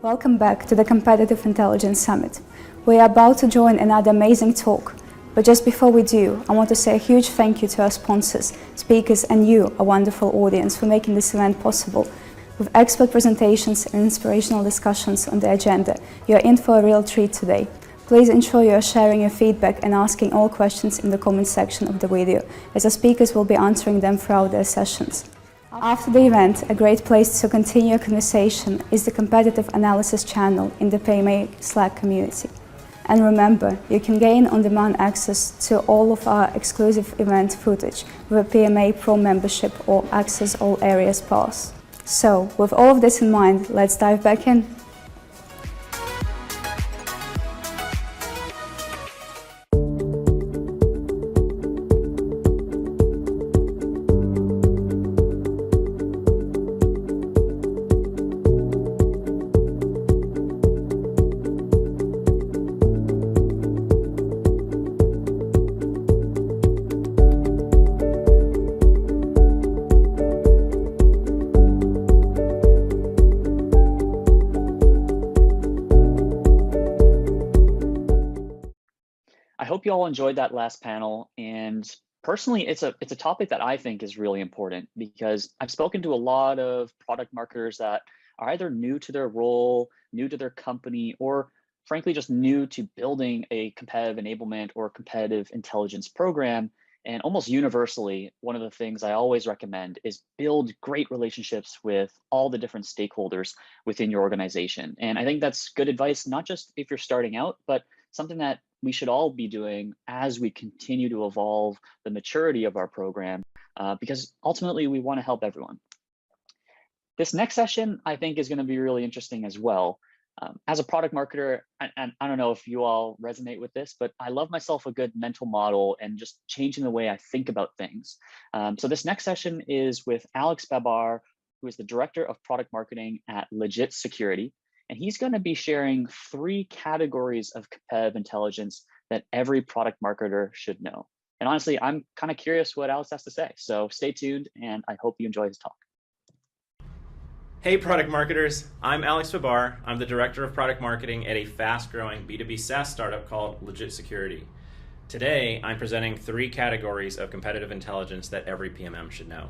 Welcome back to the Competitive Intelligence Summit. We are about to join another amazing talk, but just before we do, I want to say a huge thank you to our sponsors, speakers and you, a wonderful audience, for making this event possible. With expert presentations and inspirational discussions on the agenda, you are in for a real treat today. Please ensure you are sharing your feedback and asking all questions in the comment section of the video, as our speakers will be answering them throughout their sessions. After the event, a great place to continue a conversation is the Competitive Analysis channel in the PMA Slack community. And remember, you can gain on-demand access to all of our exclusive event footage with a PMA Pro membership or Access All Areas pass. So, with all of this in mind, let's dive back in. I hope you all enjoyed that last panel, and personally, it's a topic that I think is really important because I've spoken to a lot of product marketers that are either new to their role, new to their company, or frankly, just new to building a competitive enablement or competitive intelligence program. And almost universally, one of the things I always recommend is build great relationships with all the different stakeholders within your organization. And I think that's good advice, not just if you're starting out, but something that we should all be doing as we continue to evolve the maturity of our program, because ultimately we want to help everyone. This next session, I think, is going to be really interesting as well. As a product marketer, and I don't know if you all resonate with this, but I love myself a good mental model and just changing the way I think about things. So this next session is with Alex Babar, who is the Director of Product Marketing at Legit Security. And he's going to be sharing 3 categories of competitive intelligence that every product marketer should know. And honestly, I'm kind of curious what Alex has to say. So stay tuned, and I hope you enjoy his talk. Hey product marketers, I'm Alex Babar. I'm the Director of Product Marketing at a fast-growing B2B SaaS startup called Legit Security. Today, I'm presenting 3 categories of competitive intelligence that every PMM should know.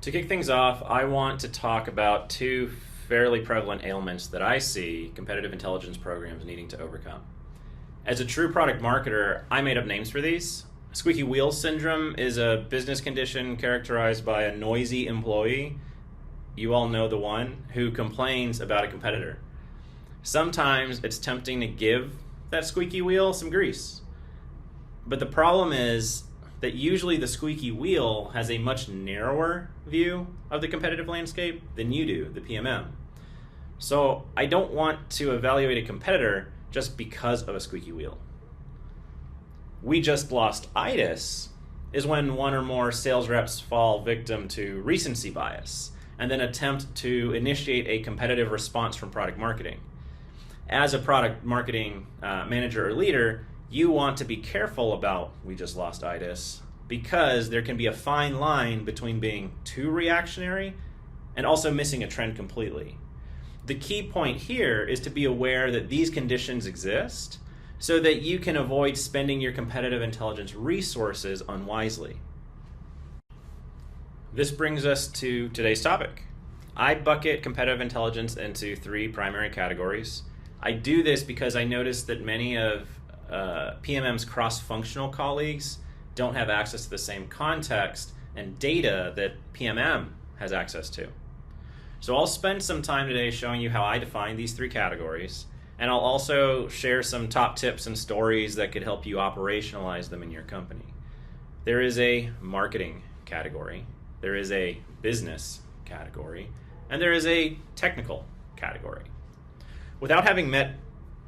To kick things off, I want to talk about 2 fairly prevalent ailments that I see competitive intelligence programs needing to overcome. As a true product marketer, I made up names for these. Squeaky wheel syndrome is a business condition characterized by a noisy employee, you all know the one, who complains about a competitor. Sometimes it's tempting to give that squeaky wheel some grease. But the problem is that usually the squeaky wheel has a much narrower view of the competitive landscape than you do, the PMM. So I don't want to evaluate a competitor just because of a squeaky wheel. We just lost itis is when one or more sales reps fall victim to recency bias and then attempt to initiate a competitive response from product marketing. As a product marketing manager or leader, you want to be careful about we just lost itis because there can be a fine line between being too reactionary and also missing a trend completely. The key point here is to be aware that these conditions exist so that you can avoid spending your competitive intelligence resources unwisely. This brings us to today's topic. I bucket competitive intelligence into 3 primary categories. I do this because I noticed that many of PMM's cross-functional colleagues don't have access to the same context and data that PMM has access to. So I'll spend some time today showing you how I define these 3 categories, and I'll also share some top tips and stories that could help you operationalize them in your company. There is a marketing category, there is a business category, and there is a technical category. Without having met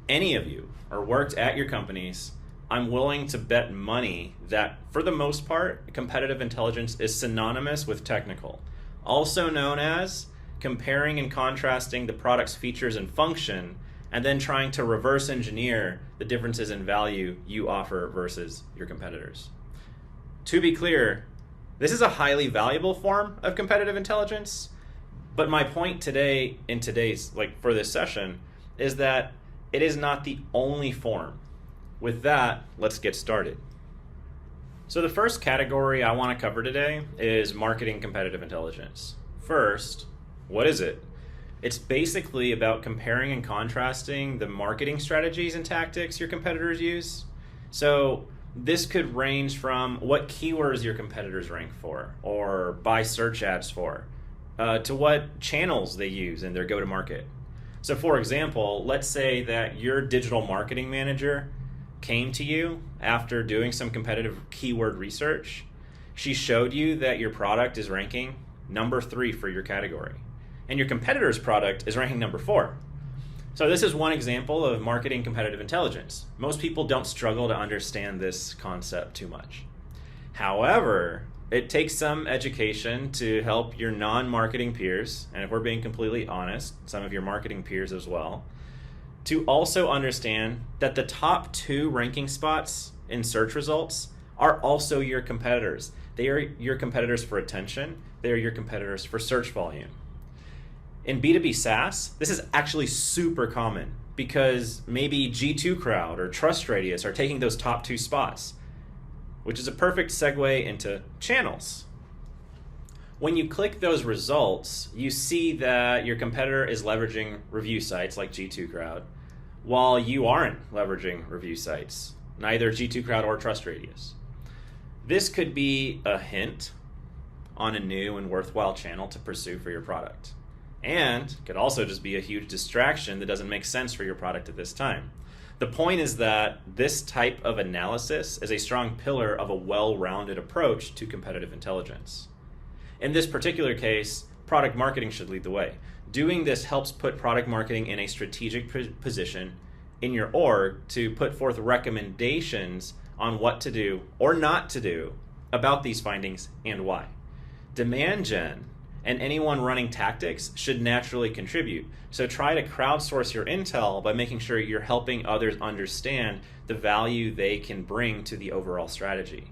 any of you or worked at your companies, I'm willing to bet money that, for the most part, competitive intelligence is synonymous with technical, also known as comparing and contrasting the product's features and function, and then trying to reverse engineer the differences in value you offer versus your competitors. To be clear, this is a highly valuable form of competitive intelligence, But my point today, in today's, for this session, is that it is not the only form. With that, let's get started. So the first category I want to cover today is marketing competitive intelligence. First, what is it? It's basically about comparing and contrasting the marketing strategies and tactics your competitors use. So this could range from what keywords your competitors rank for or buy search ads for, to what channels they use in their go-to-market. So for example, let's say that your digital marketing manager came to you after doing some competitive keyword research. She showed you that your product is ranking number 3 for your category, and your competitor's product is ranking number 4. So this is one example of marketing competitive intelligence. Most people don't struggle to understand this concept too much. However, it takes some education to help your non-marketing peers, and if we're being completely honest, some of your marketing peers as well, to also understand that the top 2 ranking spots in search results are also your competitors. They are your competitors for attention. They are your competitors for search volume. In B2B SaaS, this is actually super common because maybe G2 Crowd or TrustRadius are taking those top 2 spots, which is a perfect segue into channels. When you click those results, you see that your competitor is leveraging review sites like G2 Crowd, while you aren't leveraging review sites, neither G2 Crowd or TrustRadius. This could be a hint on a new and worthwhile channel to pursue for your product, and could also just be a huge distraction that doesn't make sense for your product at this time. The point is that this type of analysis is a strong pillar of a well-rounded approach to competitive intelligence. In this particular case, product marketing should lead the way. Doing this helps put product marketing in a strategic position in your org to put forth recommendations on what to do or not to do about these findings and why. Demand gen and anyone running tactics should naturally contribute. So try to crowdsource your intel by making sure you're helping others understand the value they can bring to the overall strategy.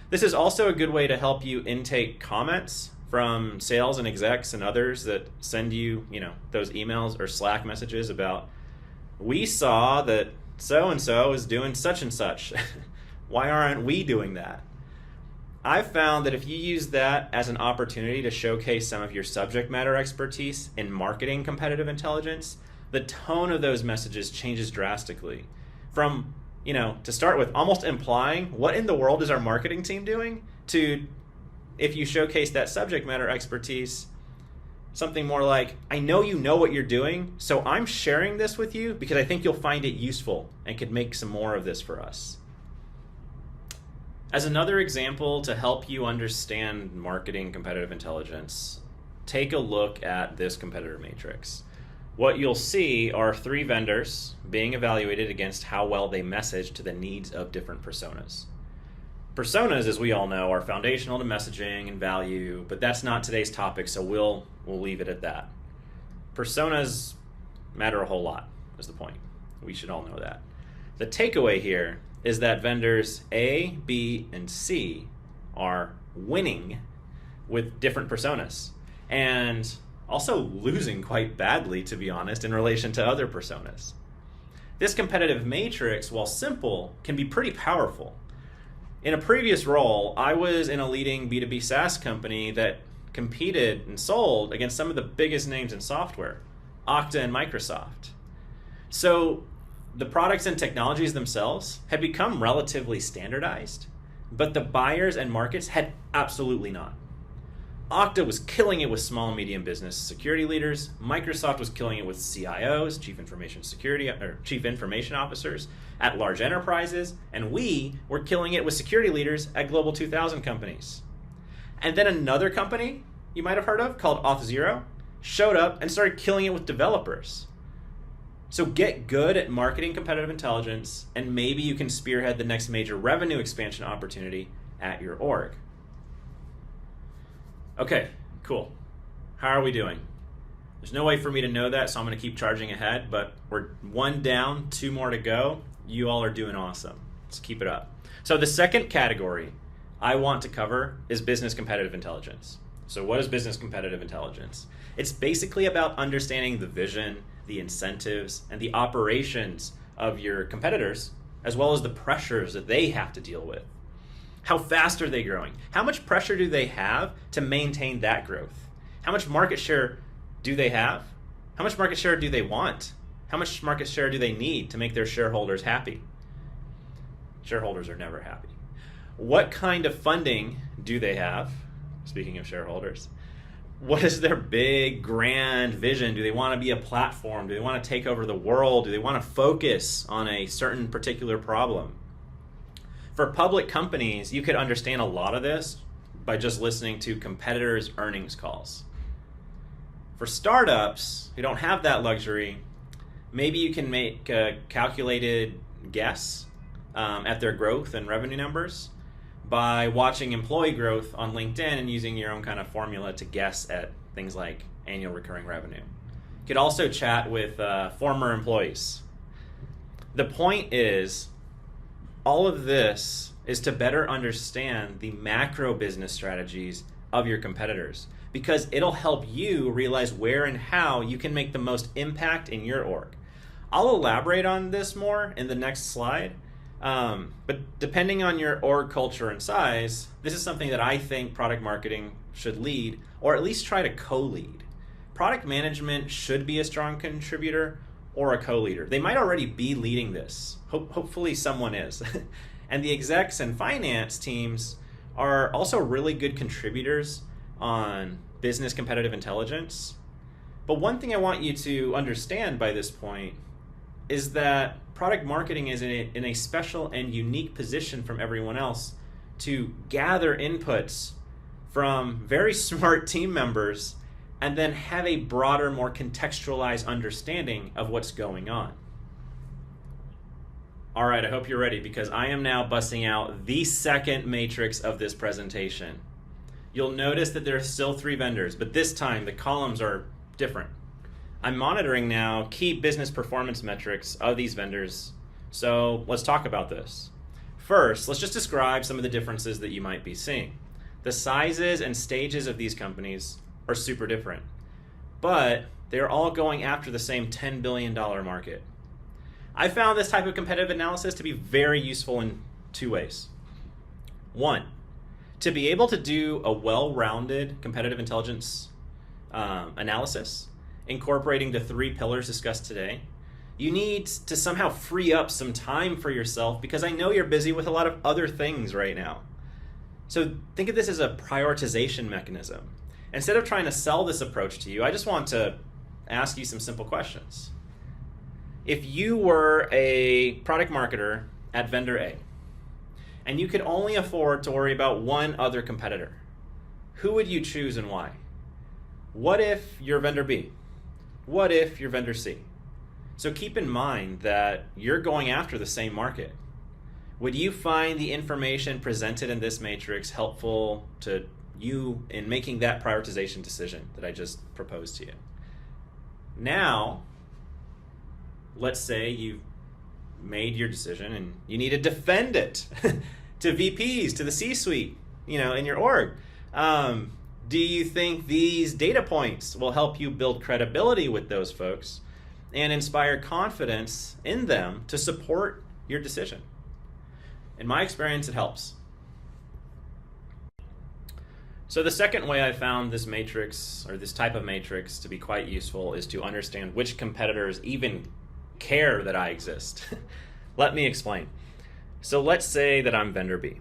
This is also a good way to help you intake comments from sales and execs and others that send you, those emails or Slack messages about, we saw that so-and-so is doing such and such. Why aren't we doing that? I've found that if you use that as an opportunity to showcase some of your subject matter expertise in marketing competitive intelligence, the tone of those messages changes drastically. From, to start with almost implying, what in the world is our marketing team doing? To, if you showcase that subject matter expertise, something more like, I know you know what you're doing, so I'm sharing this with you because I think you'll find it useful and could make some more of this for us. As another example to help you understand marketing competitive intelligence, take a look at this competitor matrix. What you'll see are 3 vendors being evaluated against how well they message to the needs of different personas. Personas, as we all know, are foundational to messaging and value, but that's not today's topic, so we'll leave it at that. Personas matter a whole lot, is the point. We should all know that. The takeaway here is that vendors A, B, and C are winning with different personas and also losing quite badly, to be honest, in relation to other personas. This competitive matrix, while simple, can be pretty powerful. In a previous role, I was in a leading B2B SaaS company that competed and sold against some of the biggest names in software, Okta and Microsoft. So the products and technologies themselves had become relatively standardized, but the buyers and markets had absolutely not. Okta was killing it with small and medium business security leaders. Microsoft was killing it with CIOs, chief information officers at large enterprises, and we were killing it with security leaders at Global 2000 companies. And then another company you might have heard of called Auth0 showed up and started killing it with developers. So get good at marketing competitive intelligence, and maybe you can spearhead the next major revenue expansion opportunity at your org. Okay, cool. How are we doing? There's no way for me to know that, so I'm going to keep charging ahead, but we're 1 down, 2 more to go. You all are doing awesome. Let's keep it up. So the second category I want to cover is business competitive intelligence. So what is business competitive intelligence? It's basically about understanding the vision, the incentives, and the operations of your competitors, as well as the pressures that they have to deal with. How fast are they growing? How much pressure do they have to maintain that growth? How much market share do they have? How much market share do they want? How much market share do they need to make their shareholders happy? Shareholders are never happy. What kind of funding do they have? Speaking of shareholders, what is their big, grand vision? Do they want to be a platform? Do they want to take over the world? Do they want to focus on a certain particular problem? For public companies, you could understand a lot of this by just listening to competitors' earnings calls. For startups who don't have that luxury, maybe you can make a calculated guess at their growth and revenue numbers by watching employee growth on LinkedIn and using your own kind of formula to guess at things like annual recurring revenue. You could also chat with former employees. The point is, all of this is to better understand the macro business strategies of your competitors, because it'll help you realize where and how you can make the most impact in your org. I'll elaborate on this more in the next slide, but depending on your org culture and size, this is something that I think product marketing should lead, or at least try to co-lead. Product management should be a strong contributor or a co-leader. They might already be leading this. Hopefully someone is. And the execs and finance teams are also really good contributors on business competitive intelligence. But one thing I want you to understand by this point is that product marketing is in a special and unique position from everyone else to gather inputs from very smart team members and then have a broader, more contextualized understanding of what's going on. All right, I hope you're ready, because I am now busting out the second matrix of this presentation. You'll notice that there are still 3 vendors, but this time the columns are different. I'm monitoring now key business performance metrics of these vendors, so let's talk about this. First, let's just describe some of the differences that you might be seeing. The sizes and stages of these companies are super different, but they're all going after the same $10 billion market. I found this type of competitive analysis to be very useful in 2 ways. 1, to be able to do a well-rounded competitive intelligence analysis, incorporating the 3 pillars discussed today, you need to somehow free up some time for yourself, because I know you're busy with a lot of other things right now. So think of this as a prioritization mechanism. Instead of trying to sell this approach to you, I just want to ask you some simple questions. If you were a product marketer at vendor A, and you could only afford to worry about one other competitor, who would you choose and why? What if you're vendor B? What if you're vendor C? So keep in mind that you're going after the same market. Would you find the information presented in this matrix helpful to you in making that prioritization decision that I just proposed to you? Now, let's say you've made your decision and you need to defend it to VPs, to the C-suite, in your org. Do you think these data points will help you build credibility with those folks and inspire confidence in them to support your decision? In my experience, it helps. So the second way I found this matrix, or this type of matrix, to be quite useful is to understand which competitors even care that I exist. Let me explain. So let's say that I'm vendor B.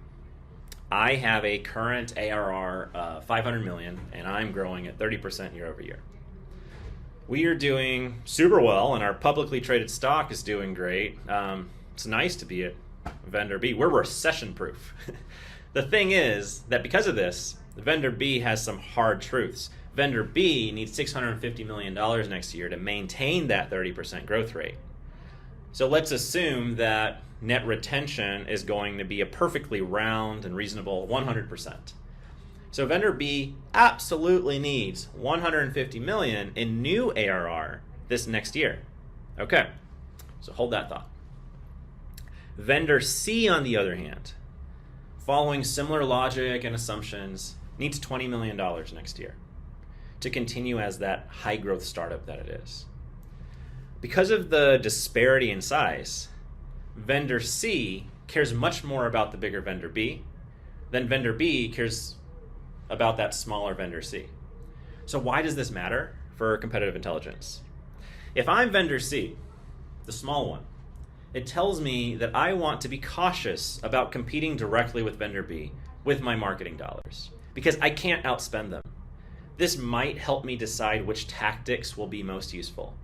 I have a current ARR of 500 million, and I'm growing at 30% year over year. We are doing super well, and our publicly traded stock is doing great. It's nice to be at vendor B. We're recession proof. The thing is that because of this, vendor B has some hard truths. Vendor B needs $650 million next year to maintain that 30% growth rate. So let's assume that net retention is going to be a perfectly round and reasonable 100%. So vendor B absolutely needs 150 million in new ARR this next year. Okay, so hold that thought. Vendor C, on the other hand, following similar logic and assumptions, needs $20 million next year to continue as that high growth startup that it is. Because of the disparity in size, vendor C cares much more about the bigger vendor B than vendor B cares about that smaller vendor C. So why does this matter for competitive intelligence? If I'm vendor C, the small one, it tells me that I want to be cautious about competing directly with vendor B with my marketing dollars because I can't outspend them. This might help me decide which tactics will be most useful.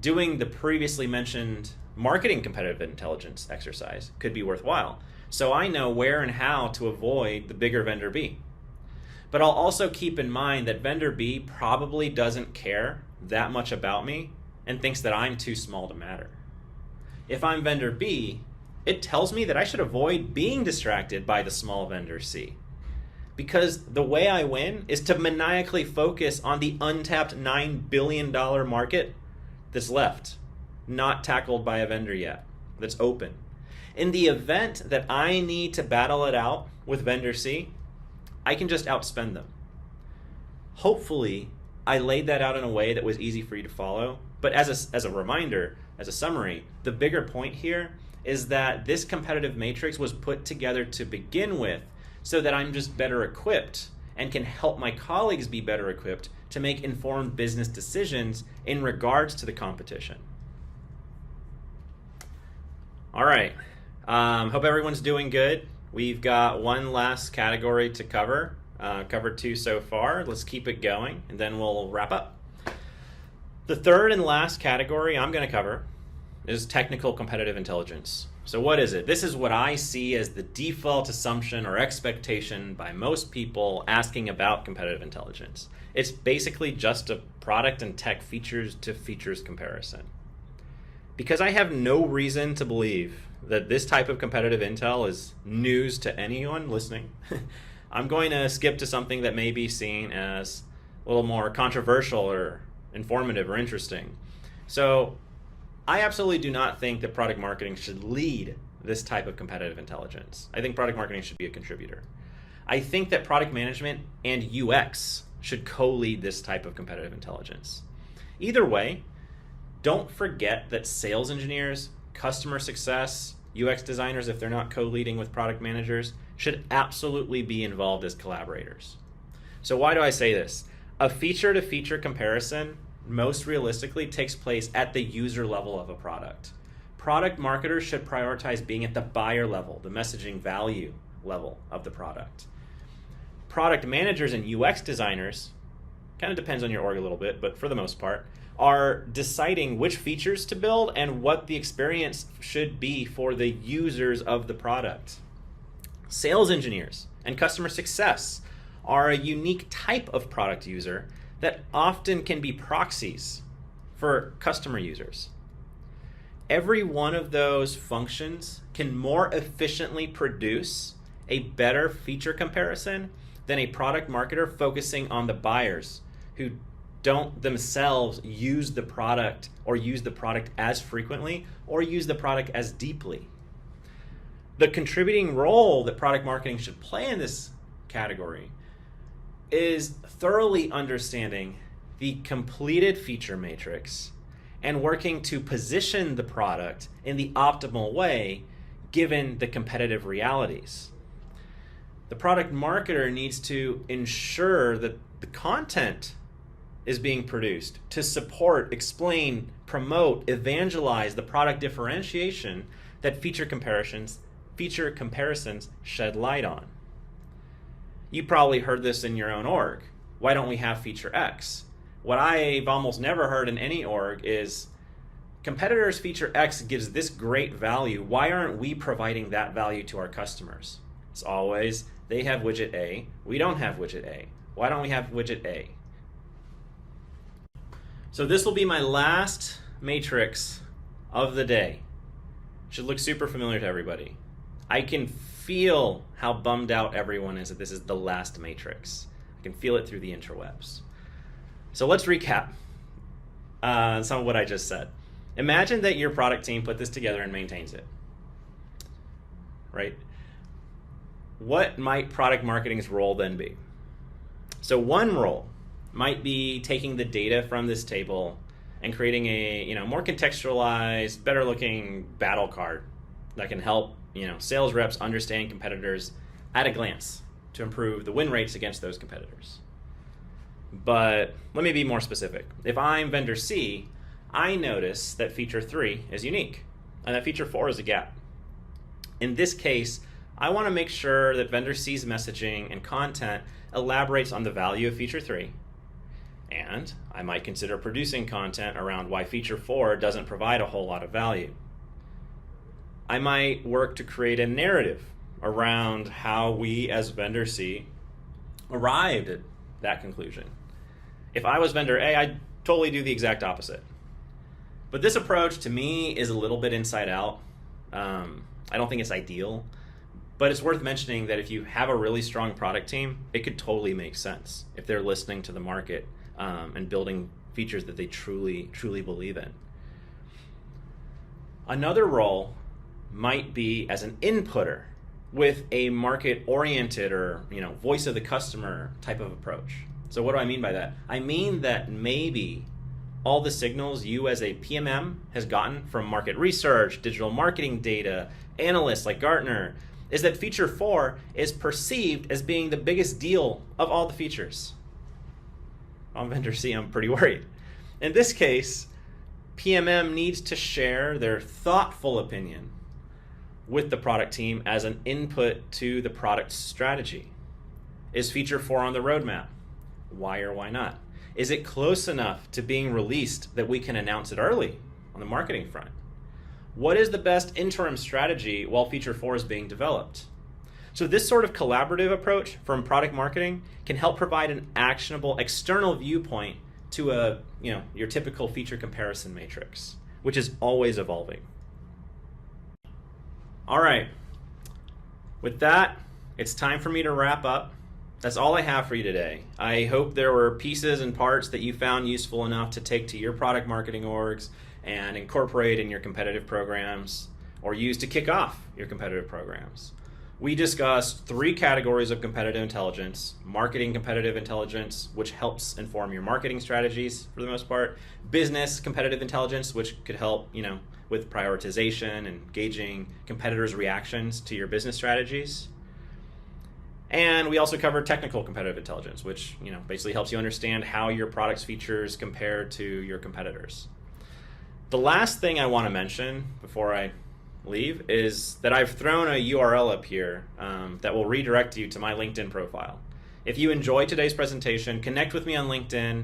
Doing the previously mentioned marketing competitive intelligence exercise could be worthwhile, so I know where and how to avoid the bigger vendor B. But I'll also keep in mind that vendor B probably doesn't care that much about me and thinks that I'm too small to matter. If I'm vendor B, it tells me that I should avoid being distracted by the small vendor C. Because the way I win is to maniacally focus on the untapped $9 billion market that's left, not tackled by a vendor yet, that's open. In the event that I need to battle it out with vendor C, I can just outspend them. Hopefully, I laid that out in a way that was easy for you to follow, but as a reminder, as a summary, the bigger point here is that this competitive matrix was put together to begin with so that I'm just better equipped and can help my colleagues be better equipped to make informed business decisions in regards to the competition. All right, hope everyone's doing good. We've got one last category to cover, covered 2 so far. Let's keep it going and then we'll wrap up. The third and last category I'm going to cover is technical competitive intelligence. So what is it? This is what I see as the default assumption or expectation by most people asking about competitive intelligence. It's basically just a product and tech features to features comparison. Because I have no reason to believe that this type of competitive intel is news to anyone listening, I'm going to skip to something that may be seen as a little more controversial or informative or interesting. So I absolutely do not think that product marketing should lead this type of competitive intelligence. I think product marketing should be a contributor. I think that product management and UX should co-lead this type of competitive intelligence. Either way, don't forget that sales engineers, customer success, UX designers, if they're not co-leading with product managers, should absolutely be involved as collaborators. So why do I say this? A feature-to-feature comparison most realistically takes place at the user level of a product. Product marketers should prioritize being at the buyer level, the messaging value level of the product. Product managers and UX designers, kind of depends on your org a little bit, but for the most part, are deciding which features to build and what the experience should be for the users of the product. Sales engineers and customer success are a unique type of product user that often can be proxies for customer users. Every one of those functions can more efficiently produce a better feature comparison than a product marketer focusing on the buyers who don't themselves use the product or use the product as frequently or use the product as deeply. The contributing role that product marketing should play in this category is thoroughly understanding the completed feature matrix and working to position the product in the optimal way given the competitive realities. The product marketer needs to ensure that the content is being produced to support, explain, promote, evangelize the product differentiation that feature comparisons shed light on. You probably heard this in your own org. Why don't we have feature X? What I've almost never heard in any org is competitors' feature X gives this great value. Why aren't we providing that value to our customers? It's always, they have widget A, we don't have widget A. Why don't we have widget A? So this will be my last matrix of the day. Should look super familiar to everybody. I can feel how bummed out everyone is that this is the last matrix. I can feel it through the interwebs. So let's recap some of what I just said. Imagine that your product team put this together and maintains it, right? What might product marketing's role then be? So one role might be taking the data from this table and creating a more contextualized, better looking battle card that can help sales reps understand competitors at a glance to improve the win rates against those competitors. But let me be more specific. If I'm vendor C, I notice that feature 3 is unique and that feature 4 is a gap. In this case, I want to make sure that vendor C's messaging and content elaborates on the value of feature 3, and I might consider producing content around why feature 4 doesn't provide a whole lot of value. I might work to create a narrative around how we as vendor C arrived at that conclusion. If I was vendor A, I'd totally do the exact opposite. But this approach to me is a little bit inside out. I don't think it's ideal, but it's worth mentioning that if you have a really strong product team, it could totally make sense if they're listening to the market and building features that they truly believe in. Another role might be as an inputter with a market-oriented or voice of the customer type of approach. So what do I mean by that? I mean that maybe all the signals you as a PMM has gotten from market research, digital marketing data, analysts like Gartner, is that feature 4 is perceived as being the biggest deal of all the features. On vendor C, I'm pretty worried. In this case, PMM needs to share their thoughtful opinion with the product team as an input to the product strategy. Is feature 4 on the roadmap? Why or why not? Is it close enough to being released that we can announce it early on the marketing front? What is the best interim strategy while feature 4 is being developed? So this sort of collaborative approach from product marketing can help provide an actionable external viewpoint to your typical feature comparison matrix, which is always evolving. All right, with that, it's time for me to wrap up. That's all I have for you today. I hope there were pieces and parts that you found useful enough to take to your product marketing orgs and incorporate in your competitive programs or use to kick off your competitive programs. We discussed 3 categories of competitive intelligence: marketing competitive intelligence, which helps inform your marketing strategies for the most part; business competitive intelligence, which could help, with prioritization and gauging competitors' reactions to your business strategies. And we also covered technical competitive intelligence, which basically helps you understand how your product's features compare to your competitors. The last thing I want to mention before I leave is that I've thrown a URL up here that will redirect you to my LinkedIn profile. If you enjoyed today's presentation, connect with me on LinkedIn.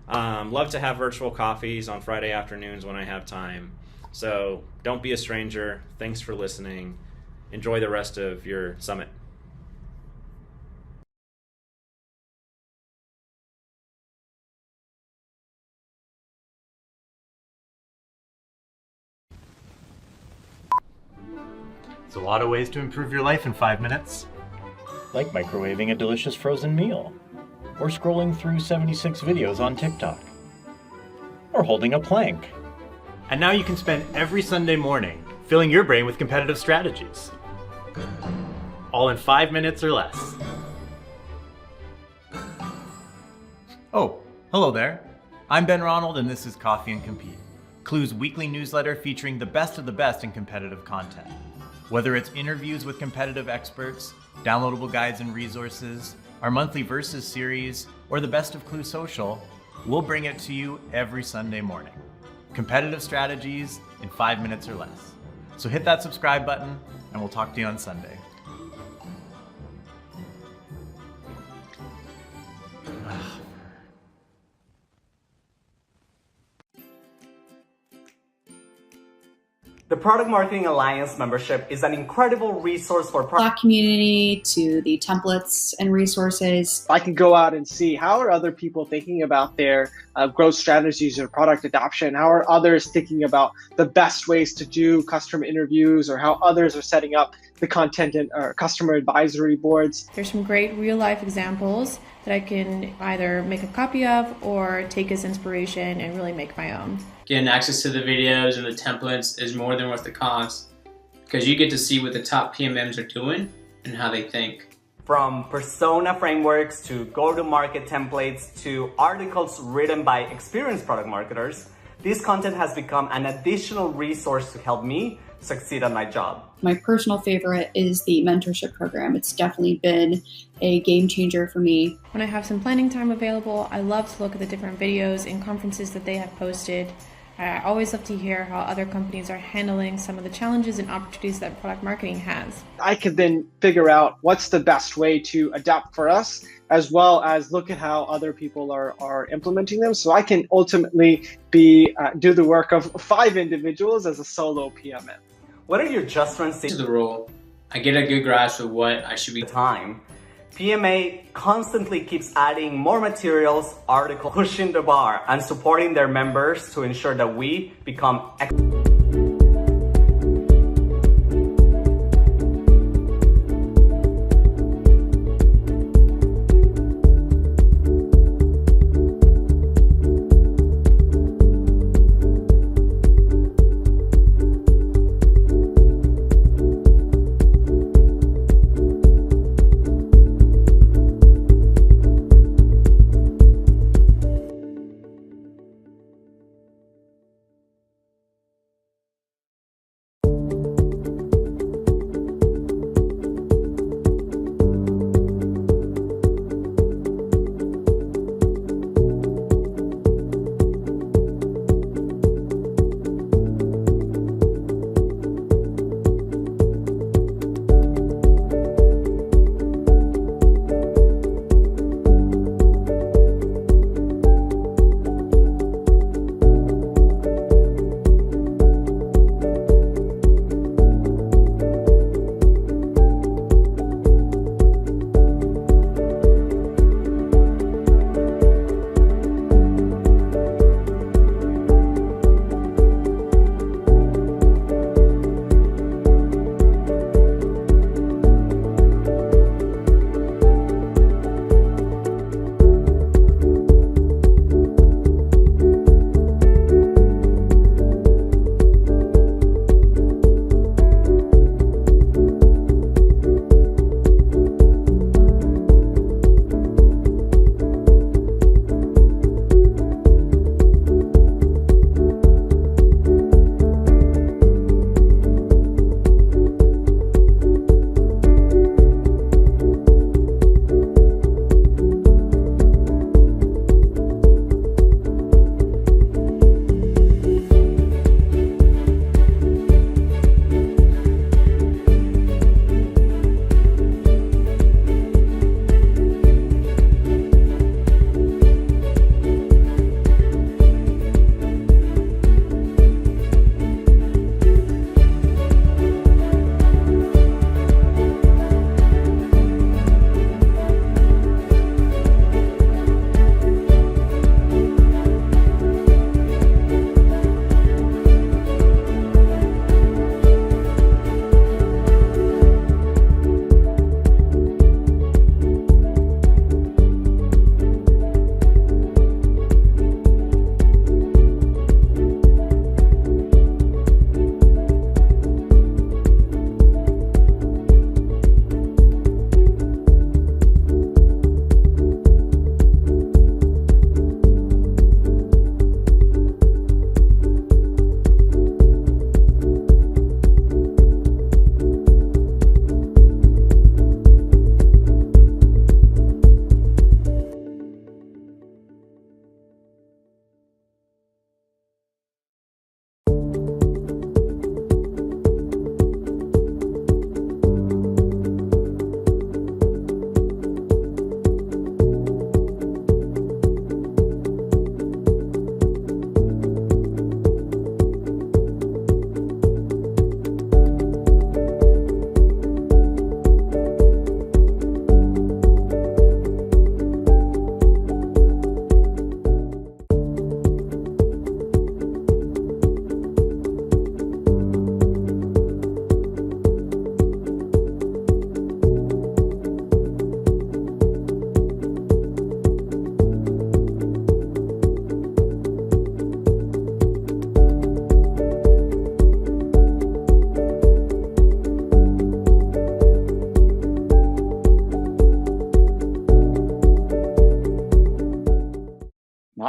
Love to have virtual coffees on Friday afternoons when I have time. So don't be a stranger. Thanks for listening. Enjoy the rest of your summit. There's a lot of ways to improve your life in 5 minutes. Like microwaving a delicious frozen meal, or scrolling through 76 videos on TikTok, or holding a plank. And now you can spend every Sunday morning filling your brain with competitive strategies. All in 5 minutes or less. Oh, hello there. I'm Ben Ronald and this is Coffee and Compete, Clue's weekly newsletter featuring the best of the best in competitive content. Whether it's interviews with competitive experts, downloadable guides and resources, our monthly Versus series, or the best of Clue Social, we'll bring it to you every Sunday morning. Competitive strategies in 5 minutes or less. So hit that subscribe button and we'll talk to you on Sunday. The Product Marketing Alliance membership is an incredible resource for Slack community to the templates and resources. I can go out and see how are other people thinking about their growth strategies or product adoption. How are others thinking about the best ways to do customer interviews, or how others are setting up the content and customer advisory boards. There's some great real life examples that I can either make a copy of or take as inspiration and really make my own. Getting access to the videos and the templates is more than worth the cost, because you get to see what the top PMMs are doing and how they think. From persona frameworks to go-to-market templates to articles written by experienced product marketers, this content has become an additional resource to help me succeed at my job. My personal favorite is the mentorship program. It's definitely been a game changer for me. When I have some planning time available, I love to look at the different videos and conferences that they have posted. I always love to hear how other companies are handling some of the challenges and opportunities that product marketing has. I could then figure out what's the best way to adapt for us, as well as look at how other people are implementing them. So I can ultimately do the work of 5 individuals as a solo PMM. Whether you're just To the role, I get a good grasp of what I should be time, PMA constantly keeps adding more materials, articles, pushing the bar, and supporting their members to ensure that we become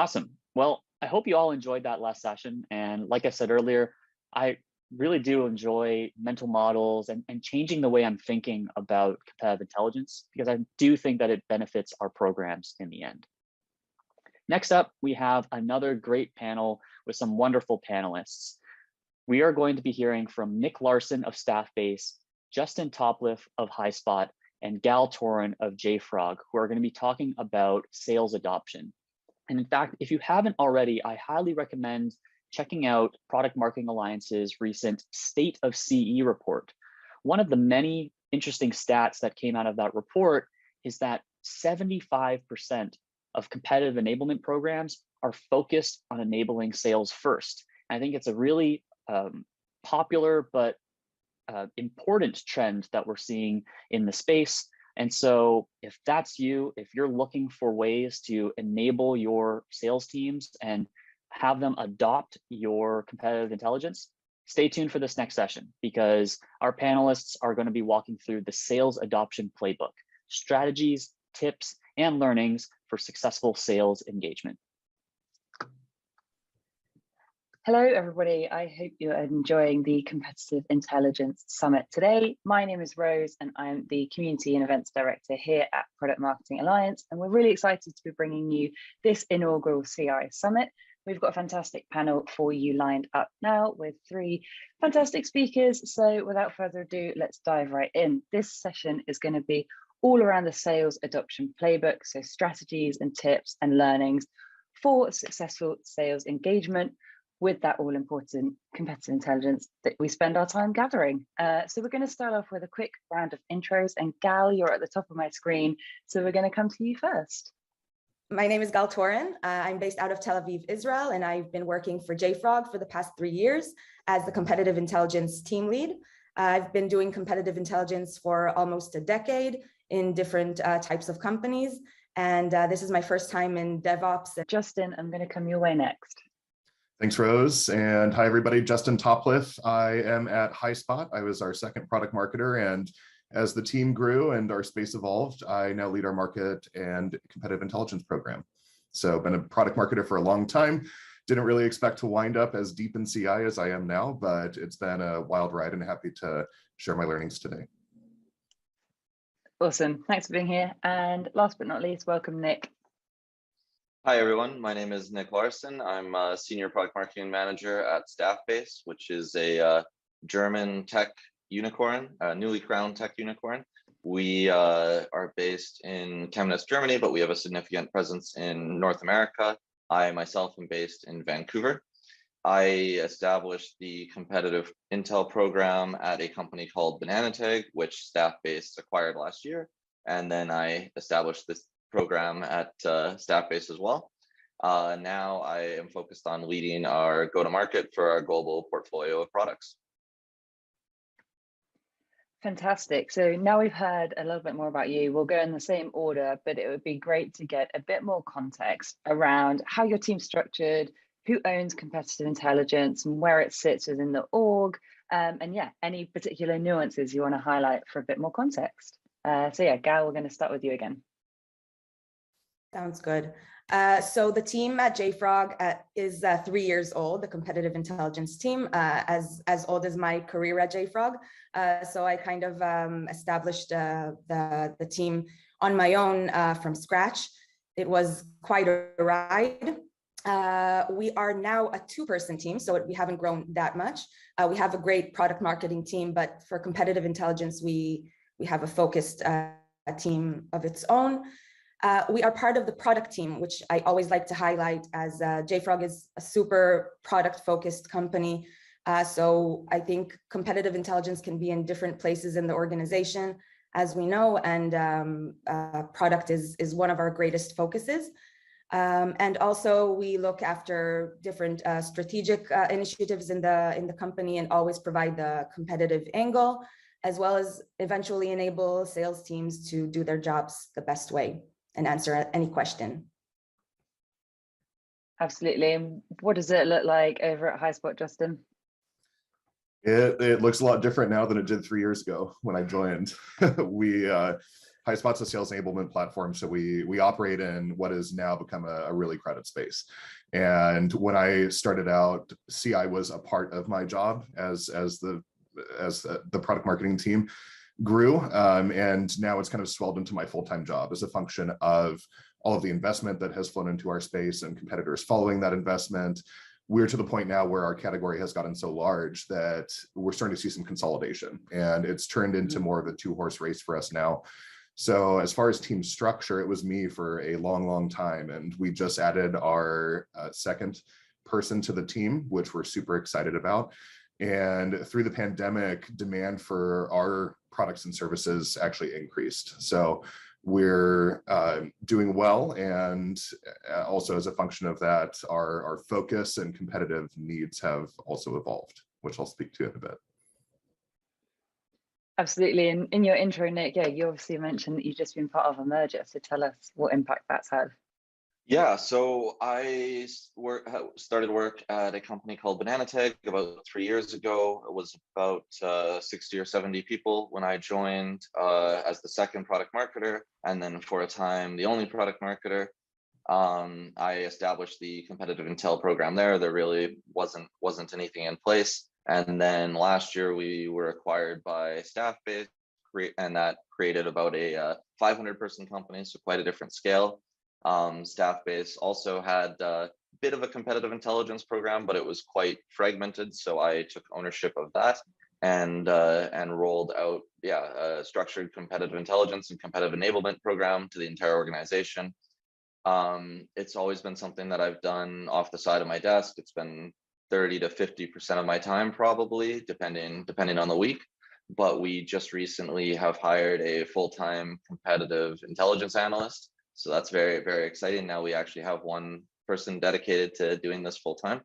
Awesome. Well, I hope you all enjoyed that last session. And like I said earlier, I really do enjoy mental models and changing the way I'm thinking about competitive intelligence, because I do think that it benefits our programs in the end. Next up, we have another great panel with some wonderful panelists. We are going to be hearing from Nick Larson of Staffbase, Justin Topliff of HighSpot, and Gal Torin of JFrog, who are going to be talking about sales adoption. And in fact, if you haven't already, I highly recommend checking out Product Marketing Alliance's recent State of CE report. One of the many interesting stats that came out of that report is that 75% of competitive enablement programs are focused on enabling sales first. And I think it's a really popular but important trend that we're seeing in the space. And so if that's you, if you're looking for ways to enable your sales teams and have them adopt your competitive intelligence, stay tuned for this next session, because our panelists are going to be walking through the sales adoption playbook, strategies, tips, and learnings for successful sales engagement. Hello, everybody. I hope you're enjoying the Competitive Intelligence Summit today. My name is Rose, and I'm the Community and Events Director here at Product Marketing Alliance. And we're really excited to be bringing you this inaugural CI Summit. We've got a fantastic panel for you lined up now with 3 fantastic speakers. So without further ado, let's dive right in. This session is going to be all around the sales adoption playbook, so strategies and tips and learnings for successful sales engagement with that all-important competitive intelligence that we spend our time gathering. So we're going to start off with a quick round of intros, and Gal, you're at the top of my screen, so we're going to come to you first. My name is Gal Torin. I'm based out of Tel Aviv, Israel, and I've been working for JFrog for the past 3 years as the competitive intelligence team lead. I've been doing competitive intelligence for almost a decade in different types of companies, and this is my first time in DevOps. Justin, I'm going to come your way next. Thanks, Rose. And hi, everybody. Justin Topliff. I am at HighSpot. I was our second product marketer. And as the team grew and our space evolved, I now lead our market and competitive intelligence program. So been a product marketer for a long time. Didn't really expect to wind up as deep in CI as I am now, but it's been a wild ride and happy to share my learnings today. Awesome. Thanks for being here. And last but not least, welcome, Nick. Hi, everyone. My name is Nick Larson. I'm a Senior Product Marketing Manager at Staffbase, which is a German tech unicorn, a newly crowned tech unicorn. We are based in Chemnitz, Germany, but we have a significant presence in North America. I myself am based in Vancouver. I established the competitive intel program at a company called Bananatag, which Staffbase acquired last year. And then I established this program at Staffbase as well. Now I am focused on leading our go-to-market for our global portfolio of products. Fantastic. So now we've heard a little bit more about you. We'll go in the same order, but it would be great to get a bit more context around how your team's structured, who owns competitive intelligence, and where it sits within the org. And yeah, any particular nuances you want to highlight for a bit more context. So yeah, Gal, we're going to start with you again. Sounds good. So the team at JFrog is 3 years old, the competitive intelligence team, as old as my career at JFrog. So I kind of established the team on my own from scratch. It was quite a ride. We are now a 2-person team, so we haven't grown that much. We have a great product marketing team, but for competitive intelligence, we have a focused team of its own. We are part of the product team, which I always like to highlight, as JFrog is a super product-focused company. So I think competitive intelligence can be in different places in the organization, as we know, and product is one of our greatest focuses. And also we look after different strategic initiatives in the company and always provide the competitive angle, as well as eventually enable sales teams to do their jobs the best way and answer any question. Absolutely. What does it look like over at HighSpot, Justin? It looks a lot different now than it did 3 years ago when I joined. We HighSpot's a sales enablement platform, so we operate in what has now become a really crowded space. And when I started out, CI was a part of my job as the product marketing team grew, and now it's kind of swelled into my full-time job as a function of all of the investment that has flown into our space and competitors following that investment. We're to the point now where our category has gotten so large that we're starting to see some consolidation, and it's turned into more of a two-horse race for us now. So as far as team structure, it was me for a long time, and we just added our second person to the team, which we're super excited about. And through the pandemic, demand for our products and services actually increased. So we're doing well, and also as a function of that, our focus and competitive needs have also evolved, which I'll speak to in a bit. Absolutely. And in your intro, Nick, yeah, you obviously mentioned that you've just been part of a merger. So tell us what impact that's had. Yeah, so I started work at a company called Banana Tag about 3 years ago. It was about 60 or 70 people when I joined as the second product marketer, and then for a time the only product marketer. I established the competitive intel program there. There really wasn't anything in place. And then last year we were acquired by Staffbase, and that created about a 500-person company, so quite a different scale. Staffbase also had a bit of a competitive intelligence program, but it was quite fragmented. So I took ownership of that and rolled out, a structured competitive intelligence and competitive enablement program to the entire organization. It's always been something that I've done off the side of my desk. It's been 30 to 50% of my time, probably, depending on the week. But we just recently have hired a full-time competitive intelligence analyst. So that's very, very exciting. Now we actually have one person dedicated to doing this full-time.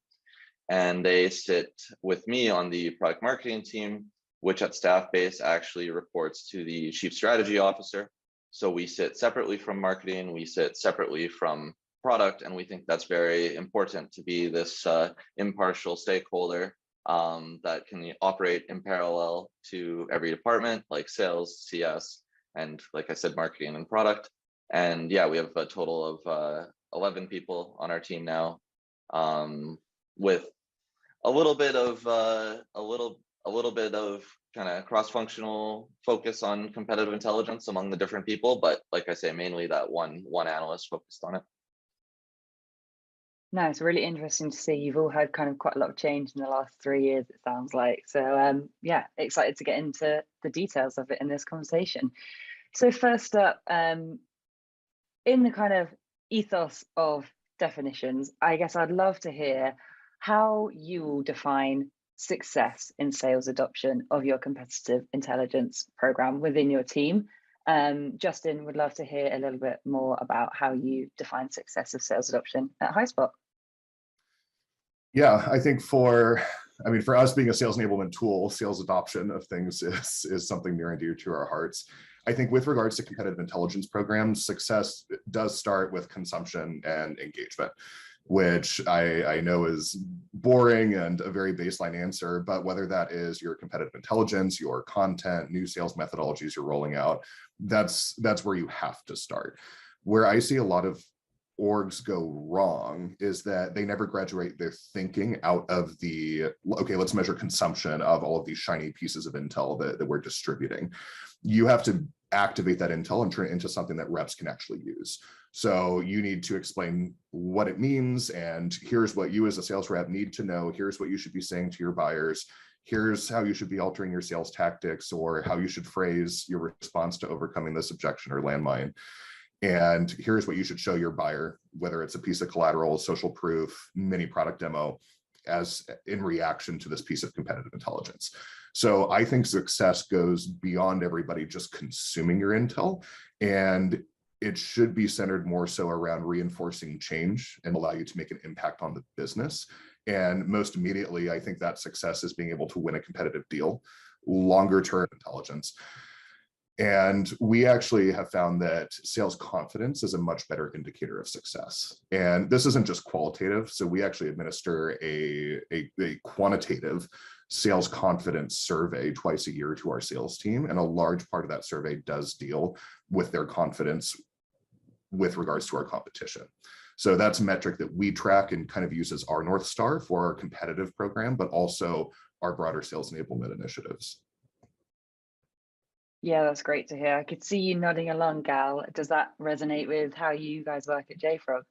And they sit with me on the product marketing team, which at Staffbase actually reports to the chief strategy officer. So we sit separately from marketing, we sit separately from product, and we think that's very important to be this impartial stakeholder that can operate in parallel to every department like sales, CS, and like I said, marketing and product. And yeah, we have a total of 11 people on our team now, with a little bit of kind of cross-functional focus on competitive intelligence among the different people. But like I say, mainly that one analyst focused on it. No, it's really interesting to see. You've all had kind of quite a lot of change in the last 3 years, it sounds like. So yeah, excited to get into the details of it in this conversation. So first up, in the kind of ethos of definitions, I guess I'd love to hear how you will define success in sales adoption of your competitive intelligence program within your team. Justin, would love to hear a little bit more about how you define success of sales adoption at HighSpot. Yeah, I think for us being a sales enablement tool, sales adoption of things is something near and dear to our hearts. I think with regards to competitive intelligence programs, success does start with consumption and engagement, which I know is boring and a very baseline answer, but whether that is your competitive intelligence, your content, new sales methodologies you're rolling out, that's where you have to start. Where I see a lot of orgs go wrong is that they never graduate their thinking out of the, okay, let's measure consumption of all of these shiny pieces of intel that we're distributing. You have to activate that intel and turn it into something that reps can actually use. So you need to explain what it means, and here's what you as a sales rep need to know. Here's what you should be saying to your buyers. Here's how you should be altering your sales tactics, or how you should phrase your response to overcoming this objection or landmine. And here's what you should show your buyer, whether it's a piece of collateral, social proof, mini product demo, as in reaction to this piece of competitive intelligence. So I think success goes beyond everybody just consuming your intel, and it should be centered more so around reinforcing change and allow you to make an impact on the business. And most immediately, I think that success is being able to win a competitive deal, longer term intelligence. And we actually have found that sales confidence is a much better indicator of success. And this isn't just qualitative. So we actually administer a quantitative sales confidence survey twice a year to our sales team. And a large part of that survey does deal with their confidence with regards to our competition. So that's a metric that we track and kind of use as our North Star for our competitive program, but also our broader sales enablement initiatives. Yeah, that's great to hear. I could see you nodding along, Gal. Does that resonate with how you guys work at JFrog?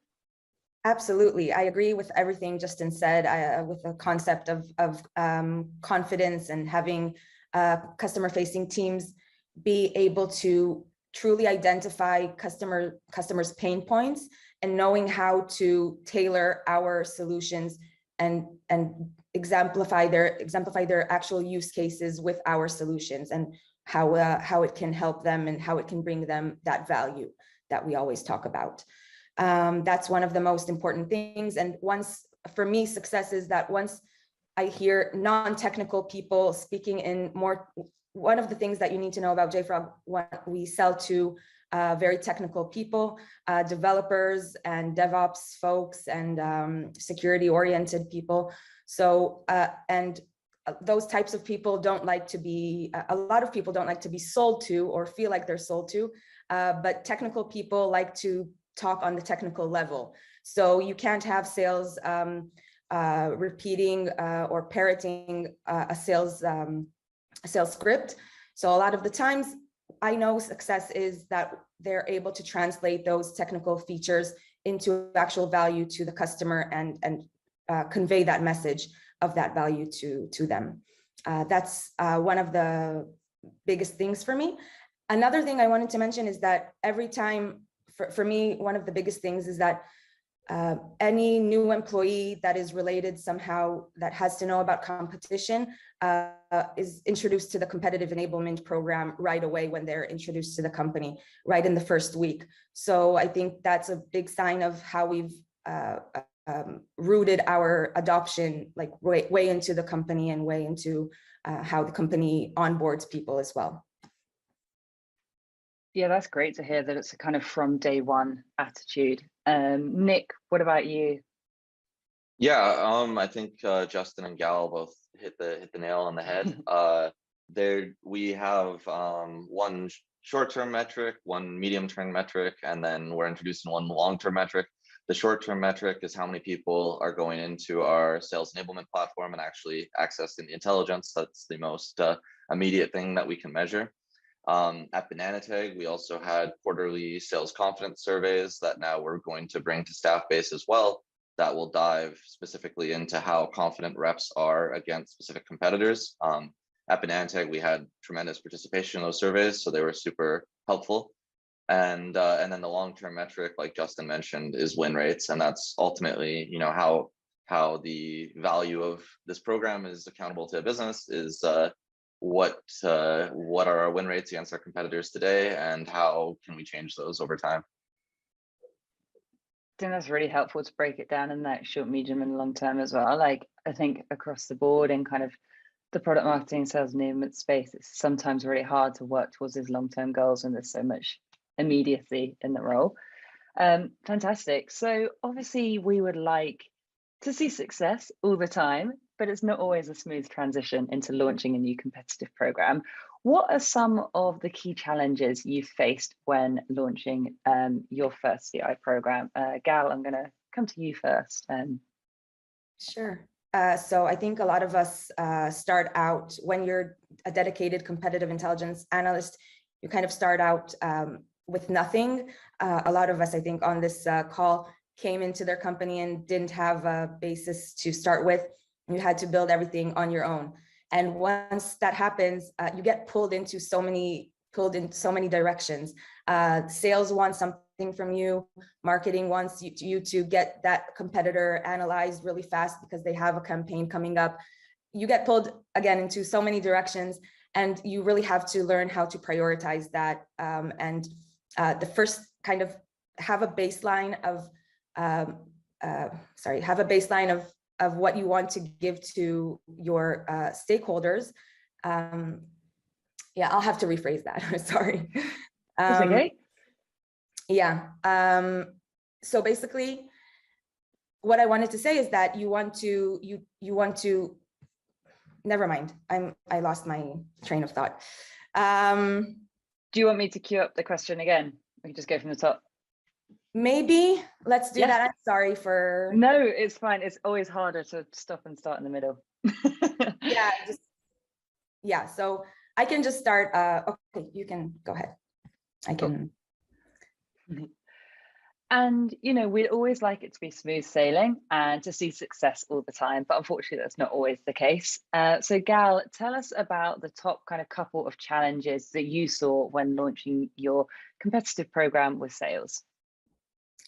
Absolutely. I agree with everything Justin said, with the concept of confidence and having customer-facing teams be able to truly identify customers' pain points and knowing how to tailor our solutions and exemplify their actual use cases with our solutions and how it can help them and how it can bring them that value that we always talk about. That's one of the most important things. And for me, success is that once I hear non-technical people speaking in more, one of the things that you need to know about JFrog, we sell to very technical people, developers and DevOps folks and security-oriented people. So, and those types of people don't like to be, a lot of people don't like to be sold to or feel like they're sold to, but technical people like to talk on the technical level. So you can't have sales repeating or parroting a sales script. So a lot of the times I know success is that they're able to translate those technical features into actual value to the customer and convey that message of that value to them. That's one of the biggest things for me. Another thing I wanted to mention is that every time, for me, one of the biggest things is that any new employee that is related somehow, that has to know about competition, is introduced to the competitive enablement program right away when they're introduced to the company, right in the first week. So I think that's a big sign of how we've rooted our adoption like way into the company and way into how the company onboards people as well. Yeah, that's great to hear that it's a kind of from day one attitude. Nick, what about you? Yeah, I think Justin and Gal both hit the nail on the head. We have one short-term metric, one medium-term metric, and then we're introducing one long-term metric. The short-term metric is how many people are going into our sales enablement platform and actually accessing the intelligence. That's the most immediate thing that we can measure. At BananaTag, we also had quarterly sales confidence surveys that now we're going to bring to Staffbase as well, that will dive specifically into how confident reps are against specific competitors. At BananaTag, we had tremendous participation in those surveys, so they were super helpful. And then the long-term metric, like Justin mentioned, is win rates, and that's ultimately, you know, how the value of this program is accountable to a business is what are our win rates against our competitors today, and how can we change those over time. I think that's really helpful to break it down in that short, medium, and long term as well. Like, I think across the board in kind of the product marketing, sales enablement space, it's sometimes really hard to work towards those long-term goals when there's so much immediacy in the role. Fantastic. So obviously we would like to see success all the time, but it's not always a smooth transition into launching a new competitive program. What are some of the key challenges you've faced when launching your first CI program? Gal, I'm going to come to you first. Sure. So I think a lot of us start out, when you're a dedicated competitive intelligence analyst, you kind of start out with nothing. A lot of us, I think, on this call came into their company and didn't have a basis to start with. You had to build everything on your own. And once that happens, you get pulled in so many directions. Sales wants something from you. Marketing wants you to get that competitor analyzed really fast because they have a campaign coming up. You get pulled again into so many directions, and you really have to learn how to prioritize that. The first kind of have a baseline of what you want to give to your stakeholders. Yeah, I'll have to rephrase that. Sorry. That's okay. Yeah. So basically, what I wanted to say is that you want to never mind. I lost my train of thought. Do you want me to queue up the question again? We can just go from the top. Maybe let's do Yeah. that. I'm sorry for. No, it's fine. It's always harder to stop and start in the middle. Yeah, so I can just start. Okay, you can go ahead. I can. And, you know, we'd always like it to be smooth sailing and to see success all the time, but unfortunately that's not always the case. So Gal, tell us about the top kind of couple of challenges that you saw when launching your competitive program with sales.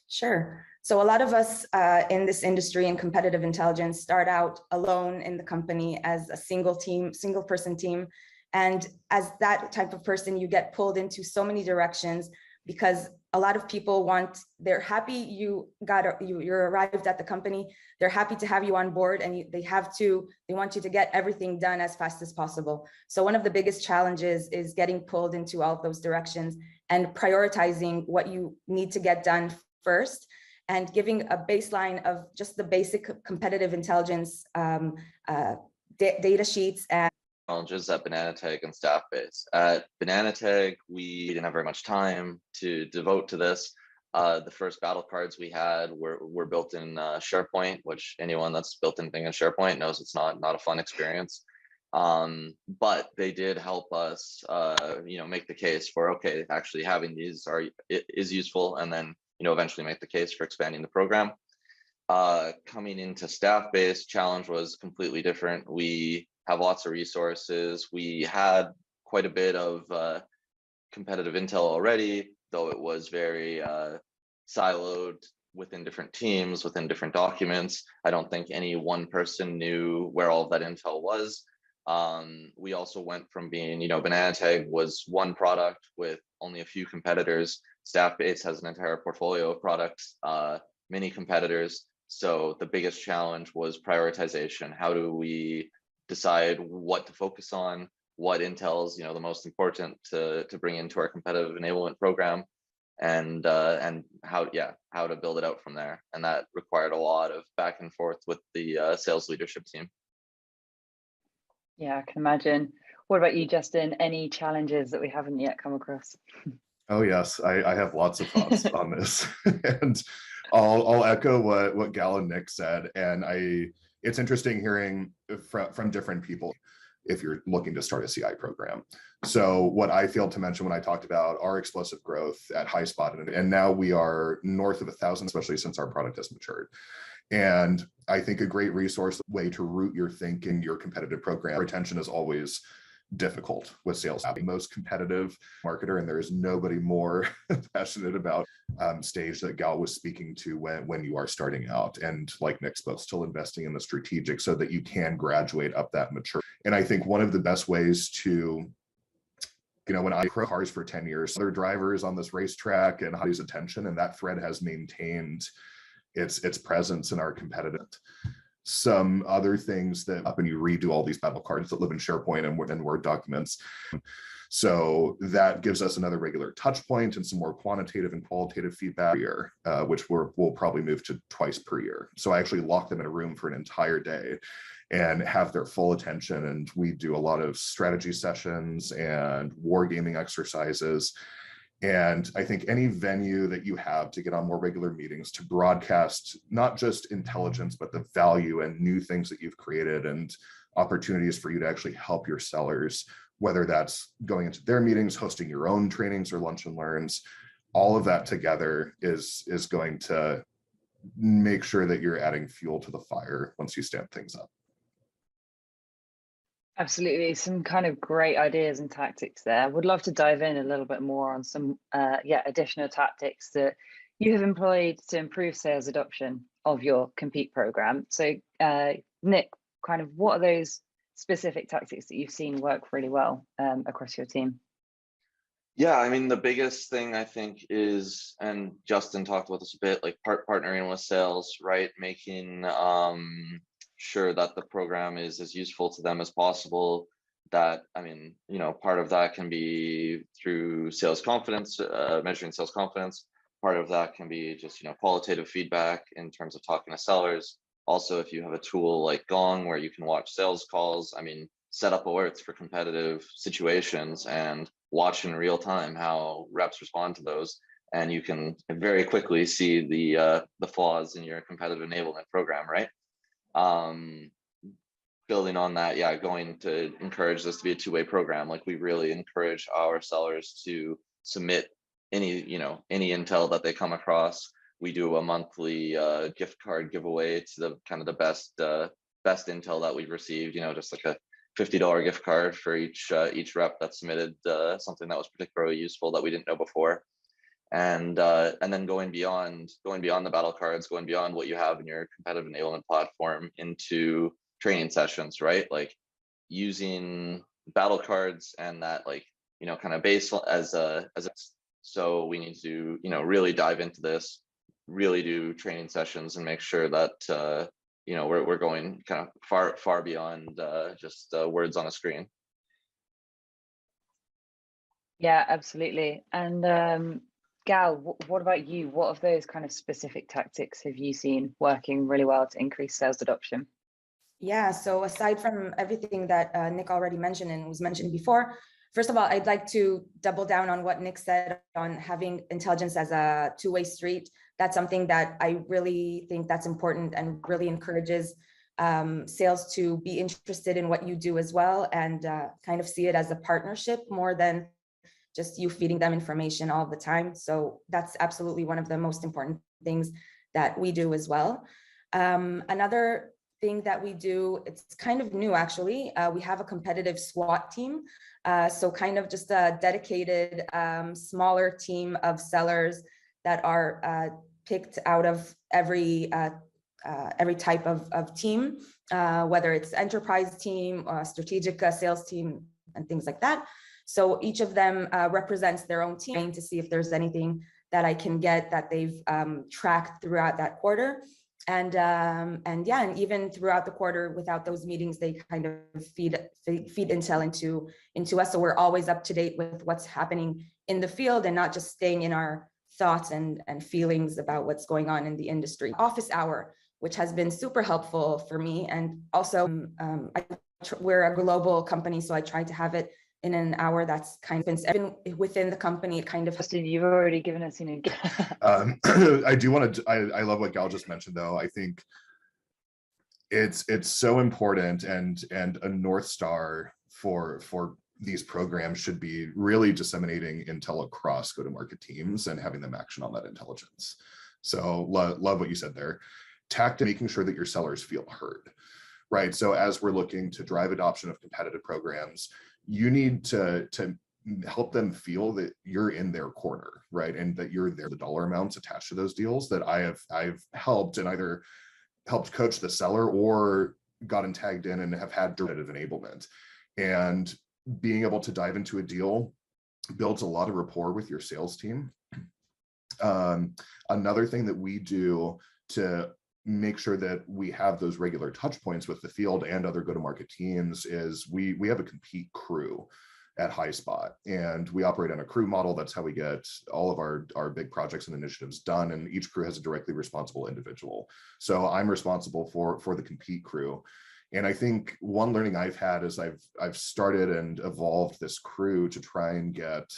Sure. So a lot of us in this industry in competitive intelligence start out alone in the company as a single person team. And as that type of person, you get pulled into so many directions because a lot of people they're happy you're arrived at the company. They're happy to have you on board, and they want you to get everything done as fast as possible. So one of the biggest challenges is getting pulled into all of those directions and prioritizing what you need to get done first, and giving a baseline of just the basic competitive intelligence data sheets and challenges at Bananatag and Staffbase. At Bananatag, we didn't have very much time to devote to this. The first battle cards we had were built in SharePoint, which anyone that's built anything in SharePoint knows it's not a fun experience. But they did help us, make the case for, okay, actually having these is useful, and then, eventually make the case for expanding the program. Coming into Staffbase, challenge was completely different. We have lots of resources. We had quite a bit of competitive intel already, though it was very siloed within different teams, within different documents. I don't think any one person knew where all of that intel was. We also went from being, Bananatag was one product with only a few competitors. Staffbase has an entire portfolio of products, many competitors. So the biggest challenge was prioritization. How do we decide what to focus on, what intel is, the most important to bring into our competitive enablement program, and how to build it out from there. And that required a lot of back and forth with the sales leadership team. Yeah, I can imagine. What about you, Justin? Any challenges that we haven't yet come across? Oh yes, I have lots of thoughts on this, and I'll echo what Gal and Nick said. And it's interesting hearing from different people if you're looking to start a CI program. So what I failed to mention when I talked about our explosive growth at Highspot, and now we are north of 1,000, especially since our product has matured. And I think a great resource way to root your thinking, your competitive program, retention is always difficult with sales. I'm the most competitive marketer, and there is nobody more passionate about stage that Gal was speaking to when you are starting out. And like Nick spoke, still investing in the strategic so that you can graduate up that mature. And I think one of the best ways to, when I drove cars for 10 years, other drivers on this racetrack and his attention, and that thread has maintained its presence in our competitive. Some other things that up and you redo all these battle cards that live in SharePoint and Word documents. So that gives us another regular touch point and some more quantitative and qualitative feedback here, which we'll probably move to twice per year. So I actually lock them in a room for an entire day and have their full attention. And we do a lot of strategy sessions and wargaming exercises. And I think any venue that you have to get on more regular meetings to broadcast not just intelligence, but the value and new things that you've created and opportunities for you to actually help your sellers, whether that's going into their meetings, hosting your own trainings or lunch and learns, all of that together is going to make sure that you're adding fuel to the fire once you stand things up. Absolutely, some kind of great ideas and tactics there. Would love to dive in a little bit more on some additional tactics that you have employed to improve sales adoption of your Compete program. So Nick, kind of what are those specific tactics that you've seen work really well across your team? Yeah, I mean, the biggest thing I think is, and Justin talked about this a bit, like partnering with sales, right? Making sure that the program is as useful to them as possible. That, I mean, part of that can be through sales confidence, measuring sales confidence. Part of that can be just, qualitative feedback in terms of talking to sellers. Also, if you have a tool like Gong where you can watch sales calls, I mean, set up alerts for competitive situations and watch in real time how reps respond to those. And you can very quickly see the flaws in your competitive enablement program, right? Building on that, yeah, going to encourage this to be a two-way program. Like we really encourage our sellers to submit any intel that they come across. We do a monthly gift card giveaway to the kind of the best intel that we've received. Just like a $50 gift card for each rep that submitted something that was particularly useful that we didn't know before. And then going beyond the battle cards, going beyond what you have in your competitive enablement platform into training sessions, right? Like using battle cards and that kind of base so we need to really dive into this, really do training sessions and make sure that we're going kind of far beyond just words on a screen. Yeah, absolutely. And Gal, what about you? What of those kind of specific tactics have you seen working really well to increase sales adoption? Yeah, so aside from everything that Nick already mentioned and was mentioned before, first of all, I'd like to double down on what Nick said on having intelligence as a two-way street. That's something that I really think that's important and really encourages sales to be interested in what you do as well, and kind of see it as a partnership more than just you feeding them information all the time. So that's absolutely one of the most important things that we do as well. Another thing that we do, it's kind of new actually, we have a competitive SWAT team. So kind of just a dedicated smaller team of sellers that are picked out of every type of team, whether it's enterprise team, strategic sales team, and things like that. So each of them represents their own team to see if there's anything that I can get that they've tracked throughout that quarter. And yeah, and even throughout the quarter without those meetings, they kind of feed intel into us. So we're always up to date with what's happening in the field and not just staying in our thoughts and feelings about what's going on in the industry. Office hour, which has been super helpful for me. And also we're a global company, so I try to have it in an hour that's kind of even within the company, it kind of. Justin, you've already given us, I do want to. I love what Gal just mentioned, though. I think it's so important, and a North Star for these programs should be really disseminating intel across go-to-market teams and having them action on that intelligence. So love what you said there. Making sure that your sellers feel heard, right? So as we're looking to drive adoption of competitive programs, you need to help them feel that you're in their corner, right? And that you're there. The dollar amounts attached to those deals that I've helped, and either helped coach the seller or gotten tagged in and have had competitive enablement. And being able to dive into a deal builds a lot of rapport with your sales team. Another thing that we do to make sure that we have those regular touch points with the field and other go-to-market teams is we have a compete crew at HighSpot, and we operate on a crew model. That's how we get all of our big projects and initiatives done, and each crew has a directly responsible individual. So I'm responsible for the compete crew. And I think one learning I've had is I've started and evolved this crew to try and get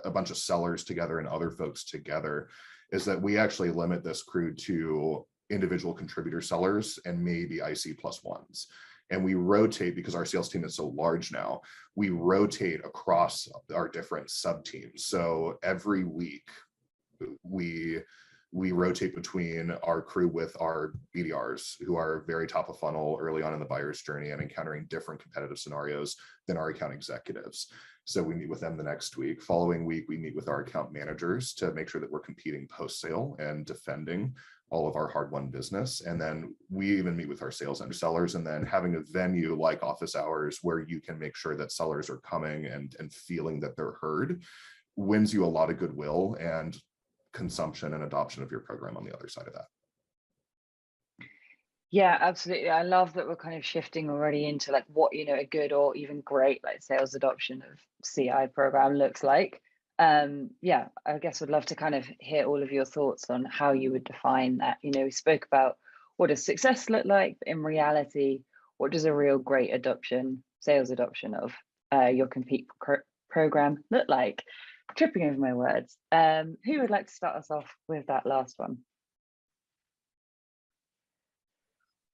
a bunch of sellers together and other folks together, is that we actually limit this crew to individual contributor sellers and maybe IC plus ones. And we rotate, because our sales team is so large now, we rotate across our different sub teams. So every week we rotate between our crew with our BDRs, who are very top of funnel early on in the buyer's journey and encountering different competitive scenarios than our account executives. So we meet with them the next week. Following week, we meet with our account managers to make sure that we're competing post-sale and defending all of our hard-won business. And then we even meet with our sales and sellers, and then having a venue like office hours where you can make sure that sellers are coming and feeling that they're heard wins you a lot of goodwill and consumption and adoption of your program on the other side of that. Yeah, absolutely. I love that we're kind of shifting already into like what, a good or even great like sales adoption of CI program looks like. Yeah, I guess would love to kind of hear all of your thoughts on how you would define that. We spoke about what does success look like? But in reality, what does a real great sales adoption of your Compete program look like? Tripping over my words. Who would like to start us off with that last one?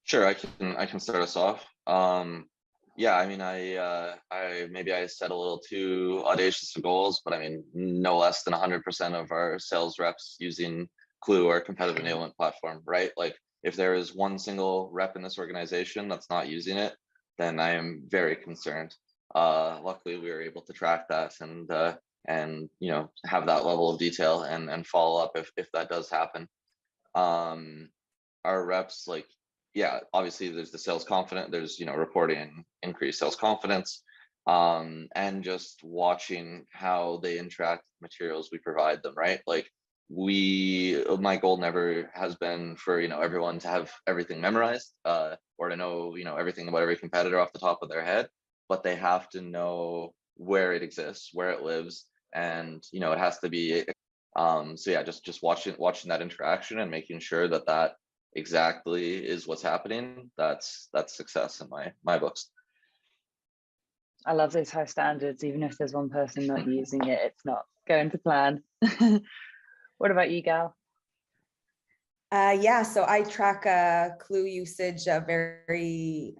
Sure, I can start us off. Yeah, I mean, I set a little too audacious of goals, but I mean, no less than 100% of our sales reps using Clue, our competitive enablement platform, right? Like, if there is one single rep in this organization that's not using it, then I am very concerned. Luckily, we were able to track that and have that level of detail and follow up if that does happen. Our reps, like, yeah, obviously there's the sales confidence, there's, reporting increased sales confidence, and just watching how they interact with materials we provide them, right? Like, my goal never has been for, everyone to have everything memorized, or to know, everything about every competitor off the top of their head, but they have to know where it exists, where it lives, and, it has to be, so yeah, just watching that interaction and making sure that exactly is what's happening. That's success in my books. I love those high standards. Even if there's one person not using it, it's not going to plan. What about you, Gal? Yeah, so I track Clue usage very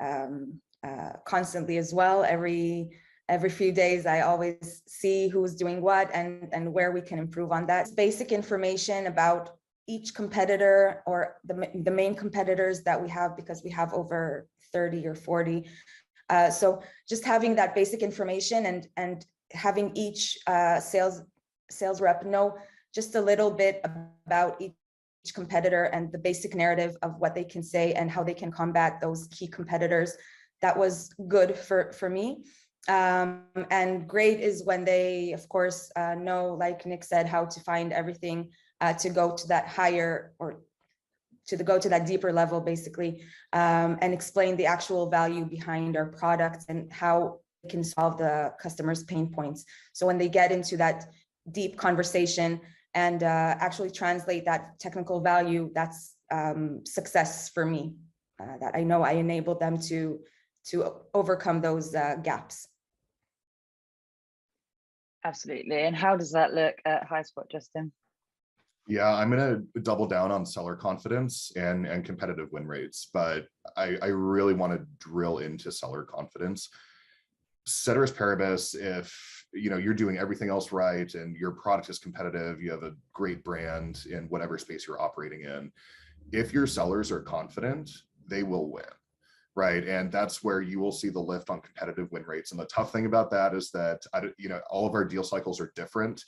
constantly as well. Every few days, I always see who's doing what and where we can improve on that. It's basic information about each competitor or the main competitors that we have, because we have over 30 or 40. So just having that basic information and having each sales rep know just a little bit about each competitor and the basic narrative of what they can say and how they can combat those key competitors. That was good for me. And great is when they, of course, know, like Nick said, how to find everything to go to that higher or go to that deeper level, basically, and explain the actual value behind our products and how it can solve the customer's pain points. So when they get into that deep conversation and actually translate that technical value, that's success for me. That I know I enabled them to overcome those gaps. Absolutely. And how does that look at HighSpot, Justin? Yeah, I'm going to double down on seller confidence and competitive win rates, but I really want to drill into seller confidence. Ceteris paribus, if you're doing everything else right and your product is competitive, you have a great brand in whatever space you're operating in, if your sellers are confident, they will win. Right. And that's where you will see the lift on competitive win rates. And the tough thing about that is that, all of our deal cycles are different.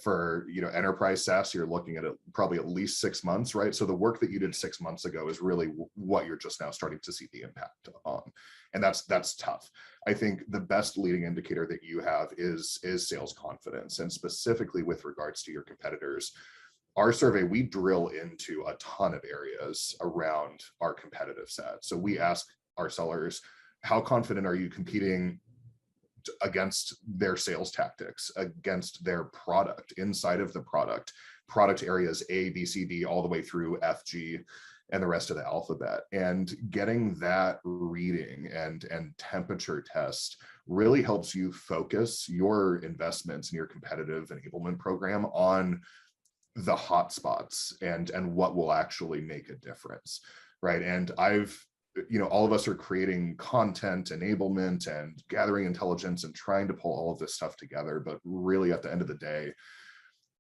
For enterprise SaaS, you're looking at probably at least 6 months, right? So the work that you did 6 months ago is really what you're just now starting to see the impact on. And that's tough. I think the best leading indicator that you have is sales confidence. And specifically with regards to your competitors, our survey, we drill into a ton of areas around our competitive set. So we ask our sellers, how confident are you competing against their sales tactics, against their product, inside of the product areas A, B, C, D, all the way through F, G, and the rest of the alphabet. And getting that reading and temperature test really helps you focus your investments in your competitive enablement program on the hot spots and what will actually make a difference, right? And all of us are creating content enablement and gathering intelligence and trying to pull all of this stuff together. But really at the end of the day,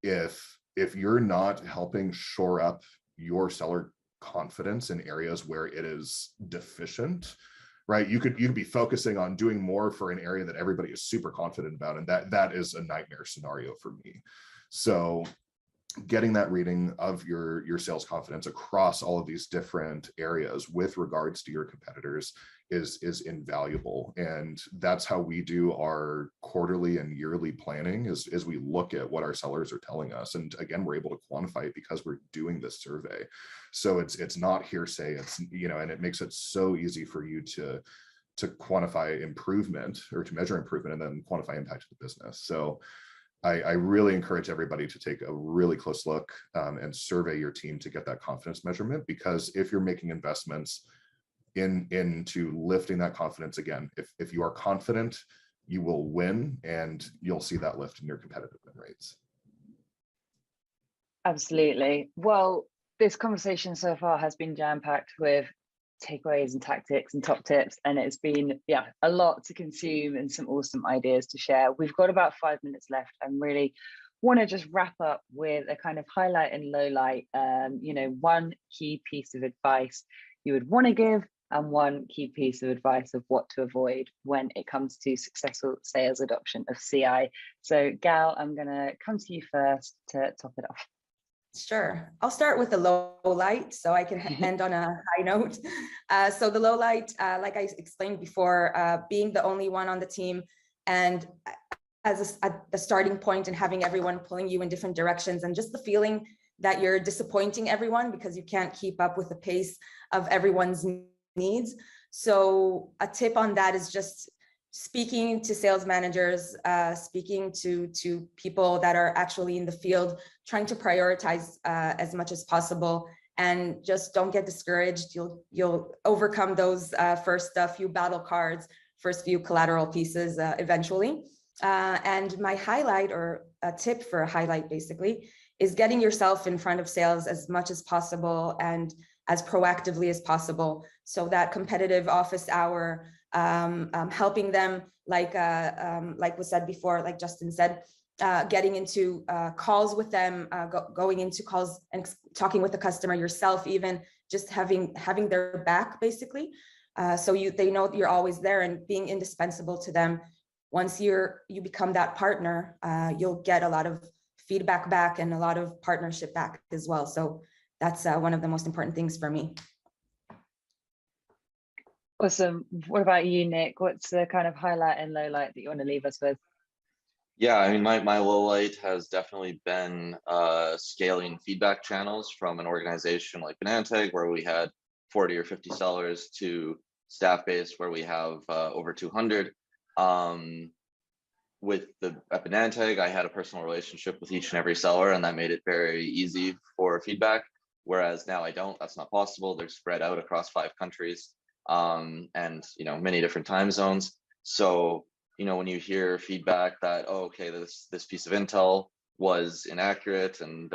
if you're not helping shore up your seller confidence in areas where it is deficient, right? You could be focusing on doing more for an area that everybody is super confident about. And that is a nightmare scenario for me. So getting that reading of your sales confidence across all of these different areas with regards to your competitors is invaluable. And that's how we do our quarterly and yearly planning is we look at what our sellers are telling us. And again, we're able to quantify it because we're doing this survey. So it's not hearsay, it's, and it makes it so easy for you to quantify improvement or to measure improvement and then quantify impact to the business. So I really encourage everybody to take a really close look and survey your team to get that confidence measurement, because if you're making investments into lifting that confidence again, if you are confident, you will win and you'll see that lift in your competitive win rates. Absolutely. Well, this conversation so far has been jam-packed with takeaways and tactics and top tips, and it's been a lot to consume and some awesome ideas to share. We've got about 5 minutes left and really want to just wrap up with a kind of highlight and low light, one key piece of advice you would want to give and one key piece of advice of what to avoid when it comes to successful sales adoption of CI. So Gal, I'm going to come to you first to top it off. Sure. I'll start with the low light so I can end on a high note. So the low light, like I explained before, being the only one on the team and as a starting point and having everyone pulling you in different directions, and just the feeling that you're disappointing everyone because you can't keep up with the pace of everyone's needs. So a tip on that is just speaking to sales managers, speaking to people that are actually in the field, trying to prioritize as much as possible, and just don't get discouraged. You'll overcome those first few battle cards, first few collateral pieces eventually. And my highlight, or a tip for a highlight basically, is getting yourself in front of sales as much as possible and as proactively as possible. So that competitive office hour, helping them, like was said before, like Justin said, getting into calls with them, going into calls and talking with the customer yourself, even just having their back basically. So they know that you're always there and being indispensable to them. Once you become that partner, you'll get a lot of feedback back and a lot of partnership back as well. So that's one of the most important things for me. Awesome. What about you, Nick? What's the kind of highlight and low light that you want to leave us with? Yeah, I mean, my low light has definitely been scaling feedback channels from an organization like Bananatag, where we had 40 or 50 sellers, to Staffbase, where we have over 200. At Bananatag, I had a personal relationship with each and every seller, and that made it very easy for feedback. Whereas now I don't. That's not possible. They're spread out across 5 countries. And many different time zones. So when you hear feedback that, oh, okay, this piece of intel was inaccurate and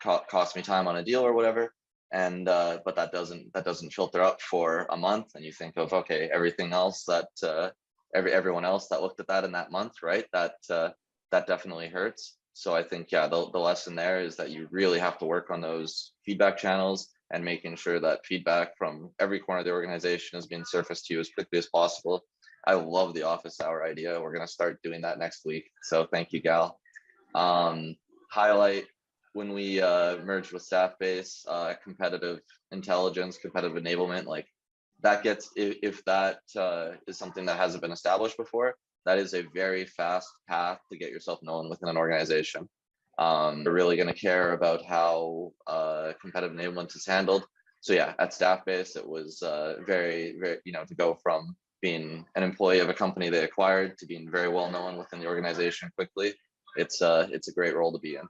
cost me time on a deal or whatever, and but that doesn't filter up for a month, and you think of, okay, everything else that everyone else that looked at that in that month, right, that definitely hurts. So I think the lesson there is that you really have to work on those feedback channels and making sure that feedback from every corner of the organization is being surfaced to you as quickly as possible. I love the office hour idea. We're going to start doing that next week. So thank you, Gal. Highlight, when we merged with Staffbase, competitive intelligence, competitive enablement, like that gets, if that is something that hasn't been established before, that is a very fast path to get yourself known within an organization. They're really going to care about how competitive enablement is handled. So yeah, at Staffbase, it was very, very, to go from being an employee of a company they acquired to being very well known within the organization quickly. It's a great role to be in.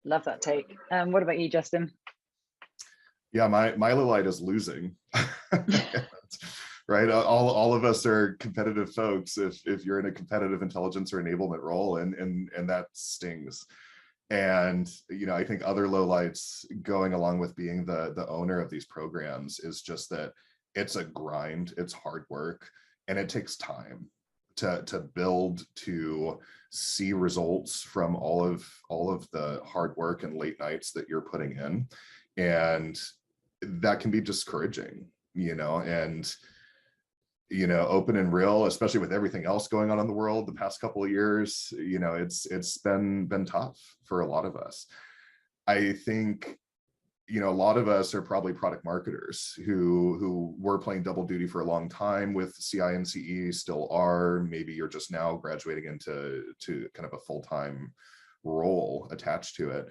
Love that take. What about you, Justin? Yeah, my low light is losing. Right, all of us are competitive folks if you're in a competitive intelligence or enablement role, and that stings. And I think other lowlights going along with being the owner of these programs is just that it's a grind, it's hard work, and it takes time to build, to see results from all of the hard work and late nights that you're putting in, and that can be discouraging, and open and real, especially with everything else going on in the world the past couple of years, it's been tough for a lot of us. I think, a lot of us are probably product marketers who were playing double duty for a long time with CI and CE, still are. Maybe you're just now graduating into kind of a full-time role attached to it.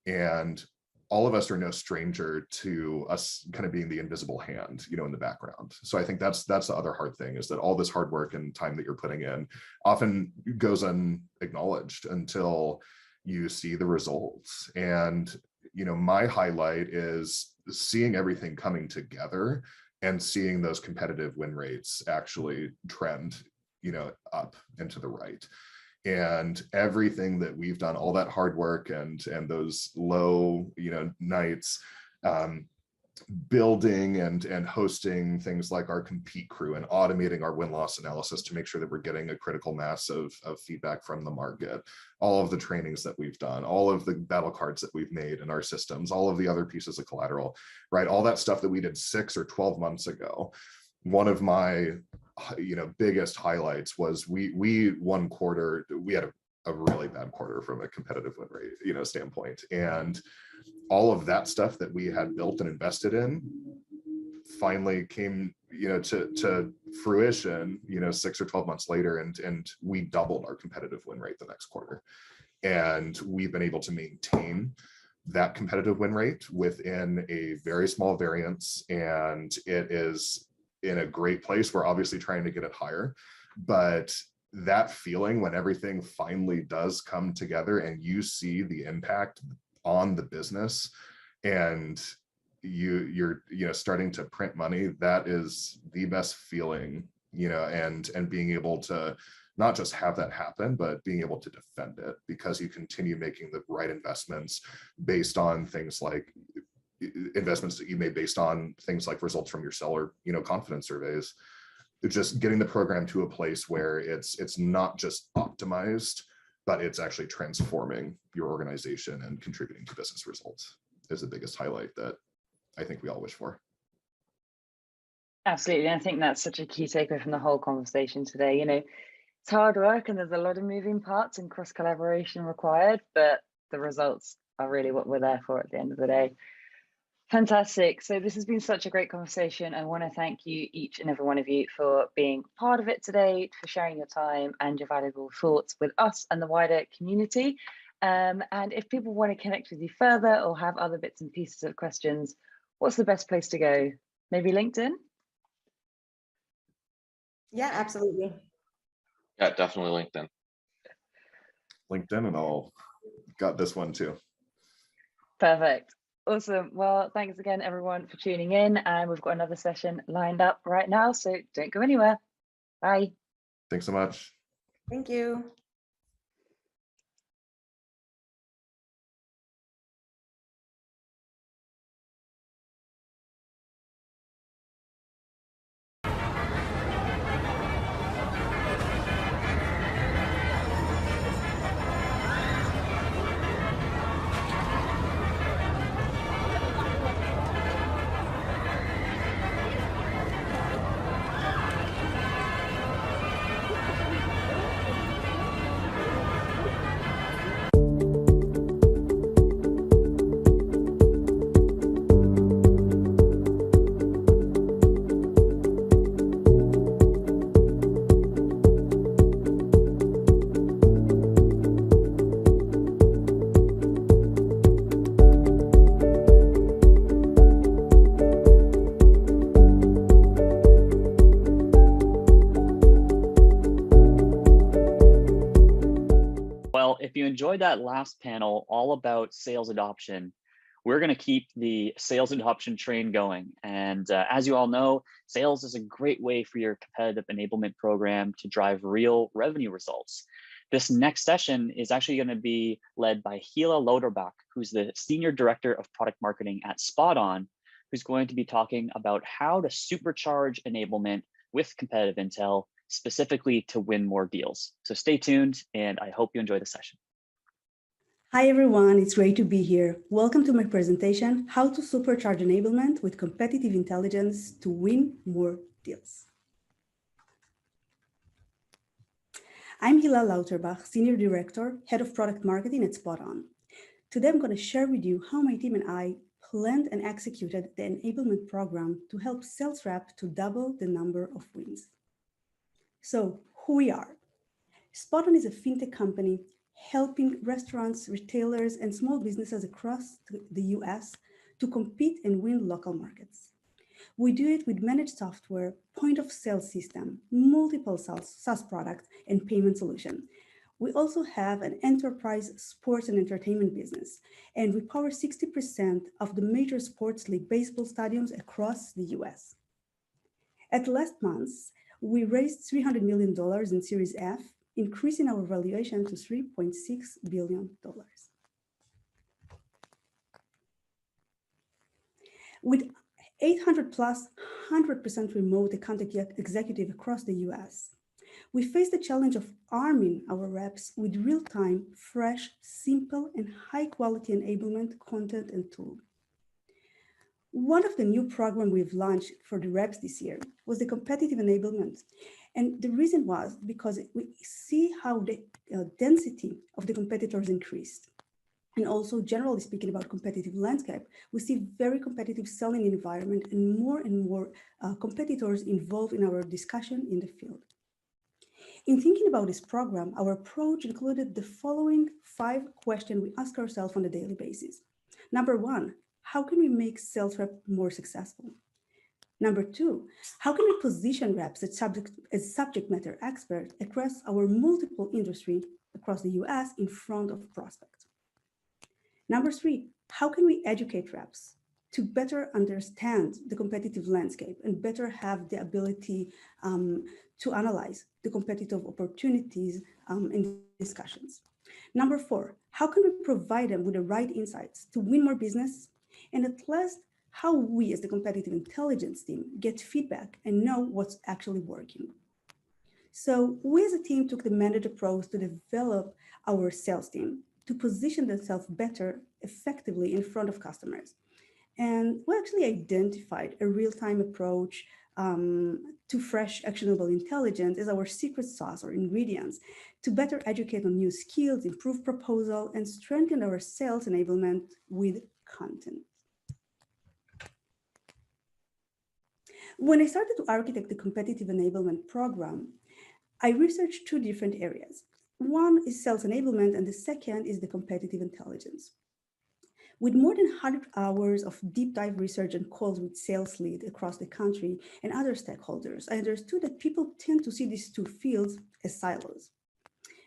And all of us are no stranger to us kind of being the invisible hand, in the background. So I think that's the other hard thing, is that all this hard work and time that you're putting in often goes unacknowledged until you see the results. And, my highlight is seeing everything coming together and seeing those competitive win rates actually trend, up and to the right. And everything that we've done, all that hard work and those low, nights, building and hosting things like our compete crew and automating our win-loss analysis to make sure that we're getting a critical mass of feedback from the market, all of the trainings that we've done, all of the battle cards that we've made in our systems, all of the other pieces of collateral, right? All that stuff that we did 6 or 12 months ago. One of my biggest highlights was we one quarter, we had a really bad quarter from a competitive win rate, standpoint. And all of that stuff that we had built and invested in finally came, to fruition, 6 or 12 months later, and we doubled our competitive win rate the next quarter. And we've been able to maintain that competitive win rate within a very small variance, and it is in a great place. We're obviously trying to get it higher, but that feeling when everything finally does come together and you see the impact on the business and you're starting to print money, that is the best feeling, and being able to not just have that happen, but being able to defend it because you continue making the right investments based on things like investments that you made based on things like results from your seller, confidence surveys. It's just getting the program to a place where it's not just optimized, but it's actually transforming your organization and contributing to business results is the biggest highlight that I think we all wish for. Absolutely. And I think that's such a key takeaway from the whole conversation today. It's hard work and there's a lot of moving parts and cross collaboration required, but the results are really what we're there for at the end of the day. Fantastic. So this has been such a great conversation. I want to thank you, each and every one of you, for being part of it today, for sharing your time and your valuable thoughts with us and the wider community. And if people want to connect with you further or have other bits and pieces of questions, what's the best place to go? Maybe LinkedIn? Yeah, absolutely. Yeah, definitely LinkedIn. LinkedIn, and I'll got this one too. Perfect. Awesome. Well, thanks again, everyone, for tuning in. And we've got another session lined up right now, so don't go anywhere. Bye. Thanks so much. Thank you. If you enjoyed that last panel all about sales adoption, we're going to keep the sales adoption train going. And as you all know, sales is a great way for your competitive enablement program to drive real revenue results. This next session is actually going to be led by Hila Loderbach, who's the Senior Director of Product Marketing at SpotOn, who's going to be talking about how to supercharge enablement with competitive intel, specifically to win more deals. So stay tuned, and I hope you enjoy the session. Hi everyone, it's great to be here. Welcome to my presentation, How to Supercharge Enablement with Competitive Intelligence to Win More Deals. I'm Hila Lauterbach, Senior Director, Head of Product Marketing at SpotOn. Today I'm going to share with you how my team and I planned and executed the enablement program to help sales rep to double the number of wins. So, who we are. SpotOn is a fintech company helping restaurants, retailers, and small businesses across the US to compete and win local markets. We do it with managed software, point of sale system, multiple SaaS products, and payment solution. We also have an enterprise sports and entertainment business, and we power 60% of the major sports league baseball stadiums across the US. At last month's, we raised $300 million in Series F, increasing our valuation to $3.6 billion. With 800 plus 100% remote account executive across the US, we face the challenge of arming our reps with real-time, fresh, simple, and high-quality enablement content and tool. One of the new programs we've launched for the reps this year was the competitive enablement. And the reason was because we see how the density of the competitors increased. And also, generally speaking about competitive landscape, we see very competitive selling environment and more competitors involved in our discussion in the field. In thinking about this program, our approach included the following 5 questions we ask ourselves on a daily basis. Number 1, how can we make sales reps more successful? Number 2, how can we position reps as subject matter experts across our multiple industry across the US in front of prospects? Number 3, how can we educate reps to better understand the competitive landscape and better have the ability to analyze the competitive opportunities in discussions? Number 4, how can we provide them with the right insights to win more business? And at last, how we as the competitive intelligence team get feedback and know what's actually working. So we as a team took the managed approach to develop our sales team to position themselves better, effectively in front of customers. And we actually identified a real-time approach to fresh, actionable intelligence as our secret sauce or ingredients to better educate on new skills, improve proposal, and strengthen our sales enablement with content. When I started to architect the competitive enablement program, I researched 2 different areas. One is sales enablement, and the second is the competitive intelligence. With more than 100 hours of deep dive research and calls with sales leads across the country and other stakeholders, I understood that people tend to see these 2 fields as silos.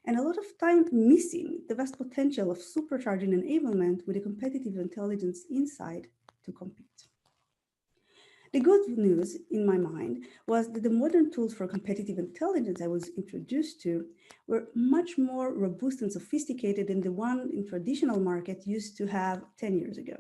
And a lot of time missing the vast potential of supercharging enablement with a competitive intelligence inside to compete. The good news in my mind was that the modern tools for competitive intelligence I was introduced to were much more robust and sophisticated than the one in traditional market used to have 10 years ago.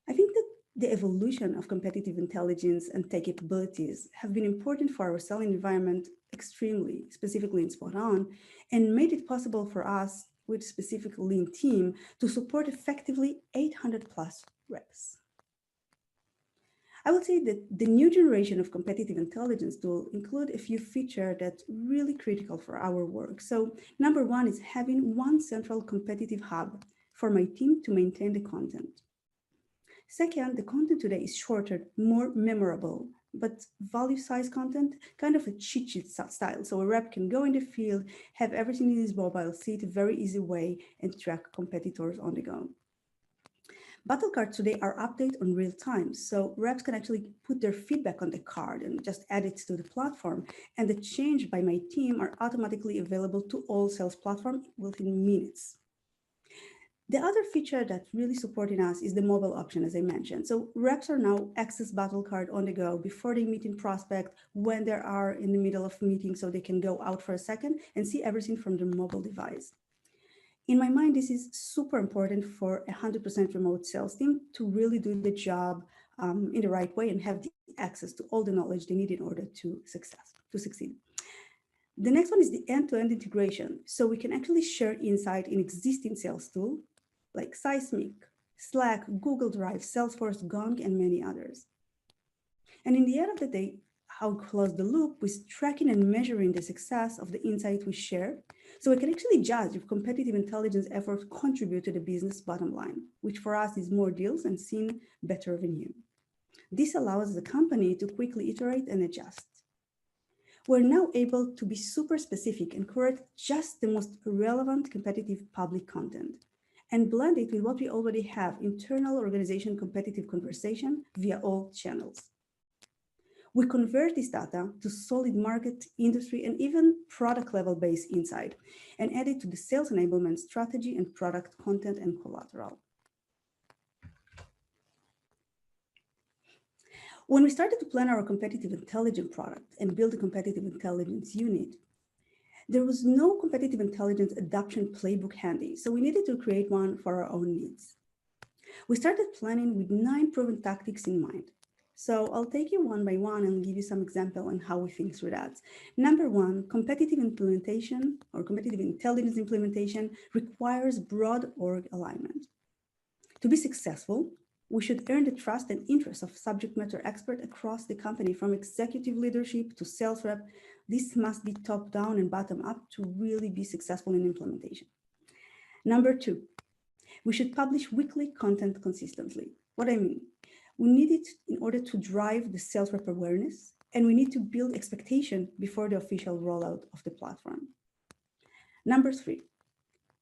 I think that the evolution of competitive intelligence and tech capabilities have been important for our selling environment extremely, specifically in Spot On, and made it possible for us with specific lean team to support effectively 800 plus reps. I would say that the new generation of competitive intelligence tool include a few features that's really critical for our work. So number 1 is having one central competitive hub for my team to maintain the content. Second, the content today is shorter, more memorable, but value-sized content, kind of a cheat sheet style. So a rep can go in the field, have everything in his mobile, see it a very easy way, and track competitors on the go. Battle cards today are updated on real time, so reps can actually put their feedback on the card and just add it to the platform, and the change by my team are automatically available to all sales platforms within minutes. The other feature that's really supporting us is the mobile option, as I mentioned. So reps are now access battle card on the go before they meet in prospect, when they are in the middle of meeting, so they can go out for a second and see everything from their mobile device. In my mind, this is super important for a 100% remote sales team to really do the job in the right way and have the access to all the knowledge they need in order to succeed. The next one is the end-to-end integration. So we can actually share insight in existing sales tools like Seismic, Slack, Google Drive, Salesforce, Gong, and many others. And in the end of the day, how close the loop with tracking and measuring the success of the insight we share. So we can actually judge if competitive intelligence efforts contribute to the business bottom line, which for us is more deals and seeing better revenue. This allows the company to quickly iterate and adjust. We're now able to be super specific and curate just the most relevant competitive public content and blend it with what we already have, internal organization competitive conversation via all channels. We convert this data to solid market, industry, and even product level based insight and add it to the sales enablement strategy and product content and collateral. When we started to plan our competitive intelligence product and build a competitive intelligence unit, there was no competitive intelligence adoption playbook handy, so we needed to create one for our own needs. We started planning with 9 proven tactics in mind. So I'll take you one by one and give you some example on how we think through that. Number 1, competitive implementation or competitive intelligence implementation requires broad org alignment. To be successful, we should earn the trust and interest of subject matter experts across the company, from executive leadership to sales rep. This must be top down and bottom up to really be successful in implementation. Number 2, we should publish weekly content consistently. What I mean, we need it in order to drive the sales rep awareness, and we need to build expectation before the official rollout of the platform. Number 3,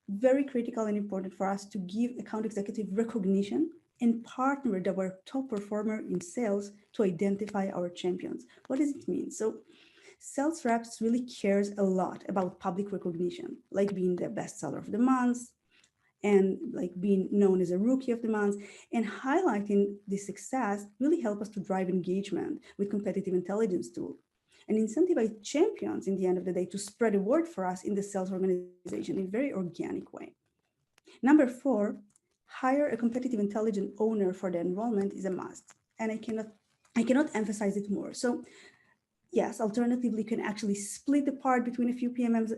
very critical and important for us to give account executive recognition and partner with our top performer in sales to identify our champions. What does it mean? So sales reps really cares a lot about public recognition, like being the best seller of the month and like being known as a rookie of the month, and highlighting the success really help us to drive engagement with competitive intelligence tool and incentivize champions in the end of the day to spread the word for us in the sales organization in a very organic way. Number 4, hire a competitive intelligence owner for the enrollment is a must. And I cannot emphasize it more. So yes, alternatively, you can actually split the part between a few PMMs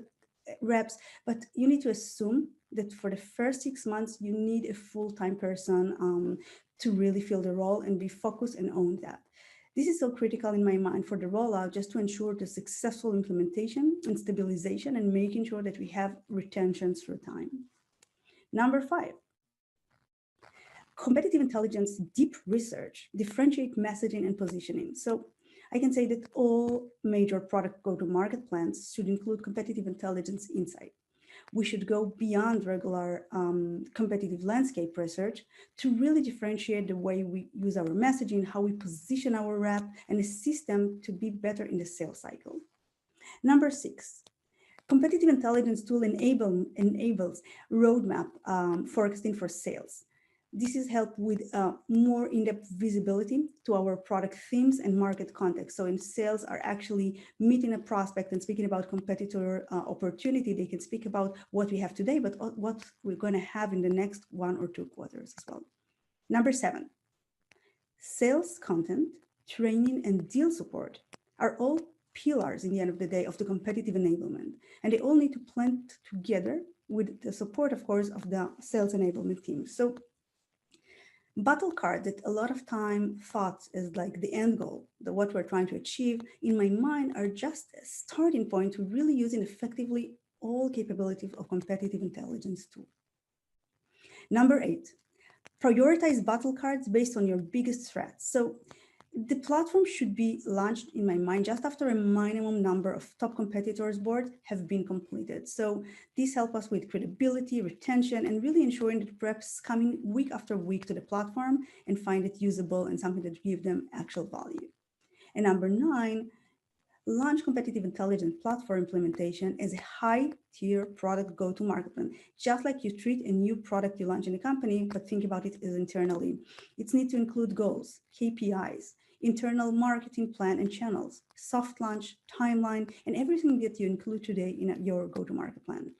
reps, but you need to assume that for the first 6 months, you need a full-time person to really fill the role and be focused and own that. This is so critical in my mind for the rollout, just to ensure the successful implementation and stabilization and making sure that we have retention through time. Number 5, competitive intelligence deep research, differentiate messaging and positioning. So I can say that all major product go-to-market plans should include competitive intelligence insight. We should go beyond regular competitive landscape research to really differentiate the way we use our messaging, how we position our rep, and assist them to be better in the sales cycle. Number 6, competitive intelligence tool enables roadmap forecasting for sales. This is help with more in-depth visibility to our product themes and market context. So in sales are actually meeting a prospect and speaking about competitor opportunity, they can speak about what we have today, but what we're going to have in the next 1 or 2 quarters as well. Number 7, sales content, training, and deal support are all pillars in the end of the day of the competitive enablement. And they all need to blend together with the support, of course, of the sales enablement team. So battle card that a lot of time thought is like the end goal, what we're trying to achieve, in my mind are just a starting point to really using effectively all capabilities of competitive intelligence tool. Number 8, prioritize battle cards based on your biggest threats. So the platform should be launched, in my mind, just after a minimum number of top competitors boards have been completed. So this helps us with credibility, retention, and really ensuring that reps coming week after week to the platform and find it usable and something that gives them actual value. And number 9, launch competitive intelligence platform implementation as a high-tier product go-to-market plan, just like you treat a new product you launch in a company, but think about it as internally. It needs to include goals, KPIs, internal marketing plan and channels, soft launch, timeline, and everything that you include today in your go-to-market plan.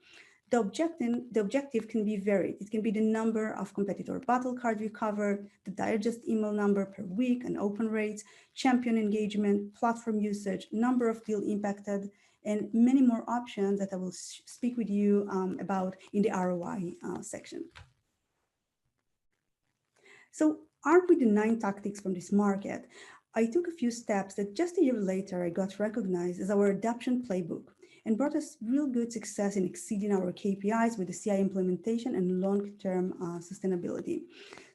The objective can be varied. It can be the number of competitor battle cards we covered, the digest email number per week and open rates, champion engagement, platform usage, number of deal impacted, and many more options that I will speak with you about in the ROI section. So armed with the 9 tactics from this market, I took a few steps that just a year later I got recognized as our adoption playbook and brought us real good success in exceeding our KPIs with the CI implementation and long-term sustainability.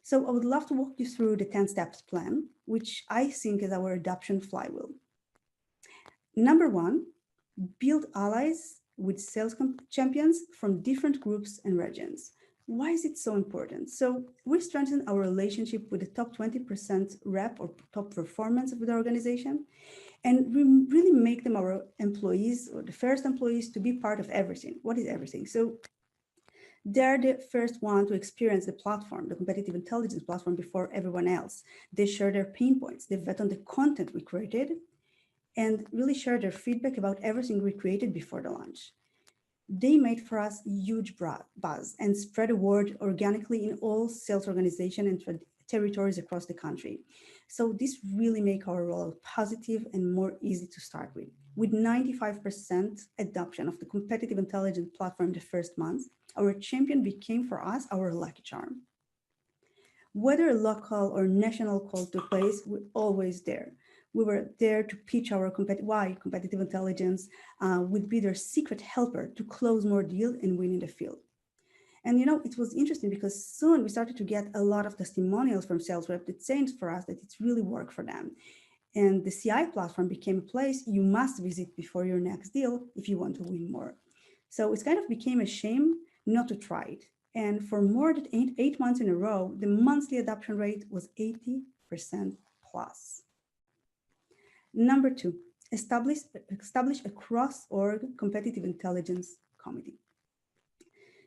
So I would love to walk you through the 10 steps plan, which I think is our adoption flywheel. Number one, build allies with sales champions from different groups and regions. Why is it so important? So we strengthen our relationship with the top 20% rep or top performance of the organization, and we really make them our employees or the first employees to be part of everything. What is everything? So they're the first one to experience the platform, the competitive intelligence platform, before everyone else. They share their pain points, they vet on the content we created, and really share their feedback about everything we created before the launch. They made for us huge buzz and spread the word organically in all sales organizations and territories across the country. So this really make our role positive and more easy to start with 95% adoption of the competitive intelligence platform the first month, our champion became for us our lucky charm. Whether a local or national call took place, we're always there. We were there to pitch our why competitive intelligence would be their secret helper to close more deals and win in the field. And it was interesting because soon we started to get a lot of testimonials from sales reps that saying for us that it's really worked for them. And the CI platform became a place you must visit before your next deal if you want to win more. So it kind of became a shame not to try it. And for more than eight months in a row, the monthly adoption rate was 80% plus. Number two, establish a cross-org competitive intelligence committee.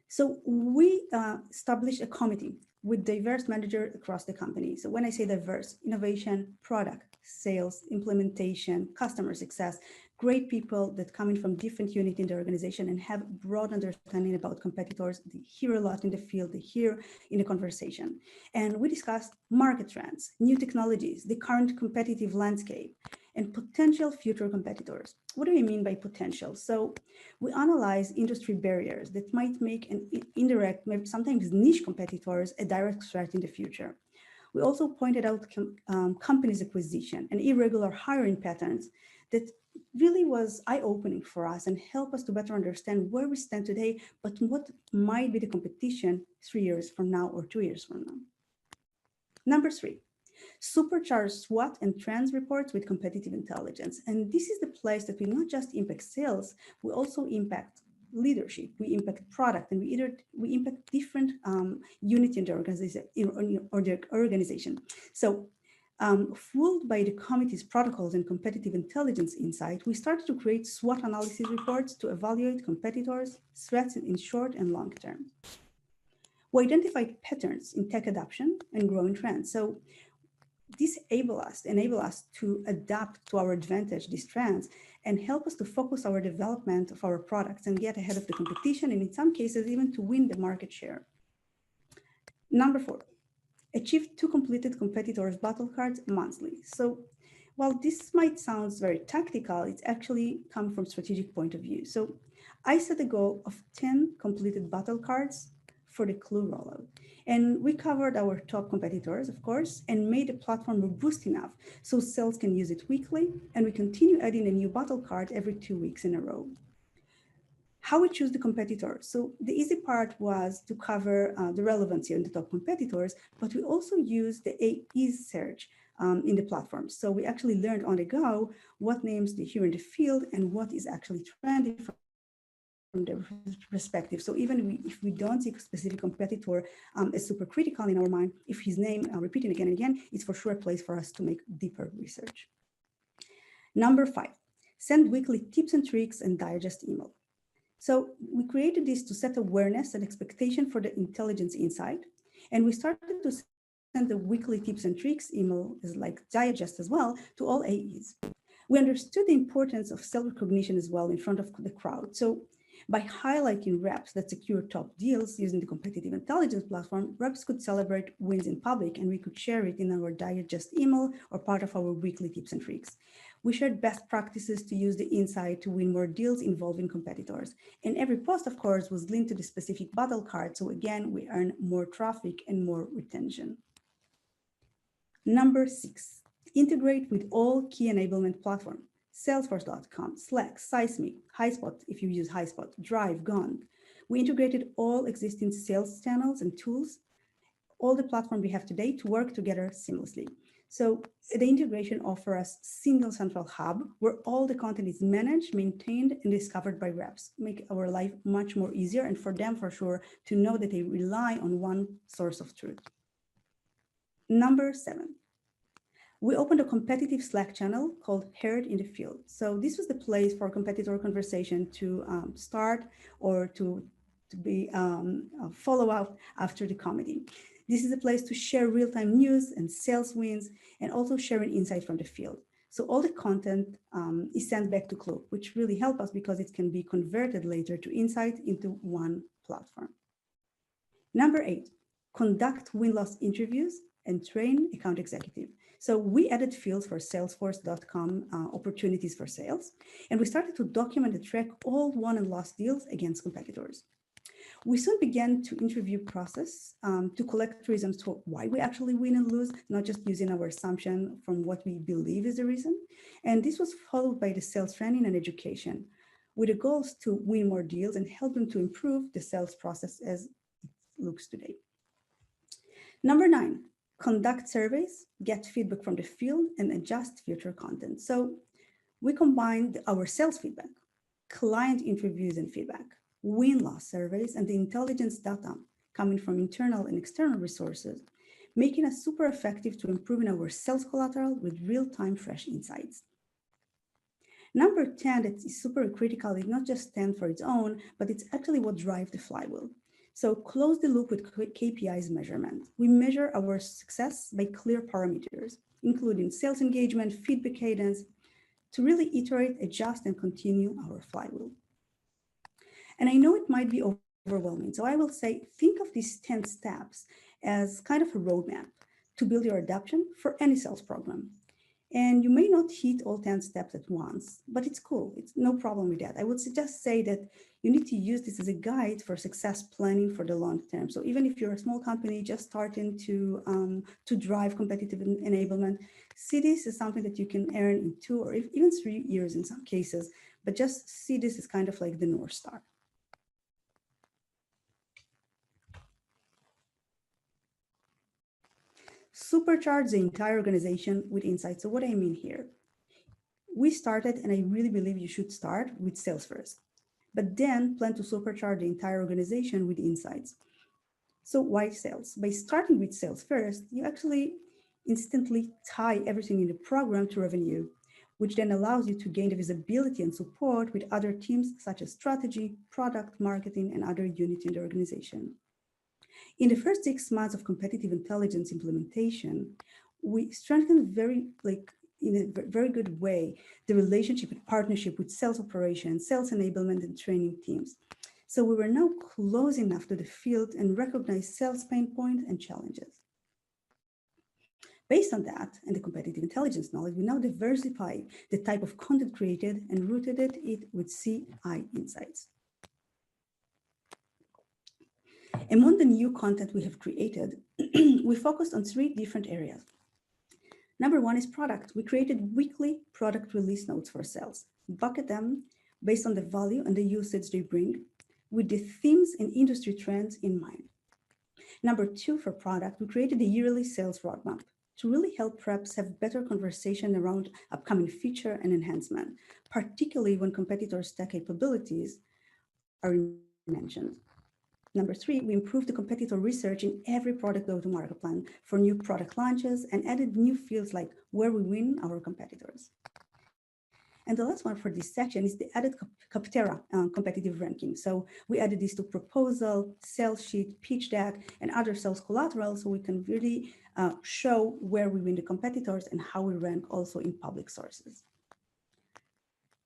So we established a committee with diverse managers across the company. So when I say diverse, innovation, product, sales, implementation, customer success, great people that come in from different units in the organization and have broad understanding about competitors. They hear a lot in the field, they hear in the conversation. And we discussed market trends, new technologies, the current competitive landscape, and potential future competitors. What do we mean by potential? So we analyze industry barriers that might make an indirect, maybe sometimes niche competitors a direct threat in the future. We also pointed out companies' acquisition and irregular hiring patterns that really was eye-opening for us and help us to better understand where we stand today, but what might be the competition 3 years from now or 2 years from now. Number three, supercharge SWOT and trends reports with competitive intelligence. And this is the place that we not just impact sales, we also impact leadership, we impact product, and we impact different units in the organization. So fueled by the committee's protocols and competitive intelligence insight, we started to create SWOT analysis reports to evaluate competitors' threats in short and long term. We identified patterns in tech adoption and growing trends. So this enable us to adapt to our advantage these trends and help us to focus our development of our products and get ahead of the competition, and in some cases even to win the market share. Number four, achieve 2 completed competitors battle cards monthly. So while this might sound very tactical, it's actually come from strategic point of view. So I set a goal of 10 completed battle cards for the Clue rollout. And we covered our top competitors, of course, and made the platform robust enough so sales can use it weekly, and we continue adding a new battle card every 2 weeks in a row. How we choose the competitors. So the easy part was to cover the relevancy on the top competitors, but we also use the AE's search in the platform. So we actually learned on the go what names they hear in the field and what is actually trending from their perspective. So even if we don't see a specific competitor as super critical in our mind, if his name repeating again and again, it's for sure a place for us to make deeper research. Number 5, send weekly tips and tricks and digest email. So we created this to set awareness and expectation for the intelligence insight. And we started to send the weekly tips and tricks email as like digest as well to all AEs. We understood the importance of self-recognition as well in front of the crowd. So by highlighting reps that secure top deals using the competitive intelligence platform, reps could celebrate wins in public, and we could share it in our digest email or part of our weekly tips and tricks. We shared best practices to use the insight to win more deals involving competitors. And every post, of course, was linked to the specific battle card. So again, we earn more traffic and more retention. Number 6, integrate with all key enablement platforms. Salesforce.com, Slack, Seismic, HighSpot, if you use HighSpot, Drive, Gong. We integrated all existing sales channels and tools, all the platform we have today to work together seamlessly. So the integration offers us single central hub where all the content is managed, maintained, and discovered by reps, make our life much more easier, and for them, for sure, to know that they rely on one source of truth. Number 7. We opened a competitive Slack channel called Heard in the Field. So this was the place for competitor conversation to start or to be follow up after the committee. This is a place to share real-time news and sales wins, and also sharing insight from the field. So all the content is sent back to Clue, which really helps us because it can be converted later to insight into one platform. Number 8, conduct win-loss interviews and train account executive. So we added fields for Salesforce.com opportunities for sales, and we started to document and track all won and lost deals against competitors. We soon began to interview process to collect reasons for why we actually win and lose, not just using our assumption from what we believe is the reason. And this was followed by the sales training and education, with the goals to win more deals and help them to improve the sales process as it looks today. Number 9, conduct surveys, get feedback from the field, and adjust future content. So we combined our sales feedback, client interviews and feedback, win-loss surveys, and the intelligence data coming from internal and external resources, making us super effective to improving our sales collateral with real-time fresh insights. Number 10 that is super critical is not just stand for its own, but it's actually what drives the flywheel. So close the loop with KPIs measurement. We measure our success by clear parameters, including sales engagement, feedback cadence, to really iterate, adjust, and continue our flywheel. And I know it might be overwhelming, so I will say, think of these 10 steps as kind of a roadmap to build your adoption for any sales program. And you may not hit all 10 steps at once, but it's cool. It's no problem with that. I would just say that you need to use this as a guide for success planning for the long term. So even if you're a small company just starting to drive competitive enablement, see this as something that you can earn in 2 or even 3 years in some cases, but just see this as kind of like the North Star. Supercharge the entire organization with insights. So what I mean here, we started, and I really believe you should start with sales first, but then plan to supercharge the entire organization with insights. So why sales? By starting with sales first, you actually instantly tie everything in the program to revenue, which then allows you to gain the visibility and support with other teams such as strategy, product, marketing, and other units in the organization. In the first 6 months of competitive intelligence implementation, we strengthened in a very good way the relationship and partnership with sales operations, sales enablement, and training teams. So we were now close enough to the field and recognize sales pain points and challenges. Based on that and the competitive intelligence knowledge, we now diversify the type of content created and rooted it with CI insights. Among the new content we have created, we focused on 3 different areas. Number 1 is product. We created weekly product release notes for sales, bucket them based on the value and the usage they bring, with the themes and industry trends in mind. Number 2, for product, we created a yearly sales roadmap to really help reps have better conversation around upcoming feature and enhancement, particularly when competitors' tech capabilities are mentioned. Number 3, we improved the competitor research in every product go-to-market plan for new product launches and added new fields like where we win our competitors. And the last one for this section is the added Capterra competitive ranking. So we added this to proposal, sales sheet, pitch deck, and other sales collateral so we can really show where we win the competitors and how we rank also in public sources.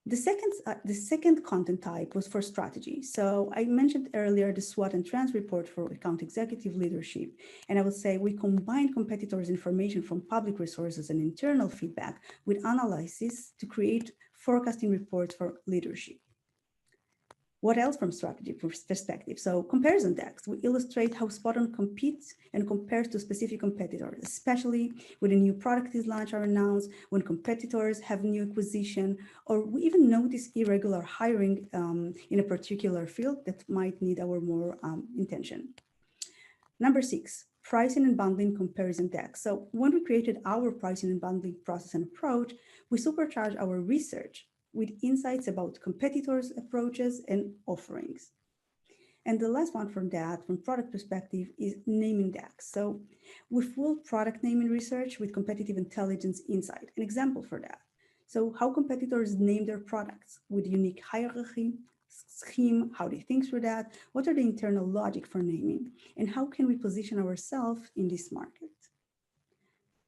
The second content type was for strategy. So I mentioned earlier the SWOT and trends report for account executive leadership. And I would say we combined competitors' information from public resources and internal feedback with analysis to create forecasting reports for leadership. What else from strategy perspective? So comparison text, we illustrate how SpotOn competes and compares to specific competitors, especially when a new product is launched or announced, when competitors have new acquisition, or we even notice irregular hiring in a particular field that might need our more attention. Number 6, pricing and bundling comparison deck. So when we created our pricing and bundling process and approach, we supercharged our research with insights about competitors' approaches and offerings. And the last one from that, from product perspective, is naming decks. So we full product naming research with competitive intelligence insight. An example for that. So how competitors name their products with unique hierarchy, scheme, how they think through that, what are the internal logic for naming, and how can we position ourselves in this market?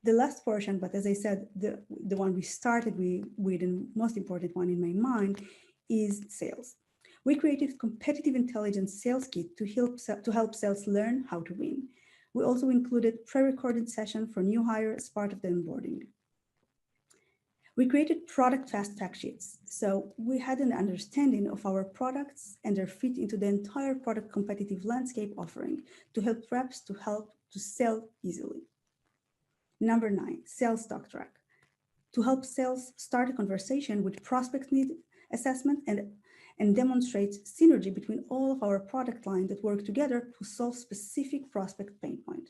The last portion, but as I said, the one we started with and most important one in my mind is sales. We created competitive intelligence sales kit to help sales learn how to win. We also included pre-recorded session for new hire as part of the onboarding. We created product fast fact sheets. So we had an understanding of our products and their fit into the entire product competitive landscape offering to help reps to sell easily. Number 9, sales stock track. To help sales start a conversation with prospect need assessment and demonstrate synergy between all of our product lines that work together to solve specific prospect pain point.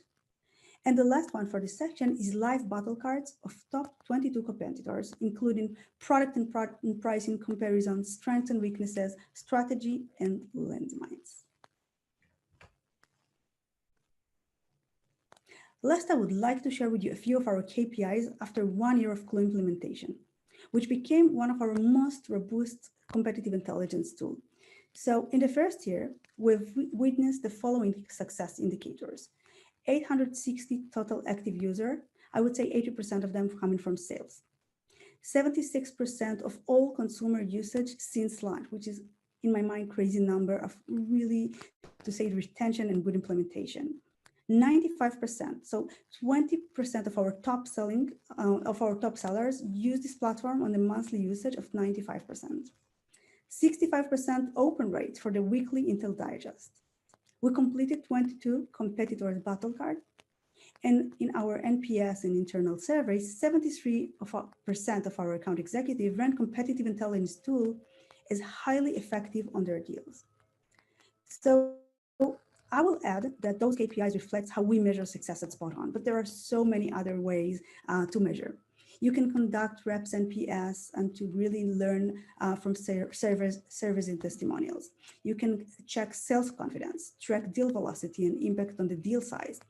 And the last one for this section is live battle cards of top 22 competitors, including product and pricing comparisons, strengths and weaknesses, strategy, and landmines. Last, I would like to share with you a few of our KPIs after 1 year of Clue implementation, which became one of our most robust competitive intelligence tool. So in the first year, we've witnessed the following success indicators. 860 total active user, I would say 80% of them coming from sales. 76% of all consumer usage since launch, which is in my mind crazy number of really, to say, retention and good implementation. 95%, so 20% of our top sellers use this platform on a monthly usage of 95%. 65% open rate for the weekly Intel Digest. We completed 22 competitors battle card, and in our NPS and internal surveys, 73% of our account executive ran competitive intelligence tool as highly effective on their deals. So I will add that those KPIs reflect how we measure success at Spot On, but there are so many other ways to measure. You can conduct reps NPS and to really learn from surveys and testimonials. You can check sales confidence, track deal velocity and impact on the deal size.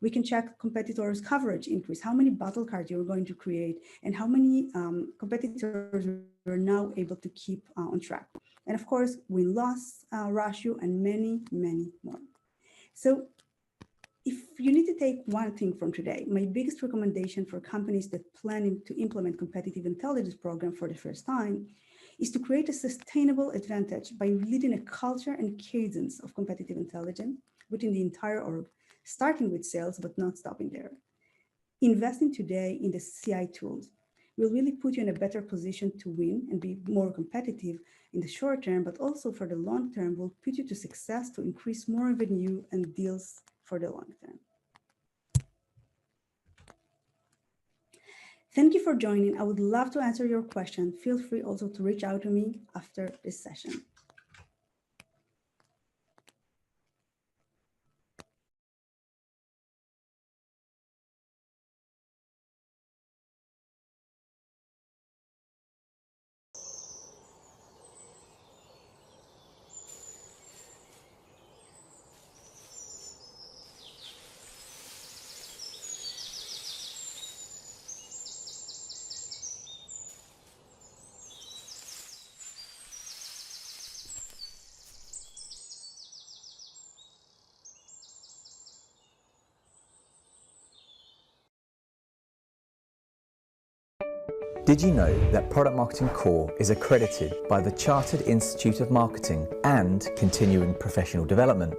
We can check competitors' coverage increase, how many battle cards you're going to create, and how many competitors are now able to keep on track. And of course, win-loss ratio and many, many more. So if you need to take one thing from today, my biggest recommendation for companies that planning to implement competitive intelligence program for the first time is to create a sustainable advantage by leading a culture and cadence of competitive intelligence within the entire org, starting with sales, but not stopping there. Investing today in the CI tools will really put you in a better position to win and be more competitive in the short term, but also for the long term will put you to success to increase more revenue and deals for the long term. Thank you for joining. I would love to answer your question. Feel free also to reach out to me after this session. Did you know that Product Marketing Core is accredited by the Chartered Institute of Marketing and Continuing Professional Development?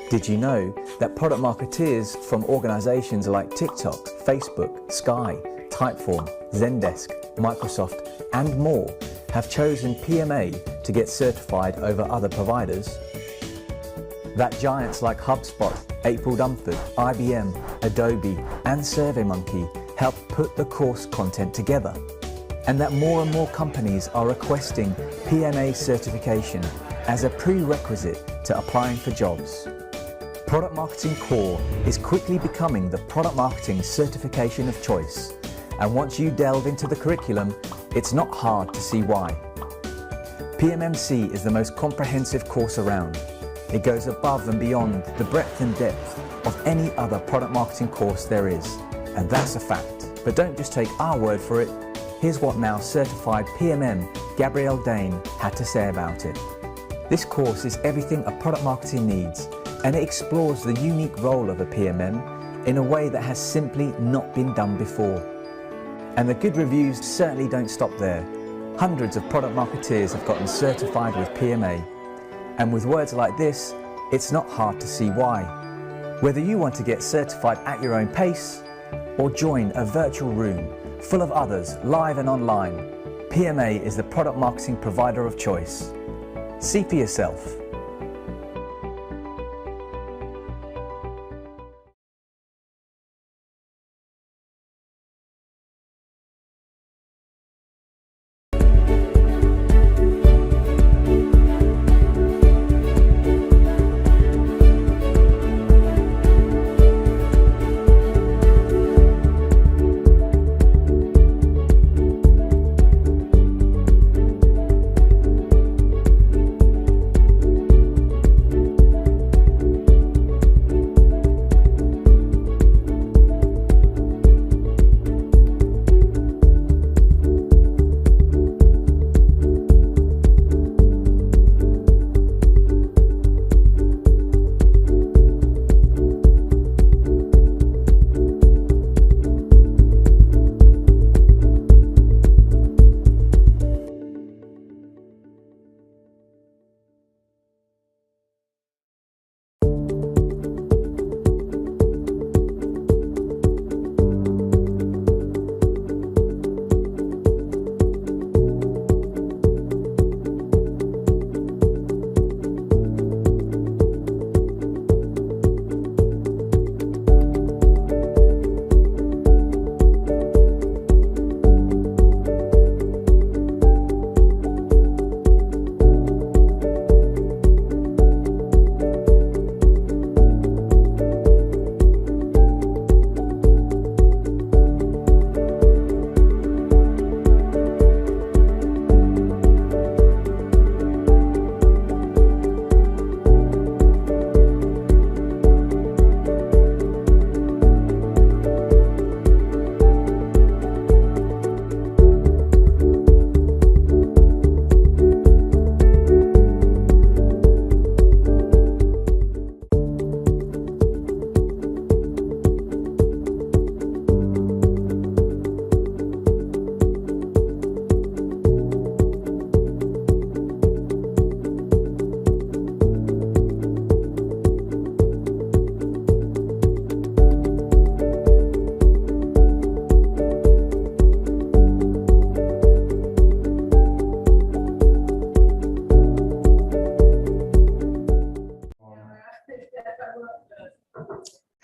Did you know that product marketeers from organizations like TikTok, Facebook, Sky, Typeform, Zendesk, Microsoft, and more have chosen PMA to get certified over other providers? That giants like HubSpot, April Dunford, IBM, Adobe, and SurveyMonkey help put the course content together, and that more and more companies are requesting PMA certification as a prerequisite to applying for jobs. Product Marketing Core is quickly becoming the product marketing certification of choice. And once you delve into the curriculum, it's not hard to see why. PMMC is the most comprehensive course around. It goes above and beyond the breadth and depth of any other product marketing course there is. And that's a fact. But don't just take our word for it. Here's what now certified PMM Gabrielle Dane had to say about it. This course is everything a product marketer needs, and it explores the unique role of a PMM in a way that has simply not been done before. And the good reviews certainly don't stop there. Hundreds of product marketeers have gotten certified with PMA. And with words like this, it's not hard to see why. Whether you want to get certified at your own pace or join a virtual room full of others live and online, PMA is the product marketing provider of choice. See for yourself.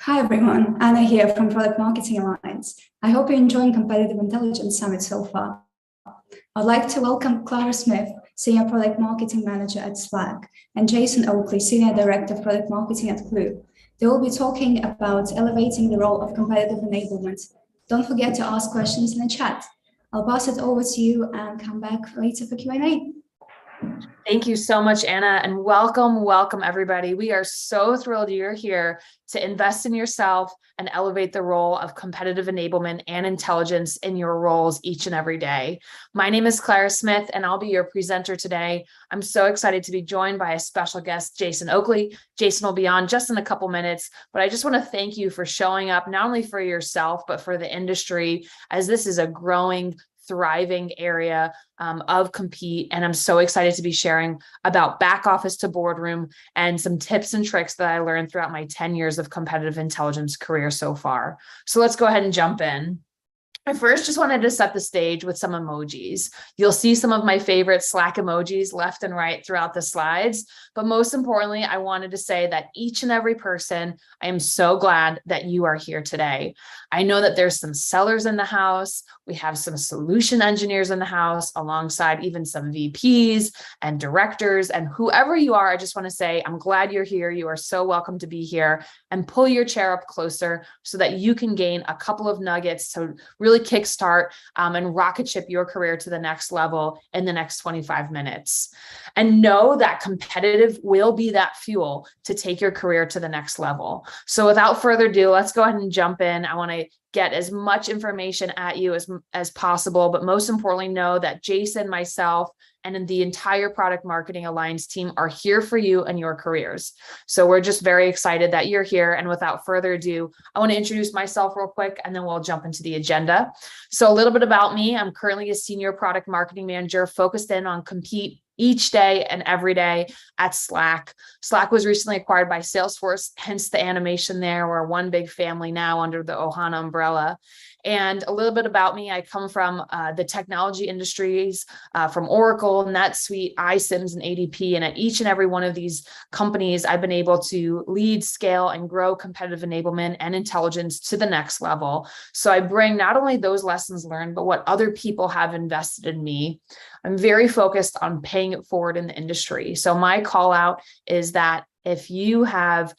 Hi everyone, Anna here from Product Marketing Alliance. I hope you're enjoying Competitive Intelligence Summit so far. I'd like to welcome Clara Smith, Senior Product Marketing Manager at Slack, and Jason Oakley, Senior Director of Product Marketing at Clue. They will be talking about elevating the role of competitive enablement. Don't forget to ask questions in the chat. I'll pass it over to you and come back later for Q&A. Thank you so much, Anna, and welcome everybody. We are so thrilled you're here to invest in yourself and elevate the role of competitive enablement and intelligence in your roles each and every day. My name is Clara Smith, and I'll be your presenter today. I'm so excited to be joined by a special guest, Jason Oakley. Jason will be on just in a couple minutes, but I just want to thank you for showing up, not only for yourself, but for the industry, as this is a growing, thriving area of Compete. And I'm so excited to be sharing about back office to boardroom and some tips and tricks that I learned throughout my 10 years of competitive intelligence career so far. So let's go ahead and jump in. I first just wanted to set the stage with some emojis. You'll see some of my favorite Slack emojis left and right throughout the slides. But most importantly, I wanted to say that each and every person, I am so glad that you are here today. I know that there's some sellers in the house. We have some solution engineers in the house, alongside even some VPs and directors, and whoever you are. I just want to say, I'm glad you're here. You are so welcome to be here, and pull your chair up closer so that you can gain a couple of nuggets to really kickstart and rocket ship your career to the next level in the next 25 minutes. And know that competitive will be that fuel to take your career to the next level. So without further ado, let's go ahead and jump in. I want to get as much information at you as possible, but most importantly, know that Jason, myself, and the entire Product Marketing Alliance team are here for you and your careers. So we're just very excited that you're here. And without further ado, I want to introduce myself real quick, and then we'll jump into the agenda. So a little bit about me. I'm currently a senior product marketing manager focused in on Compete each day and every day at Slack. Slack was recently acquired by Salesforce, hence the animation there. We're one big family now under the Ohana umbrella. And a little bit about me, I come from the technology industries, from Oracle, NetSuite, iCIMS, and ADP. And at each and every one of these companies, I've been able to lead, scale, and grow competitive enablement and intelligence to the next level. So I bring not only those lessons learned, but what other people have invested in me. I'm very focused on paying it forward in the industry. So my call out is that if you have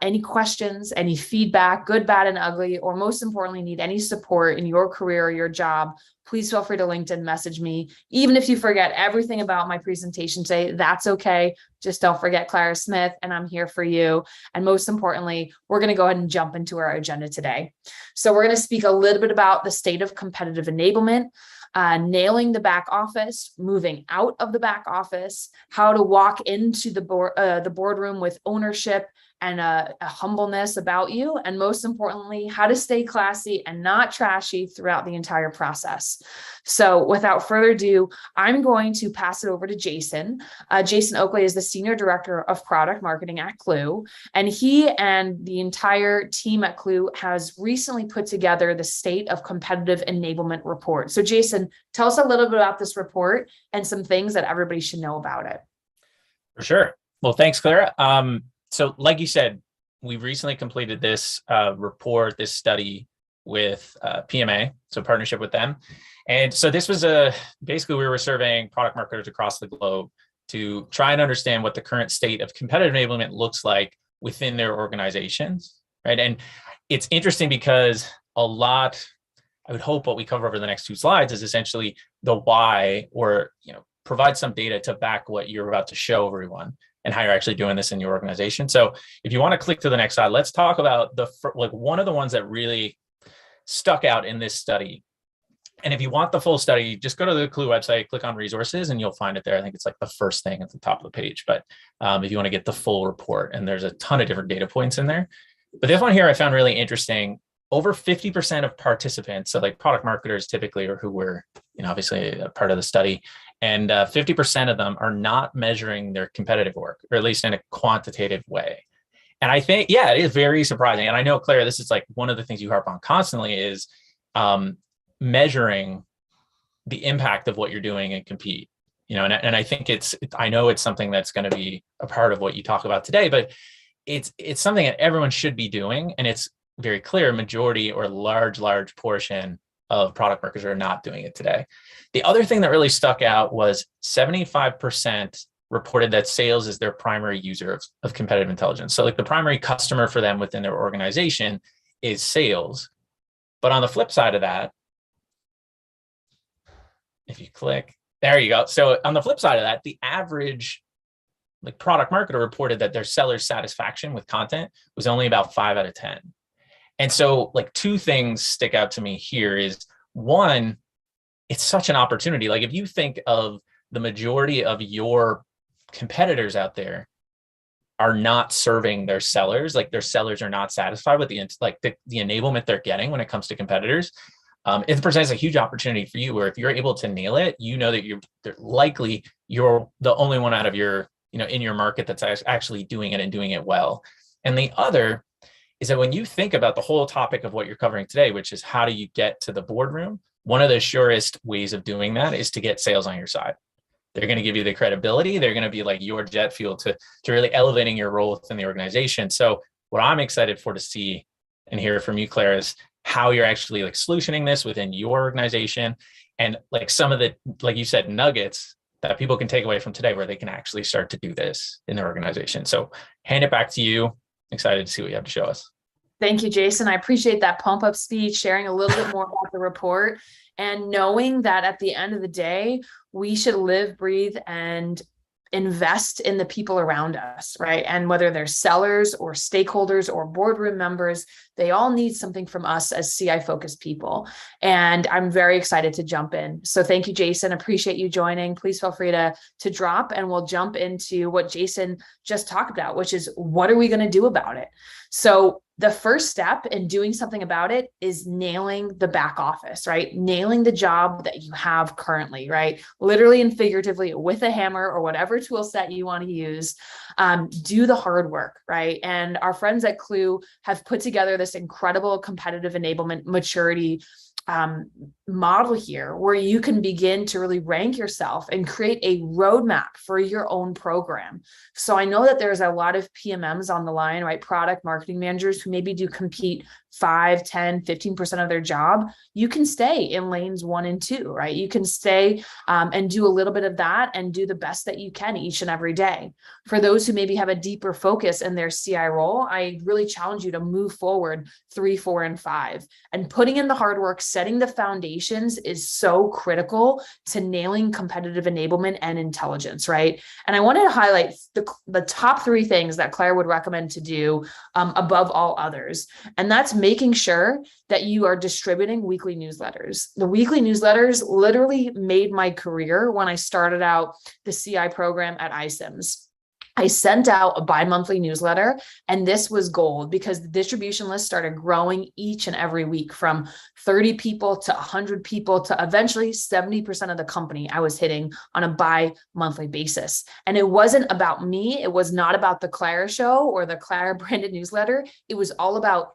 any questions, any feedback, good, bad, and ugly, or most importantly, need any support in your career or your job, please feel free to LinkedIn message me. Even if you forget everything about my presentation today, that's okay. Just don't forget Clara Smith, and I'm here for you. And most importantly, we're going to go ahead and jump into our agenda today. So we're going to speak a little bit about the state of competitive enablement, nailing the back office, moving out of the back office, how to walk into the boardroom with ownership and a humbleness about you, and most importantly, how to stay classy and not trashy throughout the entire process. So without further ado, I'm going to pass it over to Jason. Jason Oakley is the Senior Director of Product Marketing at Clue, and he and the entire team at Clue has recently put together the State of Competitive Enablement report. So Jason, tell us a little bit about this report and some things that everybody should know about it. For sure. Well, thanks, Clara. So like you said, we've recently completed this report, this study with PMA, so partnership with them. And so this was basically we were surveying product marketers across the globe to try and understand what the current state of competitive enablement looks like within their organizations, right? And it's interesting because I would hope what we cover over the next two slides is essentially the why, or provide some data to back what you're about to show everyone and how you're actually doing this in your organization. So if you want to click to the next slide, let's talk about one of the ones that really stuck out in this study. And if you want the full study, just go to the Clue website, click on resources, and you'll find it there. I think it's like the first thing at the top of the page. But if you want to get the full report, and there's a ton of different data points in there. But this one here I found really interesting. Over 50% of participants, so like product marketers typically, or who were obviously a part of the study, and 50% of them are not measuring their competitive work, or at least in a quantitative way. And I think, yeah, it is very surprising. And I know, Claire, this is like one of the things you harp on constantly is measuring the impact of what you're doing and Compete. And I think I know it's something that's going to be a part of what you talk about today, but it's something that everyone should be doing. And it's very clear majority or large portion of product marketers are not doing it today. The other thing that really stuck out was 75% reported that sales is their primary user of competitive intelligence. So like the primary customer for them within their organization is sales. But on the flip side of that, if you click, there you go. So on the flip side of that, the average product marketer reported that their seller satisfaction with content was only about 5 out of 10. And so two things stick out to me here is, one, it's such an opportunity. If you think of the majority of your competitors out there are not serving their sellers, their sellers are not satisfied with the enablement they're getting when it comes to competitors. It presents a huge opportunity for you where if you're able to nail it, that you're the only one out of your, in your market that's actually doing it and doing it well. And the other is that when you think about the whole topic of what you're covering today, which is how do you get to the boardroom, one of the surest ways of doing that is to get sales on your side. They're going to give you the credibility. They're going to be like your jet fuel to really elevating your role within the organization. So what I'm excited for to see and hear from you, Claire, is how you're actually like solutioning this within your organization, and like some of the, like you said, nuggets that people can take away from today where they can actually start to do this in their organization. So hand it back to you. Excited to see what you have to show us. Thank you, Jason. I appreciate that pump up speech, sharing a little bit more about the report, and knowing that at the end of the day, we should live, breathe, and invest in the people around us, right? And whether they're sellers or stakeholders or boardroom members, they all need something from us as CI focused people. And I'm very excited to jump in. So thank you, Jason. Appreciate you joining. Please feel free to drop, and we'll jump into what Jason just talked about, which is what are we going to do about it? So the first step in doing something about it is nailing the back office, right? Nailing the job that you have currently, right? Literally and figuratively with a hammer or whatever tool set you want to use, do the hard work, right? And our friends at Clue have put together this incredible competitive enablement maturity model here, where you can begin to really rank yourself and create a roadmap for your own program. So I know that there's a lot of PMMs on the line, right? Product marketing managers who maybe do compete 5, 10, 15% of their job. You can stay in lanes 1 and 2, right? You can stay and do a little bit of that and do the best that you can each and every day. For those who maybe have a deeper focus in their CI role, I really challenge you to move forward 3, 4, and 5. And putting in the hard work, setting the foundations is so critical to nailing competitive enablement and intelligence, right? And I wanted to highlight the top 3 things that Claire would recommend to do above all others. And that's making sure that you are distributing weekly newsletters. The weekly newsletters literally made my career when I started out the CI program at iCIMS. I sent out a bi-monthly newsletter, and this was gold because the distribution list started growing each and every week, from 30 people to 100 people to eventually 70% of the company I was hitting on a bi-monthly basis. And it wasn't about me. It was not about the Claire show or the Claire branded newsletter. It was all about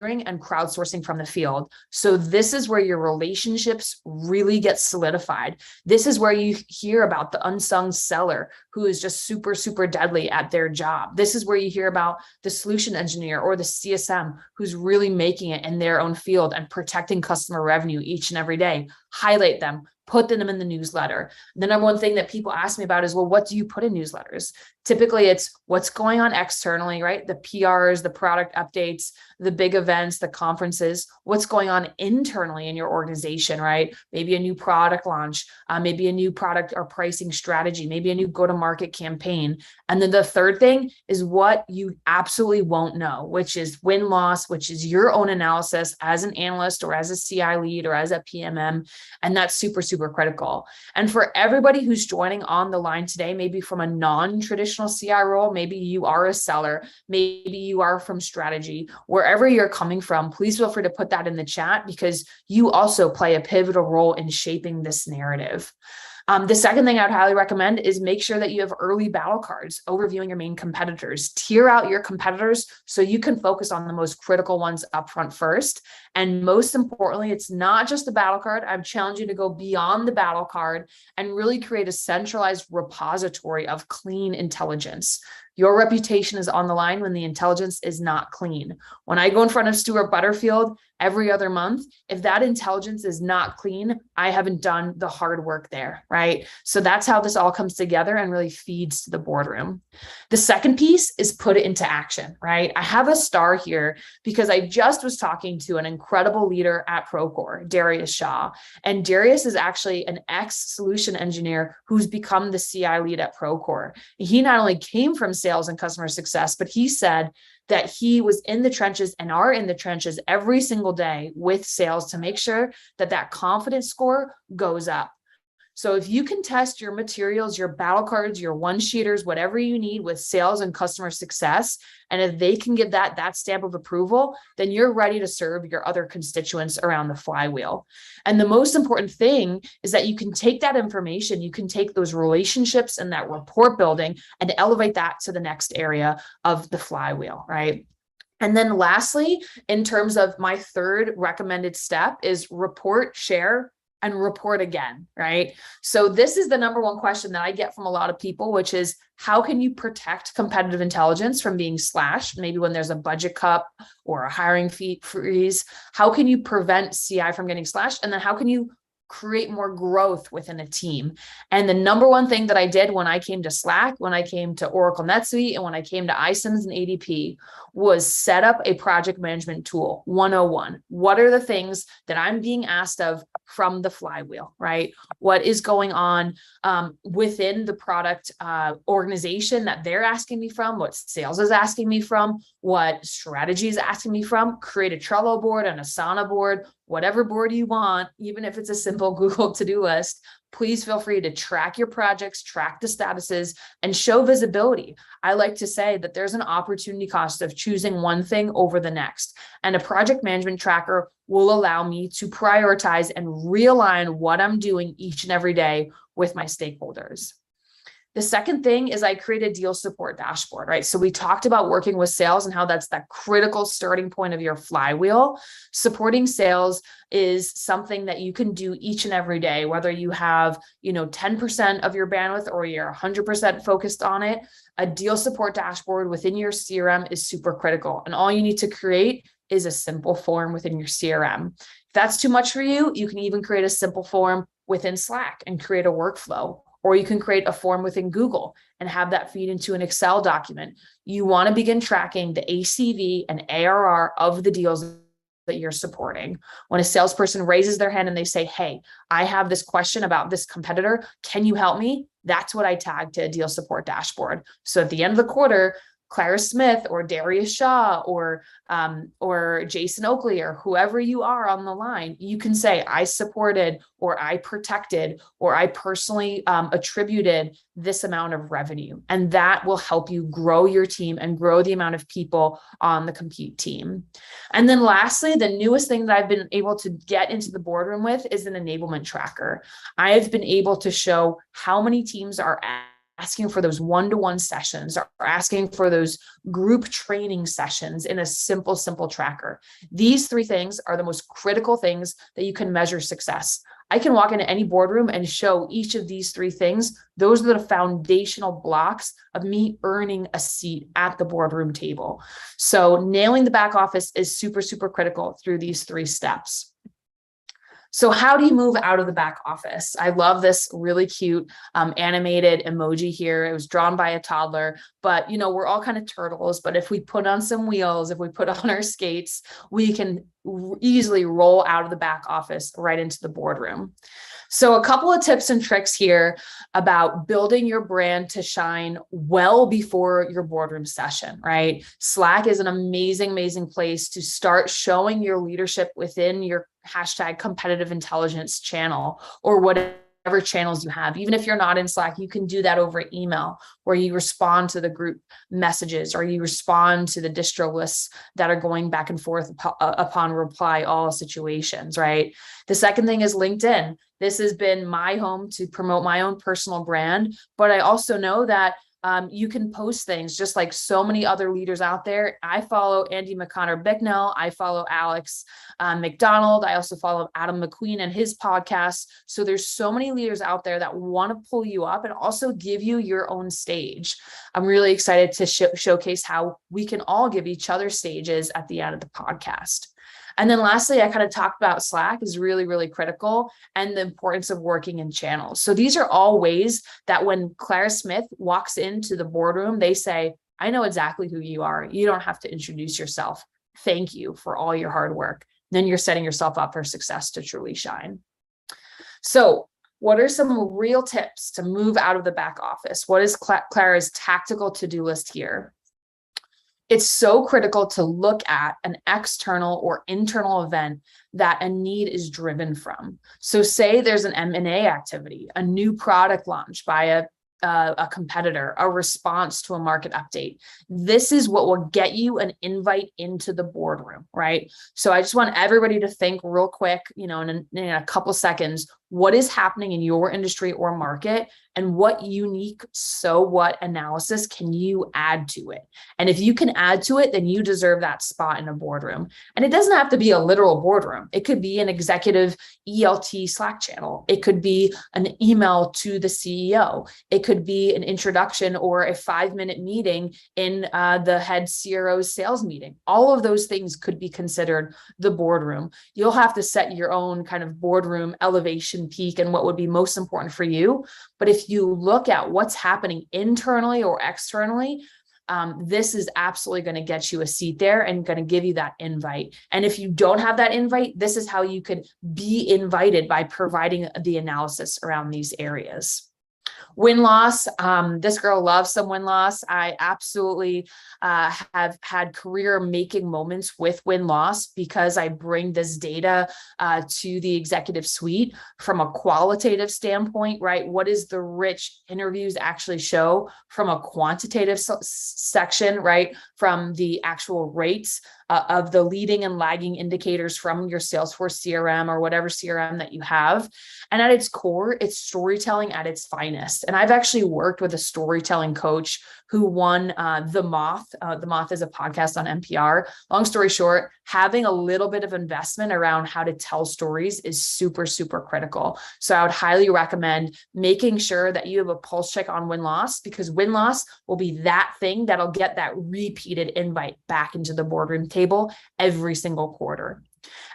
and crowdsourcing from the field. So this is where your relationships really get solidified. This is where you hear about the unsung seller who is just super, super deadly at their job. This is where you hear about the solution engineer or the CSM who's really making it in their own field and protecting customer revenue each and every day. Highlight them. Put them in the newsletter. The number one thing that people ask me about is, well, what do you put in newsletters? Typically, it's what's going on externally, right? The PRs, the product updates, the big events, the conferences, what's going on internally in your organization, right? Maybe a new product launch, maybe a new product or pricing strategy, maybe a new go-to-market campaign. And then the third thing is what you absolutely won't know, which is win-loss, which is your own analysis as an analyst or as a CI lead or as a PMM. And that's super, super critical. And for everybody who's joining on the line today, maybe from a non-traditional CI role, maybe you are a seller, maybe you are from strategy, wherever you're coming from, please feel free to put that in the chat because you also play a pivotal role in shaping this narrative. The second thing I'd highly recommend is make sure that you have early battle cards overviewing your main competitors. Tier out your competitors so you can focus on the most critical ones upfront first. And most importantly, it's not just a battle card. I challenge you to go beyond the battle card and really create a centralized repository of clean intelligence. Your reputation is on the line when the intelligence is not clean. When I go in front of Stuart Butterfield every other month, if that intelligence is not clean, I haven't done the hard work there, right? So that's how this all comes together and really feeds to the boardroom. The second piece is put it into action, right? I have a star here because I just was talking to an incredible leader at Procore, Darius Shaw. And Darius is actually an ex-solution engineer who's become the CI lead at Procore. He not only came from sales and customer success, but he said that he was in the trenches and are in the trenches every single day with sales to make sure that that confidence score goes up. So if you can test your materials, your battle cards, your one-sheeters, whatever you need with sales and customer success, and if they can give that stamp of approval, then you're ready to serve your other constituents around the flywheel. And the most important thing is that you can take that information, you can take those relationships and that rapport building and elevate that to the next area of the flywheel, right? And then lastly, in terms of my third recommended step is report, share, and report again, right? So this is the number one question that I get from a lot of people, which is how can you protect competitive intelligence from being slashed? Maybe when there's a budget cut or a hiring fee freeze, how can you prevent CI from getting slashed? And then how can you create more growth within a team? And the number one thing that I did when I came to Slack, when I came to Oracle NetSuite, and when I came to iCIMS and ADP was set up a project management tool 101. What are the things that I'm being asked of from the flywheel, right? What is going on within the product organization that they're asking me from, what sales is asking me from, what strategy is asking me from. Create a Trello board, an Asana board, whatever board you want, even if it's a simple Google to-do list. Please feel free to track your projects, track the statuses, and show visibility. I like to say that there's an opportunity cost of choosing one thing over the next. And a project management tracker will allow me to prioritize and realign what I'm doing each and every day with my stakeholders. The second thing is I create a deal support dashboard, right? So we talked about working with sales and how that's that critical starting point of your flywheel. Supporting sales is something that you can do each and every day, whether you have, 10% of your bandwidth or you're 100% focused on it. A deal support dashboard within your CRM is super critical. And all you need to create is a simple form within your CRM. If that's too much for you, you can even create a simple form within Slack and create a workflow. Or you can create a form within Google and have that feed into an Excel document. You want to begin tracking the ACV and ARR of the deals that you're supporting. When a salesperson raises their hand and they say, hey, I have this question about this competitor, can you help me? That's what I tag to a deal support dashboard. So at the end of the quarter, Clara Smith or Darius Shaw or Jason Oakley or whoever you are on the line, you can say, I supported or I protected or I personally attributed this amount of revenue. And that will help you grow your team and grow the amount of people on the Compete team. And then lastly, the newest thing that I've been able to get into the boardroom with is an enablement tracker. I have been able to show how many teams are asking for those one-to-one sessions or asking for those group training sessions in a simple tracker. These three things are the most critical things that you can measure success. I can walk into any boardroom and show each of these three things. Those are the foundational blocks of me earning a seat at the boardroom table. So nailing the back office is super critical through these three steps. So how do you move out of the back office? I love this really cute animated emoji here. It was drawn by a toddler, but we're all kind of turtles, but if we put on some wheels, if we put on our skates, we can easily roll out of the back office right into the boardroom. So a couple of tips and tricks here about building your brand to shine well before your boardroom session, right? Slack is an amazing place to start showing your leadership within your hashtag competitive intelligence channel or whatever channels you have. Even if you're not in Slack, you can do that over email where you respond to the group messages or you respond to the distro lists that are going back and forth upon reply all situations, right? The second thing is LinkedIn. This has been my home to promote my own personal brand, but I also know that you can post things just like so many other leaders out there. I follow Andy McConnor-Bicknell. I follow Alex McDonald. I also follow Adam McQueen and his podcast. So there's so many leaders out there that want to pull you up and also give you your own stage. I'm really excited to showcase how we can all give each other stages at the end of the podcast. And then lastly, I kind of talked about Slack is really critical and the importance of working in channels. So these are all ways that when Clara Smith walks into the boardroom, they say, I know exactly who you are. You don't have to introduce yourself. Thank you for all your hard work. Then you're setting yourself up for success to truly shine. So what are some real tips to move out of the back office? What is Clara's tactical to-do list here? It's so critical to look at an external or internal event that a need is driven from. So say there's an M&A activity, a new product launch by a competitor, a response to a market update. This is what will get you an invite into the boardroom, right? So I just want everybody to think real quick, in a couple seconds, what is happening in your industry or market, and what unique so what analysis can you add to it? And if you can add to it, then you deserve that spot in a boardroom. And it doesn't have to be a literal boardroom. It could be an executive ELT Slack channel. It could be an email to the CEO. It could be an introduction or a 5-minute meeting in the head CRO's sales meeting. All of those things could be considered the boardroom. You'll have to set your own kind of boardroom elevation peak and what would be most important for you. But if you look at what's happening internally or externally, this is absolutely going to get you a seat there and going to give you that invite. And if you don't have that invite, this is how you could be invited, by providing the analysis around these areas. Win-loss. This girl loves some win-loss. I absolutely have had career-making moments with win-loss because I bring this data to the executive suite from a qualitative standpoint, right? What is the rich interviews actually show from a quantitative section, right? From the actual rates of the leading and lagging indicators from your Salesforce CRM or whatever CRM that you have. And at its core, it's storytelling at its finest. And I've actually worked with a storytelling coach who won The Moth. The Moth is a podcast on NPR. Long story short, having a little bit of investment around how to tell stories is super, super critical. So I would highly recommend making sure that you have a pulse check on win-loss, because win-loss will be that thing that'll get that repeated invite back into the boardroom table every single quarter.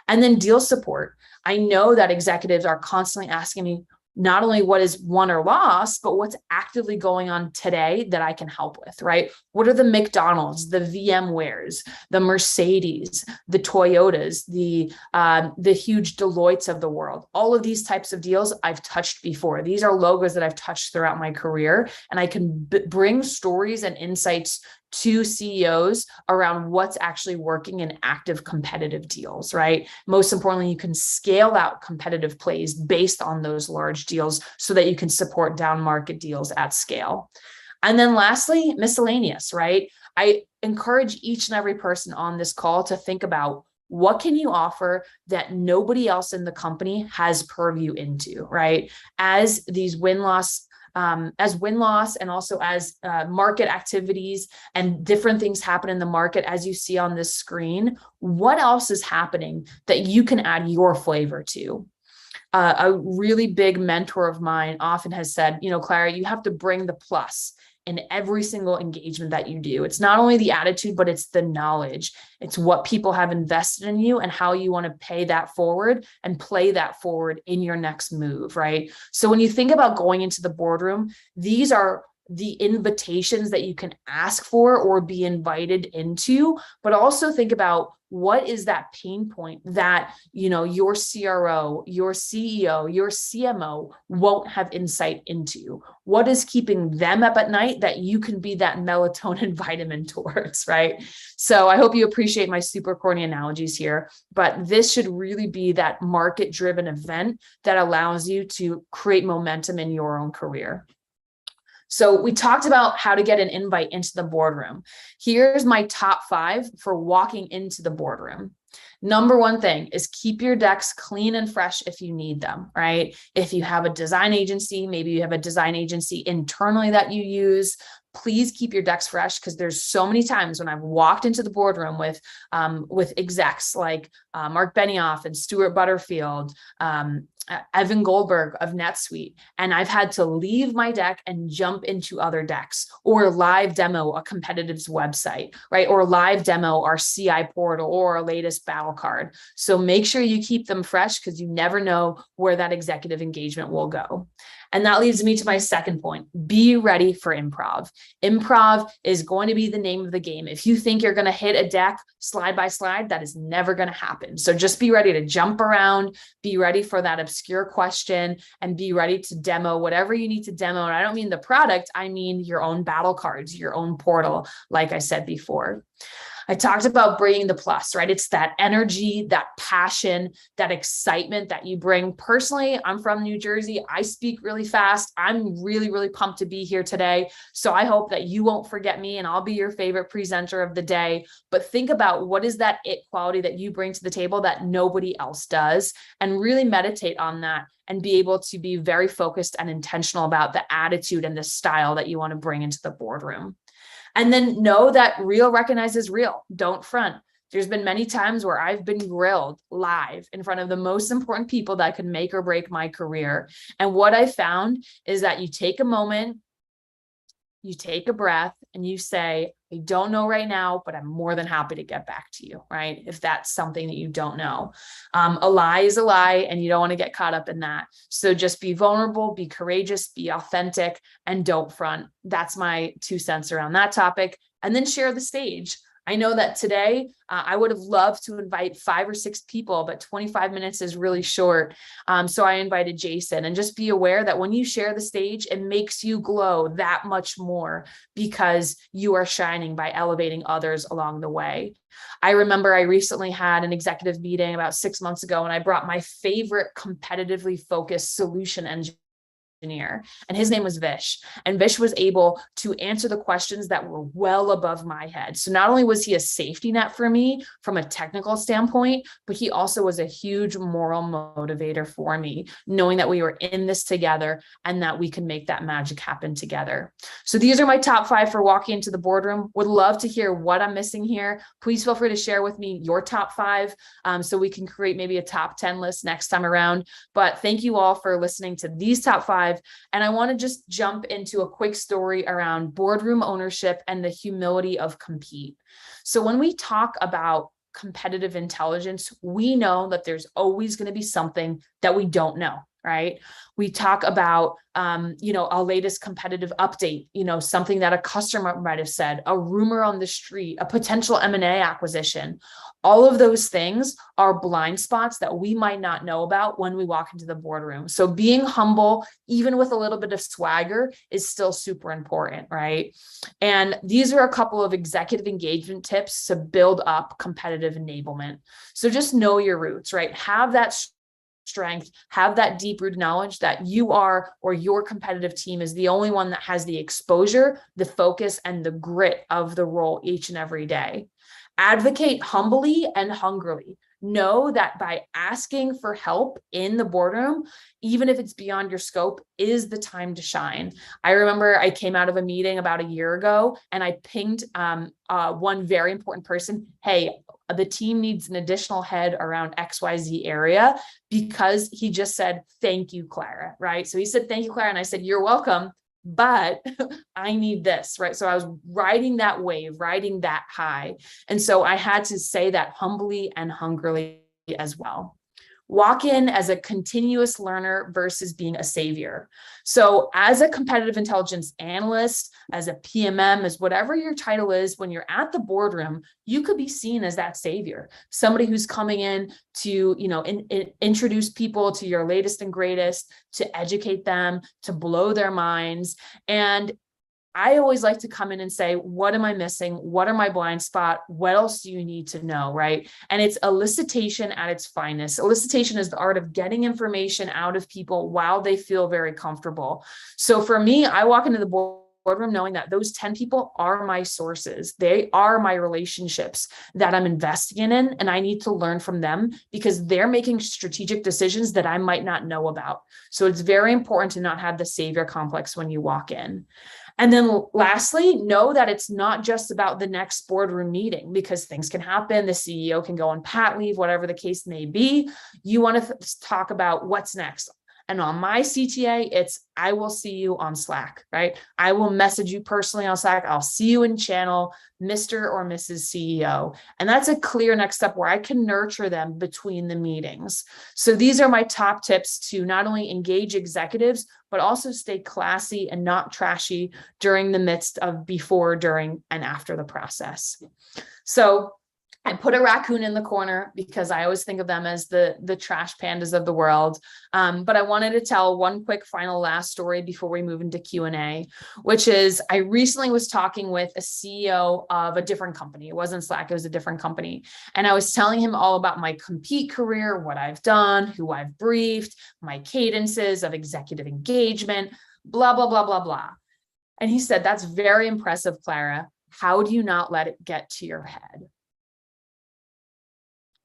And then deal support. I know that executives are constantly asking me not only what is won or lost, but what's actively going on today that I can help with, right? What are the McDonald's, the VMwares, the Mercedes, the Toyotas, the huge Deloittes of the world? All of these types of deals I've touched before. These are logos that I've touched throughout my career, and I can bring stories and insights to CEOs around what's actually working in active competitive deals, right? Most importantly, you can scale out competitive plays based on those large deals so that you can support down market deals at scale. And then lastly, miscellaneous, right? I encourage each and every person on this call to think about, what can you offer that nobody else in the company has purview into, right? As these win-loss and also as market activities and different things happen in the market, as you see on this screen, what else is happening that you can add your flavor to? A really big mentor of mine often has said, Clara, you have to bring the plus in every single engagement that you do. It's not only the attitude, but it's the knowledge. It's what people have invested in you and how you want to pay that forward and play that forward in your next move, right? So when you think about going into the boardroom, these are the invitations that you can ask for or be invited into, but also think about, what is that pain point that, your CRO, your CEO, your CMO won't have insight into? What is keeping them up at night that you can be that melatonin vitamin towards, right? So I hope you appreciate my super corny analogies here, but this should really be that market-driven event that allows you to create momentum in your own career. So we talked about how to get an invite into the boardroom. Here's my top 5 for walking into the boardroom. Number one thing is keep your decks clean and fresh if you need them, right? If you have a design agency, maybe you have a design agency internally that you use, please keep your decks fresh, because there's so many times when I've walked into the boardroom with execs like Mark Benioff and Stuart Butterfield, Evan Goldberg of NetSuite, and I've had to leave my deck and jump into other decks, or live demo a competitive's website, right? Or live demo our CI portal or our latest battle card. So make sure you keep them fresh, because you never know where that executive engagement will go. And that leads me to my second point. Be ready for improv. Improv is going to be the name of the game. If you think you're going to hit a deck slide by slide, that is never going to happen. So just be ready to jump around, be ready for that obscure question, and be ready to demo whatever you need to demo. And I don't mean the product, I mean your own battle cards, your own portal, like I said before. I talked about bringing the plus, right? It's that energy, that passion, that excitement that you bring. Personally, I'm from New Jersey. I speak really fast. I'm really, really pumped to be here today. So I hope that you won't forget me and I'll be your favorite presenter of the day. But think about what is that it quality that you bring to the table that nobody else does, and really meditate on that and be able to be very focused and intentional about the attitude and the style that you want to bring into the boardroom. And then know that real recognizes real. Don't front. There's been many times where I've been grilled live in front of the most important people that could make or break my career. And what I found is that you take a moment, you take a breath, and you say, I don't know right now, but I'm more than happy to get back to you, right? If that's something that you don't know. A lie is a lie, and you don't want to get caught up in that. So just be vulnerable, be courageous, be authentic, and don't front. That's my 2 cents around that topic. And then share the stage. I know that today I would have loved to invite 5 or 6 people, but 25 minutes is really short. So I invited Jason, and just be aware that when you share the stage, it makes you glow that much more because you are shining by elevating others along the way. I remember I recently had an executive meeting about 6 months ago, and I brought my favorite competitively focused solution engineer, and his name was Vish. And Vish was able to answer the questions that were well above my head. So not only was he a safety net for me from a technical standpoint, but he also was a huge moral motivator for me, knowing that we were in this together and that we can make that magic happen together. So these are my top 5 for walking into the boardroom. Would love to hear what I'm missing here. Please feel free to share with me your top 5 so we can create maybe a top 10 list next time around. But thank you all for listening to these top 5. And I want to just jump into a quick story around boardroom ownership and the humility of compete. So when we talk about competitive intelligence, we know that there's always going to be something that we don't know, right? We talk about, a latest competitive update, something that a customer might have said, a rumor on the street, a potential M&A acquisition. All of those things are blind spots that we might not know about when we walk into the boardroom. So being humble, even with a little bit of swagger, is still super important, right? And these are a couple of executive engagement tips to build up competitive enablement. So just know your roots, right? Have that strength, have that deep-rooted knowledge that you are, or your competitive team is the only one that has the exposure, the focus, and the grit of the role each and every day. Advocate humbly and hungrily. Know that by asking for help in the boardroom, even if it's beyond your scope, is the time to shine. I remember I came out of a meeting about a year ago and I pinged one very important person. Hey, the team needs an additional head around XYZ area, because he just said, thank you, Clara, right? So he said, thank you, Clara. And I said, you're welcome, but I need this, right? So I was riding that wave, riding that high. And so I had to say that humbly and hungrily as well. Walk in as a continuous learner versus being a savior. So as a competitive intelligence analyst, as a PMM, as whatever your title is, when you're at the boardroom, you could be seen as that savior, somebody who's coming in to, introduce people to your latest and greatest, to educate them, to blow their minds. And I always like to come in and say, what am I missing? What are my blind spot? What else do you need to know, right? And it's elicitation at its finest. Elicitation is the art of getting information out of people while they feel very comfortable. So for me, I walk into the boardroom knowing that those 10 people are my sources. They are my relationships that I'm investing in, and I need to learn from them because they're making strategic decisions that I might not know about. So it's very important to not have the savior complex when you walk in. And then lastly, know that it's not just about the next boardroom meeting, because things can happen. The CEO can go on pat leave, whatever the case may be. You want to talk about what's next. And on my CTA, it's, I will see you on Slack, right? I will message you personally on Slack. I'll see you in channel, Mr. or Mrs. CEO. And that's a clear next step where I can nurture them between the meetings. So these are my top tips to not only engage executives, but also stay classy and not trashy during the midst of before, during, and after the process. So I put a raccoon in the corner because I always think of them as the trash pandas of the world. But I wanted to tell one quick final last story before we move into Q&A, which is I recently was talking with a CEO of a different company. It wasn't Slack, it was a different company. And I was telling him all about my Compete career, what I've done, who I've briefed, my cadences of executive engagement, blah, blah, blah, blah, blah. And he said, "That's very impressive, Clara. How do you not let it get to your head?"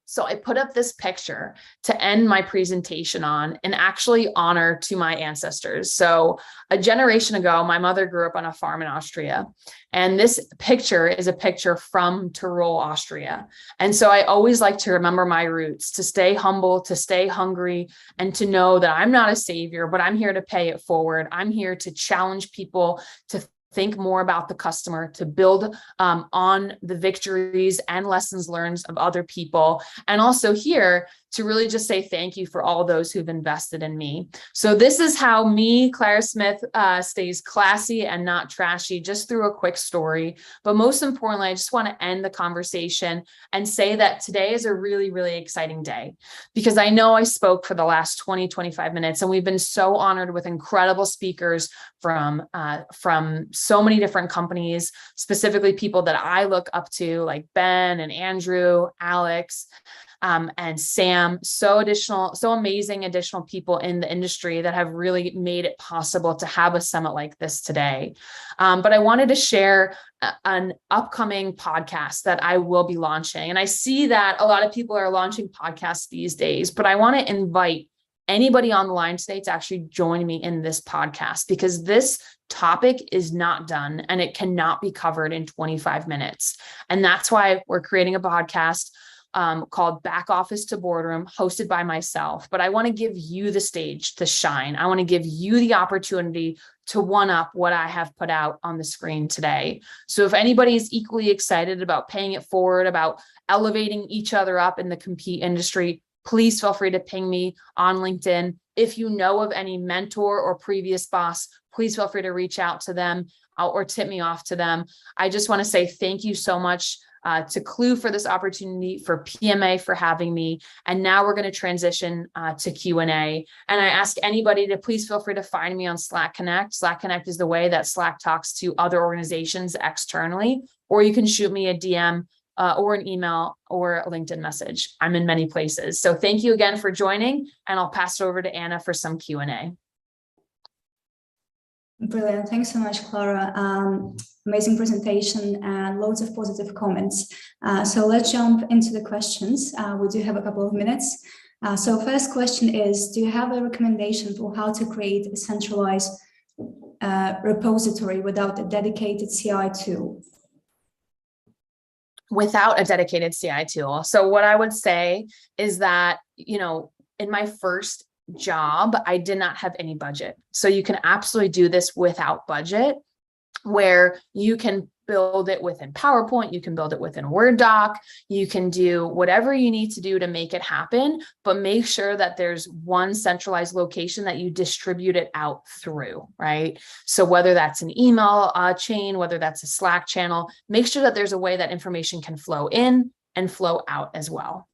So I put up this picture to end my presentation on and actually honor to my ancestors. So a generation ago, my mother grew up on a farm in Austria. And this picture is a picture from Tyrol, Austria. And so I always like to remember my roots, to stay humble, to stay hungry, and to know that I'm not a savior, but I'm here to pay it forward. I'm here to challenge people to think more about the customer, to build on the victories and lessons learned of other people. And also here to really just say thank you for all those who've invested in me. So this is how me, Clara Smith, stays classy and not trashy, just through a quick story. But most importantly, I just want to end the conversation and say that today is a really, really exciting day, because I know I spoke for the last 20, 25 minutes, and we've been so honored with incredible speakers from so many different companies, specifically people that I look up to, like Ben and Andrew, Alex, and Sam, so amazing additional people in the industry that have really made it possible to have a summit like this today. But I wanted to share an upcoming podcast that I will be launching. And I see that a lot of people are launching podcasts these days, but I want to invite anybody on the line today to actually join me in this podcast, because this topic is not done and it cannot be covered in 25 minutes. And that's why we're creating a podcast called Back Office to Boardroom, hosted by myself. But I want to give you the stage to shine. I want to give you the opportunity to one up what I have put out on the screen today. So if anybody is equally excited about paying it forward, about elevating each other up in the Compete industry, please feel free to ping me on LinkedIn. If you know of any mentor or previous boss, please feel free to reach out to them or tip me off to them. I just want to say thank you so much to Clue for this opportunity, for PMA for having me. And now we're going to transition to Q&A. And I ask anybody to please feel free to find me on Slack Connect. Slack Connect is the way that Slack talks to other organizations externally, or you can shoot me a DM or an email or a LinkedIn message. I'm in many places. So thank you again for joining, and I'll pass it over to Anna for some Q&A. Brilliant. Thanks so much, Clara. Amazing presentation and loads of positive comments. So let's jump into the questions. We do have a couple of minutes. So first question is, do you have a recommendation for how to create a centralized repository without a dedicated CI tool? Without a dedicated CI tool. So what I would say is that, in my first job, I did not have any budget. So you can absolutely do this without budget, where you can build it within PowerPoint, you can build it within Word doc, you can do whatever you need to do to make it happen, but make sure that there's one centralized location that you distribute it out through, right? So whether that's an email chain, whether that's a Slack channel, make sure that there's a way that information can flow in and flow out as well.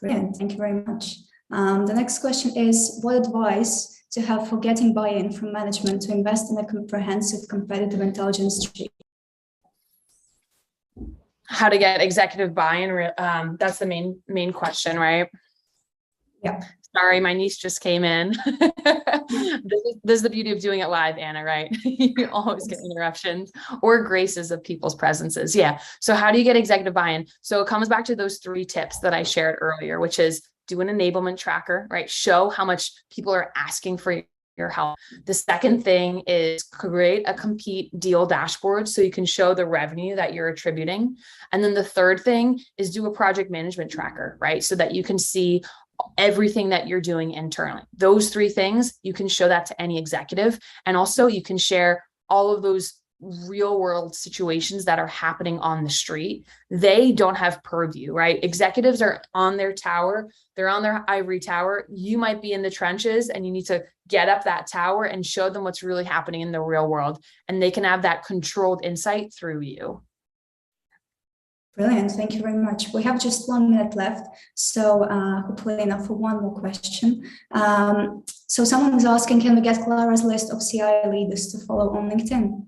Brilliant. Thank you very much. The next question is, what advice to have for getting buy-in from management to invest in a comprehensive competitive intelligence suite? How to get executive buy-in? That's the main question, right? Yeah. Sorry, my niece just came in. This is the beauty of doing it live, Anna, right? You always get interruptions or graces of people's presences. Yeah. So how do you get executive buy-in? So it comes back to those 3 tips that I shared earlier, which is do an enablement tracker, right? Show how much people are asking for your help. The second thing is create a Compete deal dashboard so you can show the revenue that you're attributing. And then the third thing is do a project management tracker, right? So that you can see everything that you're doing internally. Those 3 things, you can show that to any executive. And also you can share all of those real world situations that are happening on the street. They don't have purview, right? Executives are on their tower. They're on their ivory tower. You might be in the trenches and you need to get up that tower and show them what's really happening in the real world. And they can have that controlled insight through you. Brilliant, thank you very much. We have just 1 minute left, so hopefully enough for one more question. So someone is asking, can we get Clara's list of CI leaders to follow on LinkedIn?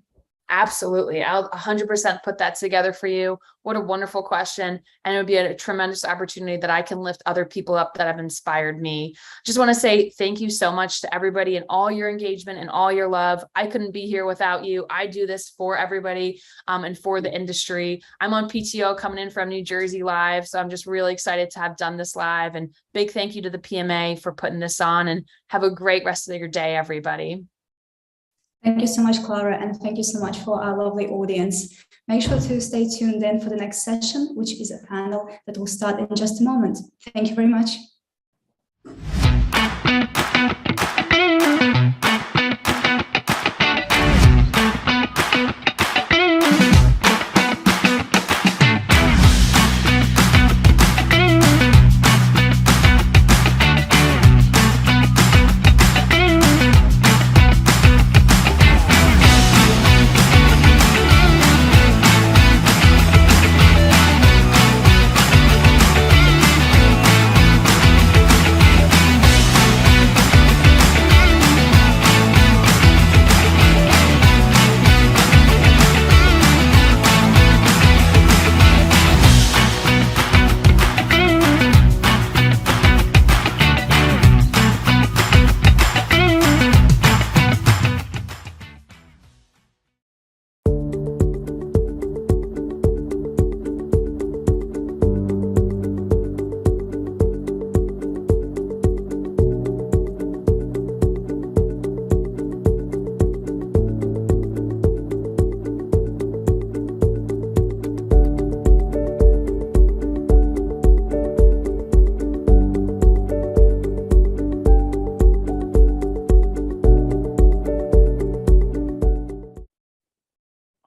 Absolutely. I'll 100% put that together for you. What a wonderful question. And it would be a tremendous opportunity that I can lift other people up that have inspired me. Just want to say thank you so much to everybody and all your engagement and all your love. I couldn't be here without you. I do this for everybody and for the industry. I'm on PTO coming in from New Jersey live. So I'm just really excited to have done this live, and big thank you to the PMA for putting this on, and have a great rest of your day, everybody. Thank you so much, Clara, and thank you so much for our lovely audience. Make sure to stay tuned in for the next session, which is a panel that will start in just a moment. Thank you very much.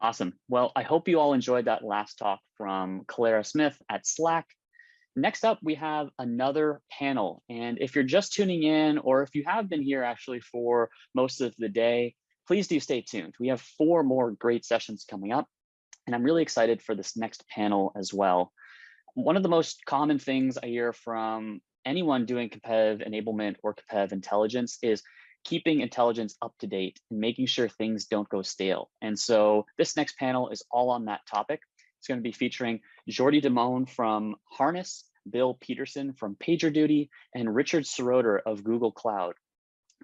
Awesome. Well, I hope you all enjoyed that last talk from Clara Smith at Slack. Next up, we have another panel. And if you're just tuning in, or if you have been here actually for most of the day, please do stay tuned. We have 4 more great sessions coming up, and I'm really excited for this next panel as well. One of the most common things I hear from anyone doing competitive enablement or competitive intelligence is keeping intelligence up to date and making sure things don't go stale. And so this next panel is all on that topic. It's going to be featuring Jordi Damone from Harness, Bill Peterson from PagerDuty, and Richard Seroter of Google Cloud,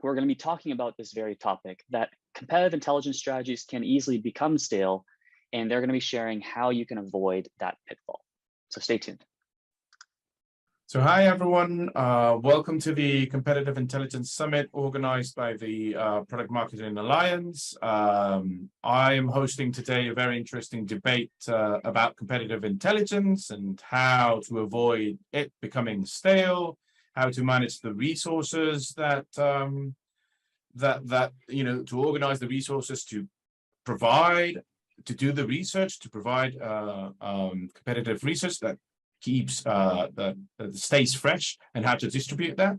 who are going to be talking about this very topic, that competitive intelligence strategies can easily become stale, and they're going to be sharing how you can avoid that pitfall. So stay tuned. So hi, everyone. Welcome to the Competitive Intelligence Summit organized by the Product Marketing Alliance. I am hosting today a very interesting debate about competitive intelligence and how to avoid it becoming stale, how to manage the resources that to organize the resources to provide, to do the research, to provide competitive research that keeps that stays fresh, and how to distribute that.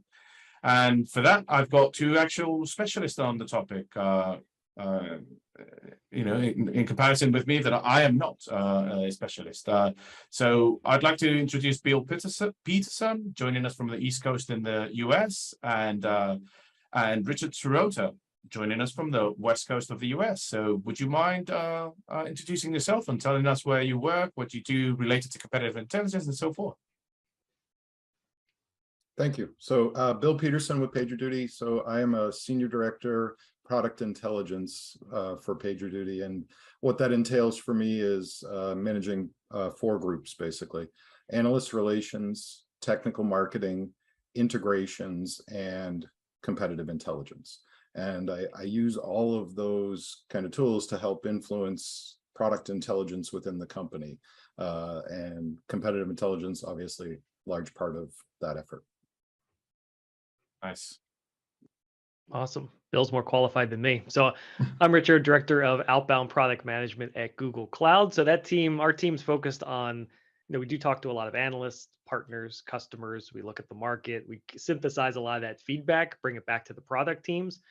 And for that, I've got 2 actual specialists on the topic. In comparison with me, that I am not a specialist. So I'd like to introduce Bill Peterson, joining us from the East Coast in the US, and Richard Seroter, joining us from the West Coast of the US. So would you mind introducing yourself and telling us where you work, what you do related to competitive intelligence, and so forth? Thank you. So Bill Peterson with PagerDuty. So I am a Senior Director, Product Intelligence for PagerDuty. And what that entails for me is managing 4 groups, basically: analyst relations, technical marketing, integrations, and competitive intelligence. And I use all of those kind of tools to help influence product intelligence within the company. And competitive intelligence, obviously, large part of that effort. Nice. Awesome. Bill's more qualified than me. So I'm Richard, Director of Outbound Product Management at Google Cloud. So that team, our team's focused on, we do talk to a lot of analysts, partners, customers. We look at the market. We synthesize a lot of that feedback, bring it back to the product teams.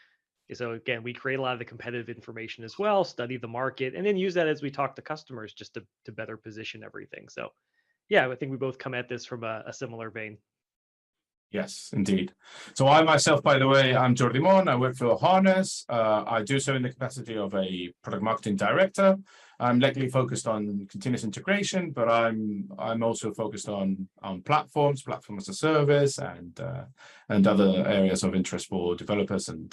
So again, we create a lot of the competitive information as well, study the market, and then use that as we talk to customers just to better position everything. So yeah, I think we both come at this from a similar vein. Yes, indeed. So I myself, by the way, I'm Jordi Mon. I work for Harness. I do so in the capacity of a product marketing director. I'm likely focused on continuous integration, but I'm also focused on platforms, platform as a service, and other areas of interest for developers and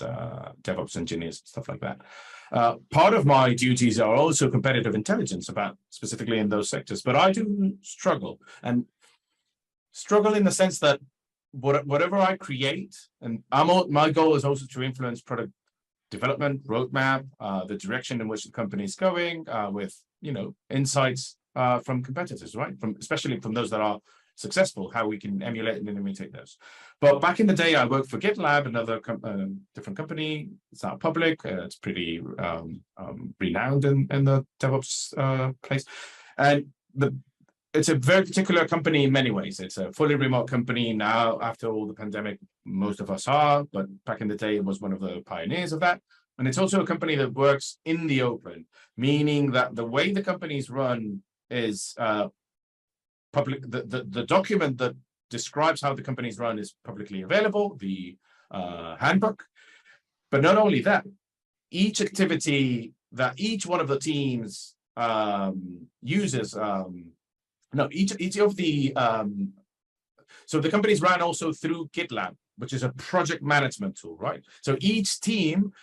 DevOps engineers, stuff like that. Part of my duties are also competitive intelligence about specifically in those sectors, but I do struggle in the sense that whatever I create, and my goal is also to influence product development, roadmap, the direction in which the company is going, with insights from competitors, right? Especially from those that are successful, how we can emulate and imitate those. But back in the day, I worked for GitLab, another different company. It's now public. It's pretty renowned in the DevOps place, and it's a very particular company in many ways. It's a fully remote company now. After all the pandemic, most of us are, but back in the day, it was one of the pioneers of that. And it's also a company that works in the open, meaning that the way the companies run is public. The document that describes how the companies run is publicly available, the handbook. But not only that, each activity that each one of the teams uses. Each of the so the companies ran also through GitLab, which is a project management tool, right? So each team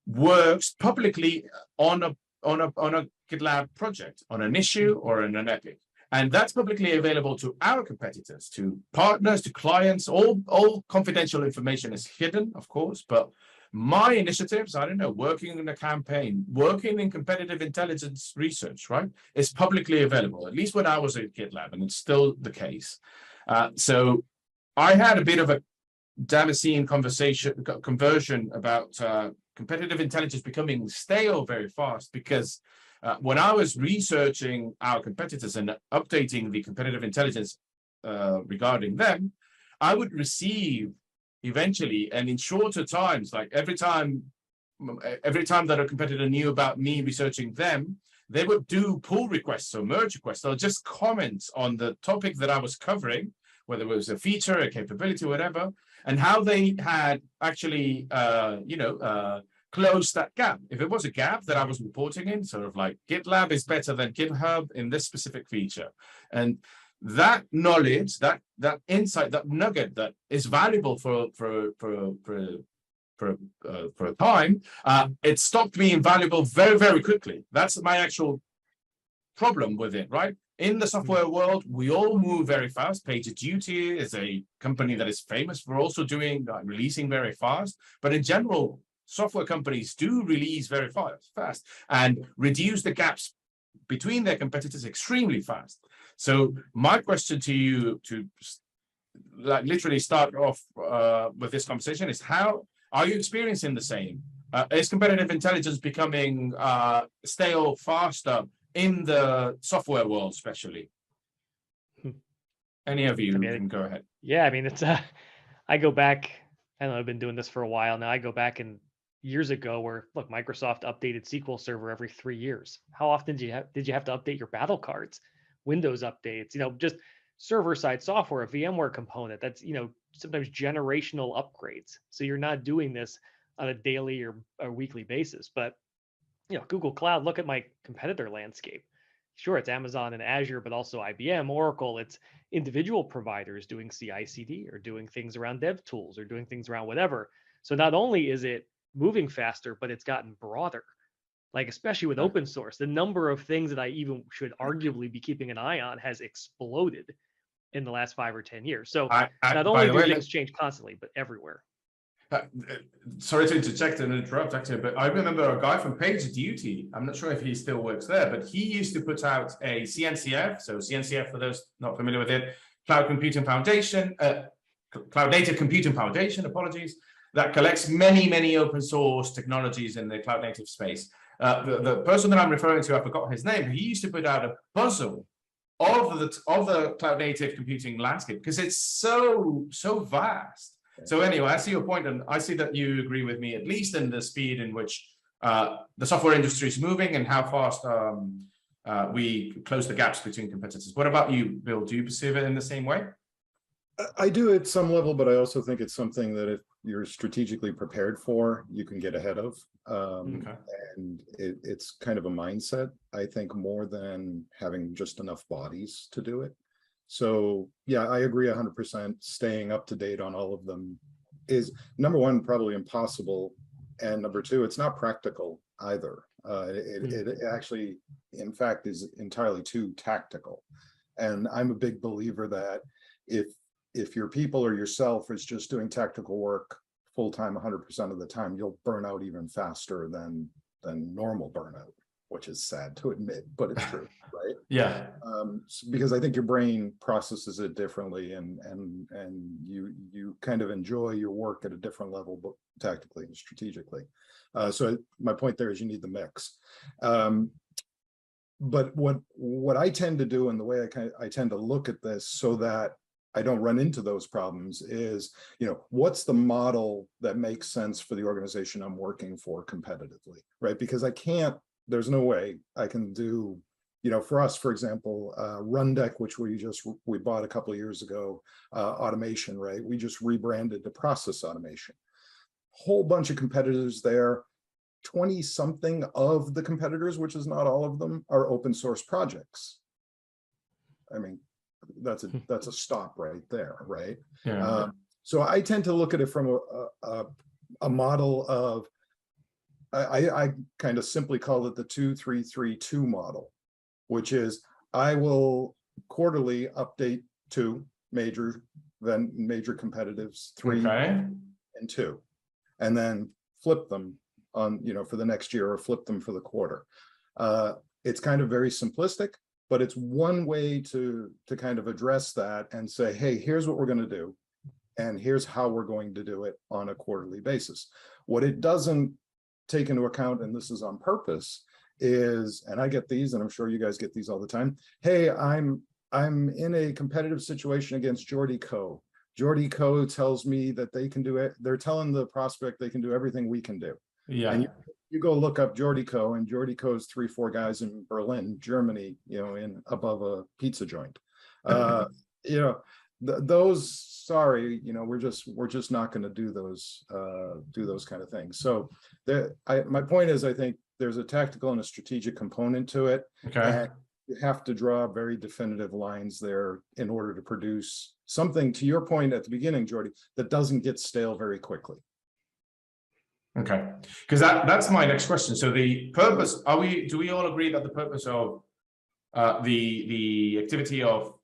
works publicly on a GitLab project, on an issue or in an epic, and that's publicly available to our competitors, to partners, to clients. All confidential information is hidden, of course, but my initiatives, I don't know, working in a campaign, working in competitive intelligence research, right, is publicly available, at least when I was at GitLab, and it's still the case. So I had a bit of a Damascene conversion about competitive intelligence becoming stale very fast, because when I was researching our competitors and updating the competitive intelligence regarding them, I would receive eventually, and in shorter times, like every time that a competitor knew about me researching them, they would do pull requests or merge requests or just comments on the topic that I was covering, whether it was a feature, a capability, whatever, and how they had actually, closed that gap. If it was a gap that I was reporting in, sort of like GitLab is better than GitHub in this specific feature. And that knowledge, that insight, that nugget that is valuable for a time, it stopped being valuable very, very quickly. That's my actual problem with it, right? In the software world, we all move very fast. PagerDuty is a company that is famous for also releasing very fast. But in general, software companies do release very fast and reduce the gaps between their competitors extremely fast. So my question to you, to literally start off with this conversation, is how are you experiencing the same? Is competitive intelligence becoming stale faster in the software world, especially? Any of you can go ahead. Yeah, I mean, it's I go back, I don't know, I've been doing this for a while now. I go back and years ago where, look, Microsoft updated SQL Server every 3 years. How often did you have to update your battle cards? Windows updates, just server-side software, a VMware component, that's, sometimes generational upgrades. So you're not doing this on a daily or weekly basis. But, Google Cloud, look at my competitor landscape. Sure, it's Amazon and Azure, but also IBM, Oracle, it's individual providers doing CI/CD or doing things around dev tools or doing things around whatever. So not only is it moving faster, but it's gotten broader. Like, especially with open source, the number of things that I even should arguably be keeping an eye on has exploded in the last 5 or 10 years. So not only do things change constantly, but everywhere. Sorry to interject and interrupt, actually, but I remember a guy from PagerDuty. I'm not sure if he still works there, but he used to put out a CNCF. So CNCF, for those not familiar with it, Cloud Computing Foundation, Cloud Native Computing Foundation, apologies, that collects many, many open source technologies in the cloud native space. The person that I'm referring to, I forgot his name, he used to put out a puzzle of the cloud native computing landscape, because it's so vast. So anyway, I see your point, and I see that you agree with me, at least in the speed in which the software industry is moving and how fast we close the gaps between competitors. What about you, Bill? Do you perceive it in the same way? I do at some level, but I also think it's something that if you're strategically prepared for, you can get ahead of. And it's kind of a mindset, I think, more than having just enough bodies to do it. So yeah, I agree 100%. Staying up to date on all of them is, number one, probably impossible. And number two, it's not practical either. It actually, in fact, is entirely too tactical. And I'm a big believer that if your people or yourself is just doing tactical work full-time 100% of the time, you'll burn out even faster than normal burnout, which is sad to admit, but it's true, right? Yeah. Because I think your brain processes it differently, and you kind of enjoy your work at a different level, but tactically and strategically. So my point there is you need the mix. But what I tend to do, and the way I tend to look at this so that I don't run into those problems, is, what's the model that makes sense for the organization I'm working for competitively, right? Because there's no way I can do, for us, for example, Rundeck, which we bought a couple of years ago, automation, right? We just rebranded to process automation. Whole bunch of competitors there. 20 something of the competitors, which is not all of them, are open source projects. I mean, that's a stop right there, right? Yeah. So I tend to look at it from a model of, I kind of simply call it the 2-3-3-2 model, which is I will quarterly update 2 major competitives, 3 and 2, and then flip them on, for the next year, or flip them for the quarter. It's kind of very simplistic, but it's one way to kind of address that and say, hey, here's what we're going to do, and here's how we're going to do it on a quarterly basis. What it doesn't take into account, and this is on purpose, is, and I get these, and I'm sure you guys get these all the time. Hey, I'm in a competitive situation against Jordy Co. Jordy Co tells me that they can do it. They're telling the prospect they can do everything we can do. Yeah. And you go look up Jordy Co, and Jordy Co's 3-4 guys in Berlin, Germany, in above a pizza joint. Those, sorry, we're just not going to do those kind of things. So my point is, I think there's a tactical and a strategic component to it. Okay. And you have to draw very definitive lines there in order to produce something, to your point at the beginning, Jordy, that doesn't get stale very quickly. Okay, because that's my next question. So the purpose, do we all agree that the purpose of the activity of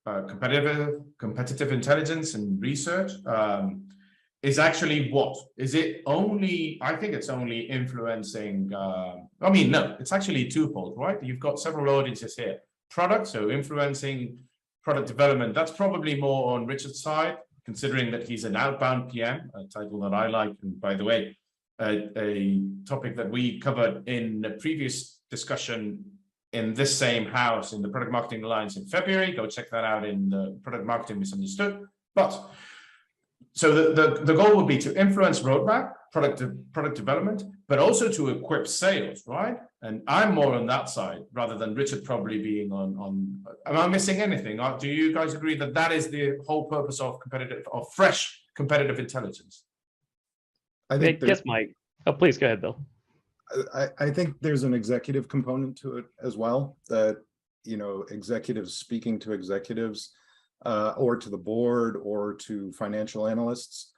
competitive intelligence and research is actually what? Is it only, I think it's only influencing, no, it's actually twofold, right? You've got several audiences here. Product, so influencing product development, that's probably more on Richard's side, considering that he's an outbound PM, a title that I like, and by the way, a topic that we covered in a previous discussion in this same house in the Product Marketing Alliance in February. Go check that out in the Product Marketing Misunderstood. But so the goal would be to influence roadmap, product development, but also to equip sales, right? And I'm more on that side rather than Richard probably being on. Am I missing anything? Do you guys agree that that is the whole purpose of fresh competitive intelligence? I think yes, Mike. Oh, please go ahead, Bill. I think there's an executive component to it as well, that, executives speaking to executives or to the board or to financial analysts,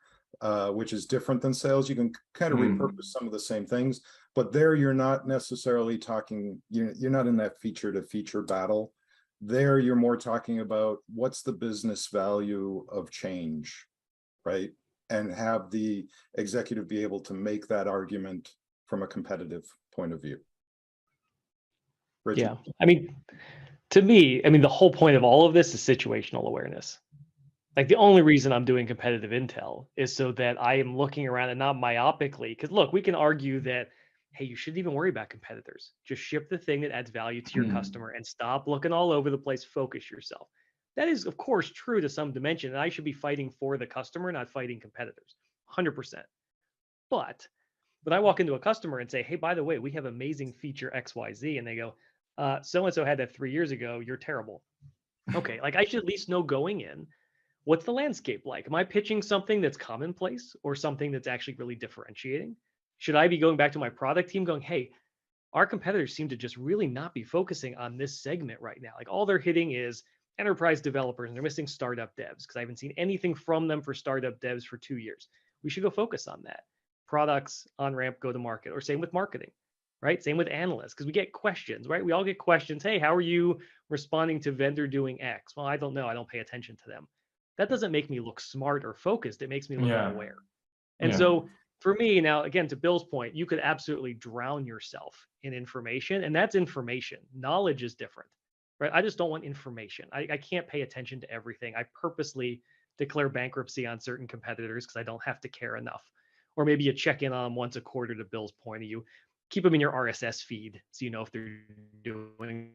which is different than sales. You can kind of repurpose some of the same things, but there you're not necessarily talking, you're not in that feature to feature battle. There you're more talking about what's the business value of change, right? And have the executive be able to make that argument from a competitive point of view. Richard? Yeah, to me, the whole point of all of this is situational awareness. Like, the only reason I'm doing competitive intel is so that I am looking around and not myopically, because look, we can argue that, hey, you shouldn't even worry about competitors. Just ship the thing that adds value to your customer and stop looking all over the place, focus yourself. That is, of course, true to some dimension, and I should be fighting for the customer, not fighting competitors, 100%. But when I walk into a customer and say, hey, by the way, we have amazing feature XYZ, and they go, so-and-so had that 3 years ago, you're terrible. Okay, like I should at least know going in, what's the landscape like? Am I pitching something that's commonplace or something that's actually really differentiating? Should I be going back to my product team going, hey, our competitors seem to just really not be focusing on this segment right now. Like all they're hitting is enterprise developers and they're missing startup devs because I haven't seen anything from them for startup devs for 2 years. We should go focus on that. Products, on-ramp, go to market, or same with marketing, right? Same with analysts, because we get questions, right? We all get questions. Hey, how are you responding to vendor doing X? Well, I don't know. I don't pay attention to them. That doesn't make me look smart or focused. It makes me look unaware. And so for me now, again, to Bill's point, you could absolutely drown yourself in information, and that's information. Knowledge is different, right? I just don't want information. I can't pay attention to everything. I purposely declare bankruptcy on certain competitors because I don't have to care enough. Or maybe you check in on them once a quarter, to Bill's point, of you keep them in your RSS feed so you know if they're doing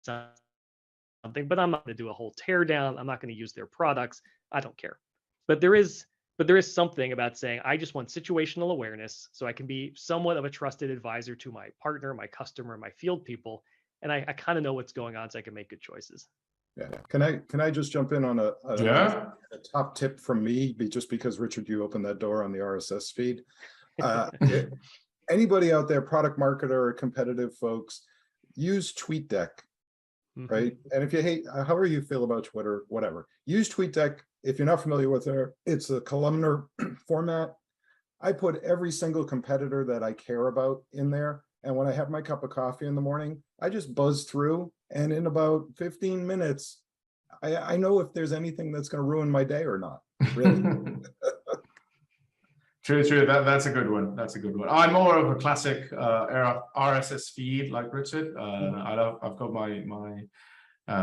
something. But I'm not going to do a whole tear down. I'm not going to use their products. I don't care. But there is something about saying, I just want situational awareness so I can be somewhat of a trusted advisor to my partner, my customer, my field people. And I kind of know what's going on so I can make good choices. Yeah. Can I just jump in on a top tip from me, just because Richard, you opened that door on the RSS feed. Anybody out there, product marketer or competitive folks, use TweetDeck, right? And if you hate, however you feel about Twitter, whatever, use TweetDeck. If you're not familiar with it, it's a columnar format. I put every single competitor that I care about in there. And when I have my cup of coffee in the morning, I just buzz through. And in about 15 minutes, I know if there's anything that's going to ruin my day or not, really. True. That's a good one. That's a good one. I'm more of a classic RSS feed like Richard. I've got my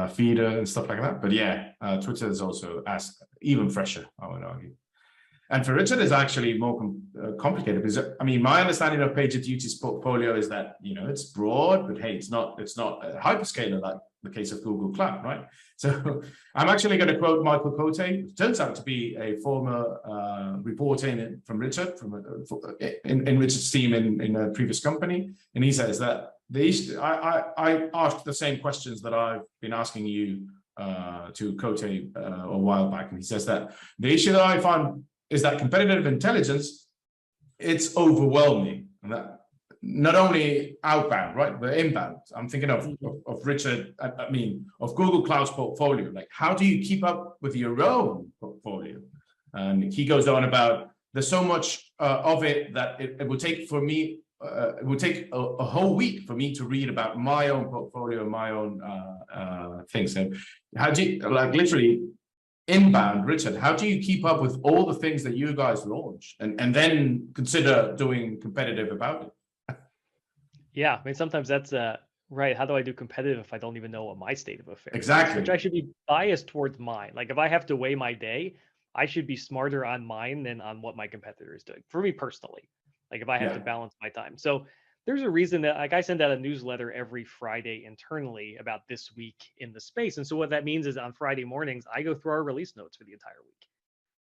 feeder and stuff like that. But yeah, Twitter is also even fresher, I would argue. And for Richard, it's actually more complicated because, I mean, my understanding of PagerDuty's portfolio is that, it's broad, but hey, it's not a hyperscaler like the case of Google Cloud, right? So I'm actually going to quote Michael Cote, who turns out to be a former reporter from Richard, in Richard's team in a previous company. And he says that I asked the same questions that I've been asking you to Cote a while back. And he says that the issue that I find is that competitive intelligence, it's overwhelming. And that not only outbound, right, but inbound. I'm thinking of Richard, of Google Cloud's portfolio. Like, how do you keep up with your own portfolio? And he goes on about, there's so much of it that it would take for me, it would take a whole week for me to read about my own portfolio, my own things. And how do you, like, literally, inbound, Richard, how do you keep up with all the things that you guys launch and then consider doing competitive about it? Yeah, I mean, sometimes that's right. How do I do competitive if I don't even know what my state of affairs is? Exactly. Which I should be biased towards mine. Like if I have to weigh my day, I should be smarter on mine than on what my competitor is doing. For me personally, like if I have to balance my time. So there's a reason that, like, I send out a newsletter every Friday internally about this week in the space. And so what that means is on Friday mornings, I go through our release notes for the entire week.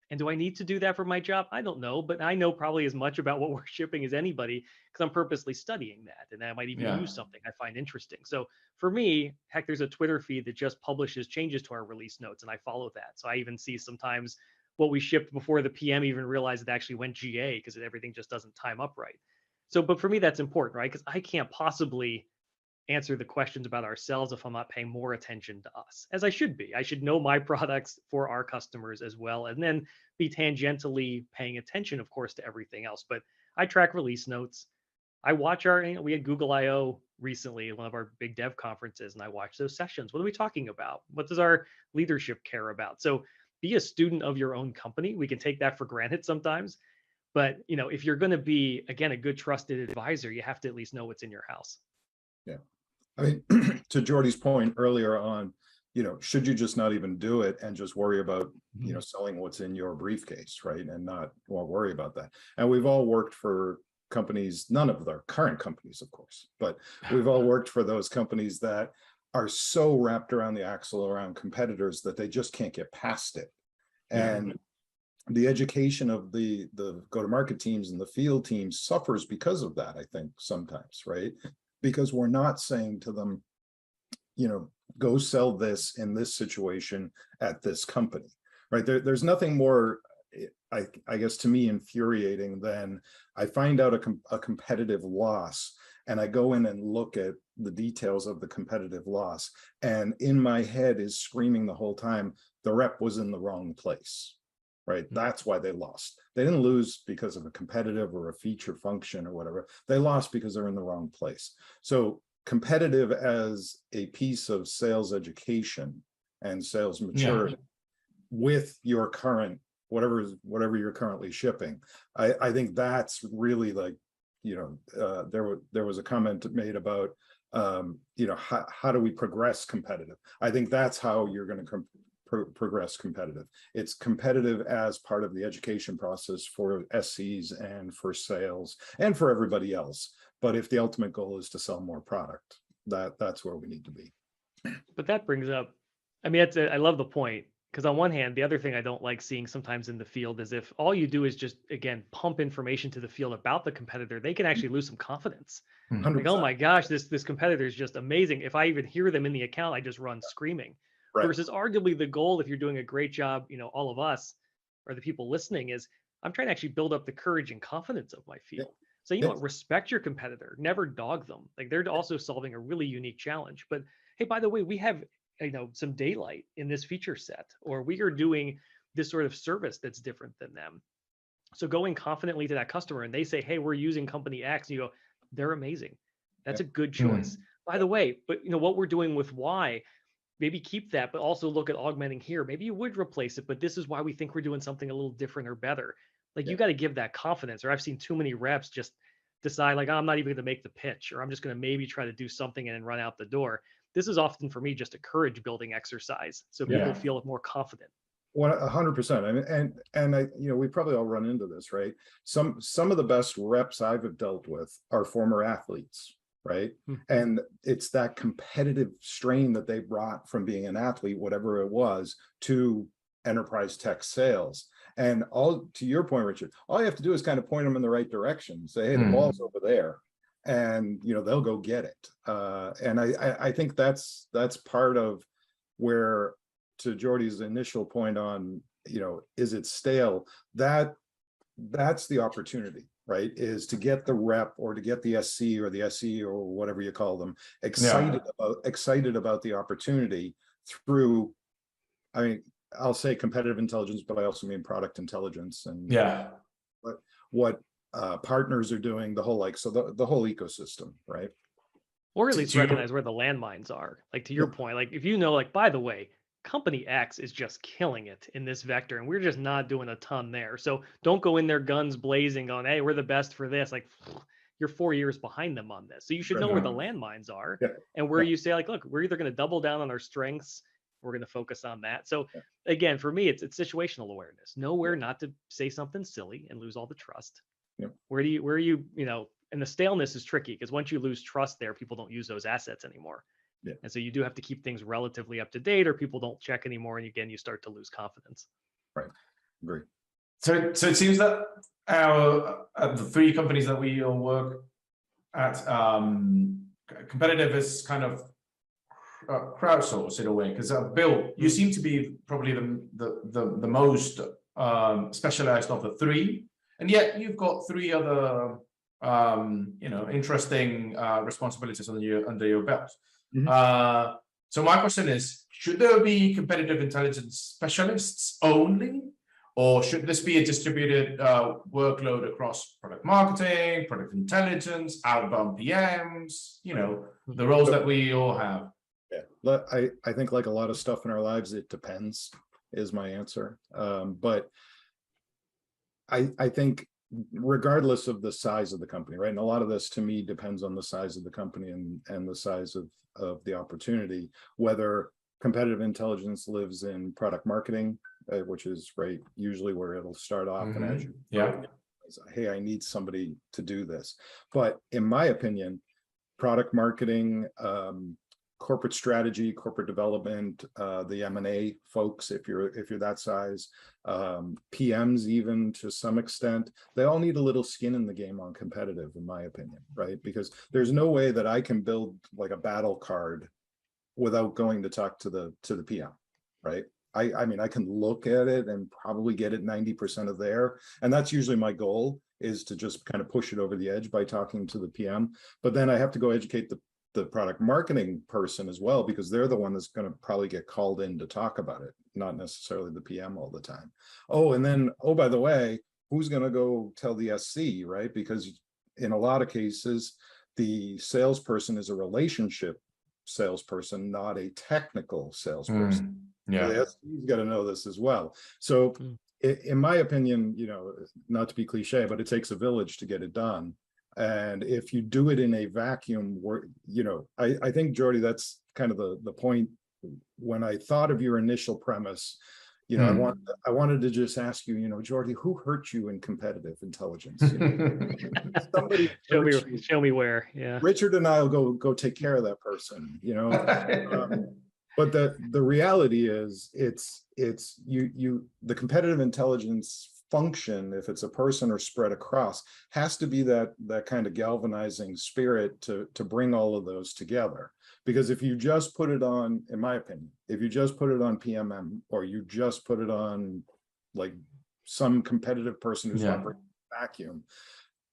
And do I need to do that for my job? I don't know, but I know probably as much about what we're shipping as anybody because I'm purposely studying that. And I might even use something I find interesting. So for me, heck, there's a Twitter feed that just publishes changes to our release notes, and I follow that. So I even see sometimes what we shipped before the PM even realized it actually went GA because everything just doesn't time up right. So, but for me, that's important, right? Because I can't possibly answer the questions about ourselves if I'm not paying more attention to us, as I should be. I should know my products for our customers as well, and then be tangentially paying attention, of course, to everything else. But I track release notes. I watch we had Google I/O recently, one of our big dev conferences, and I watch those sessions. What are we talking about? What does our leadership care about? So be a student of your own company. We can take that for granted sometimes. But, if you're going to be, again, a good trusted advisor, you have to at least know what's in your house. Yeah. I mean, to Jordy's point earlier on, should you just not even do it and just worry about, selling what's in your briefcase, right? And not worry about that. And we've all worked for companies, none of our current companies, of course, but we've all worked for those companies that are so wrapped around the axle around competitors that they just can't get past it. And the education of the go-to-market teams and the field teams suffers because of that, I think, sometimes, right? Because we're not saying to them, go sell this in this situation at this company, right? There's nothing more, I guess, to me, infuriating than I find out a competitive loss, and I go in and look at the details of the competitive loss, and in my head is screaming the whole time, the rep was in the wrong place, right? That's why they lost. They didn't lose because of a competitive or a feature function or whatever. They lost because they're in the wrong place. So competitive as a piece of sales education and sales maturity with your current, whatever you're currently shipping. I think that's really like, there was a comment made about, how do we progress competitive? I think that's how you're going to progress competitive. It's competitive as part of the education process for SCs and for sales and for everybody else. But if the ultimate goal is to sell more product, that's where we need to be. But that brings up, I mean, I love the point, because on one hand, the other thing I don't like seeing sometimes in the field is if all you do is just, again, pump information to the field about the competitor, they can actually lose some confidence. 100%. Like, oh my gosh, this competitor is just amazing. If I even hear them in the account, I just run screaming. Right. Versus arguably the goal, if you're doing a great job, all of us or the people listening, is I'm trying to actually build up the courage and confidence of my field. So, what, respect your competitor, never dog them. Like, they're also solving a really unique challenge. But hey, by the way, we have, some daylight in this feature set, or we are doing this sort of service that's different than them. So going confidently to that customer and they say, hey, we're using company X, and you go, they're amazing. That's a good choice. By the way, but what we're doing with Y, maybe keep that, but also look at augmenting here. Maybe you would replace it, but this is why we think we're doing something a little different or better. Like, you got to give that confidence, or I've seen too many reps just decide like, I'm not even going to make the pitch, or I'm just going to maybe try to do something and then run out the door. This is often for me just a courage building exercise, so people feel more confident. 100%. I mean, and I, we probably all run into this, right? Some of the best reps I've dealt with are former athletes, right? And it's that competitive strain that they brought from being an athlete, whatever it was, to enterprise tech sales. And to your point, Richard, all you have to do is kind of point them in the right direction. Say, hey, the ball's over there. And they'll go get it. And I think that's part of where, to Jordy's initial point on, is it stale? That's the opportunity, right? Is to get the rep, or to get the SC or the SE or whatever you call them excited about the opportunity through, I mean, I'll say competitive intelligence, but I also mean product intelligence and what partners are doing, the whole the whole ecosystem, right? Or at least recognize where the landmines are. Like, to your point, like if like, by the way, company X is just killing it in this vector and we're just not doing a ton there. So don't go in there guns blazing on, hey, we're the best for this. Like, you're 4 years behind them on this. So you should know where the landmines are and where you say, like, look, we're either going to double down on our strengths, we're going to focus on that. So again, for me, it's situational awareness. Know where not to say something silly and lose all the trust. Where are you, and the staleness is tricky, because once you lose trust there, people don't use those assets anymore. And so you do have to keep things relatively up to date, or people don't check anymore. And again, you start to lose confidence. Right. Agree. So it seems that the three companies that we all work at, competitive is kind of crowdsourced in a way, because Bill, you seem to be probably the most specialized of the three, and yet you've got three other interesting responsibilities under your belt. So my question is, should there be competitive intelligence specialists only, or should this be a distributed workload across product marketing, product intelligence, outbound PMs, the roles that we all have? I think, like a lot of stuff in our lives, it depends is my answer. But I think regardless of the size of the company, right? And a lot of this to me depends on the size of the company and the size of the opportunity, whether competitive intelligence lives in product marketing, which is usually where it'll start off. And as you hey, I need somebody to do this. But in my opinion, product marketing, corporate strategy, corporate development, the M&A folks, if you're that size, PMs even to some extent, they all need a little skin in the game on competitive, in my opinion, right? Because there's no way that I can build like a battle card without going to talk to the PM, right? I mean, I can look at it and probably get it 90% of there. And that's usually my goal, is to just kind of push it over the edge by talking to the PM. But then I have to go educate the product marketing person as well, because they're the one that's going to probably get called in to talk about it, not necessarily the PM all the time. Oh, and then, oh, by the way, who's going to go tell the SC, right? Because in a lot of cases, the salesperson is a relationship salesperson, not a technical salesperson. Yeah. So the SC's got to know this as well. So in my opinion, you know, not to be cliche, but it takes a village to get it done. And if you do it in a vacuum, where, you know, I think, Jordy, that's kind of the point. When I thought of your initial premise, you know, I wanted to just ask you, you know, Jordy, who hurt you in competitive intelligence? You know, somebody show me where. Yeah, Richard and I'll go take care of that person, you know. But the reality is, it's the competitive intelligence function, if it's a person or spread across, has to be that kind of galvanizing spirit to bring all of those together. Because if you just put it on, in my opinion, if you just put it on PMM, or you just put it on like some competitive person who's operating a vacuum,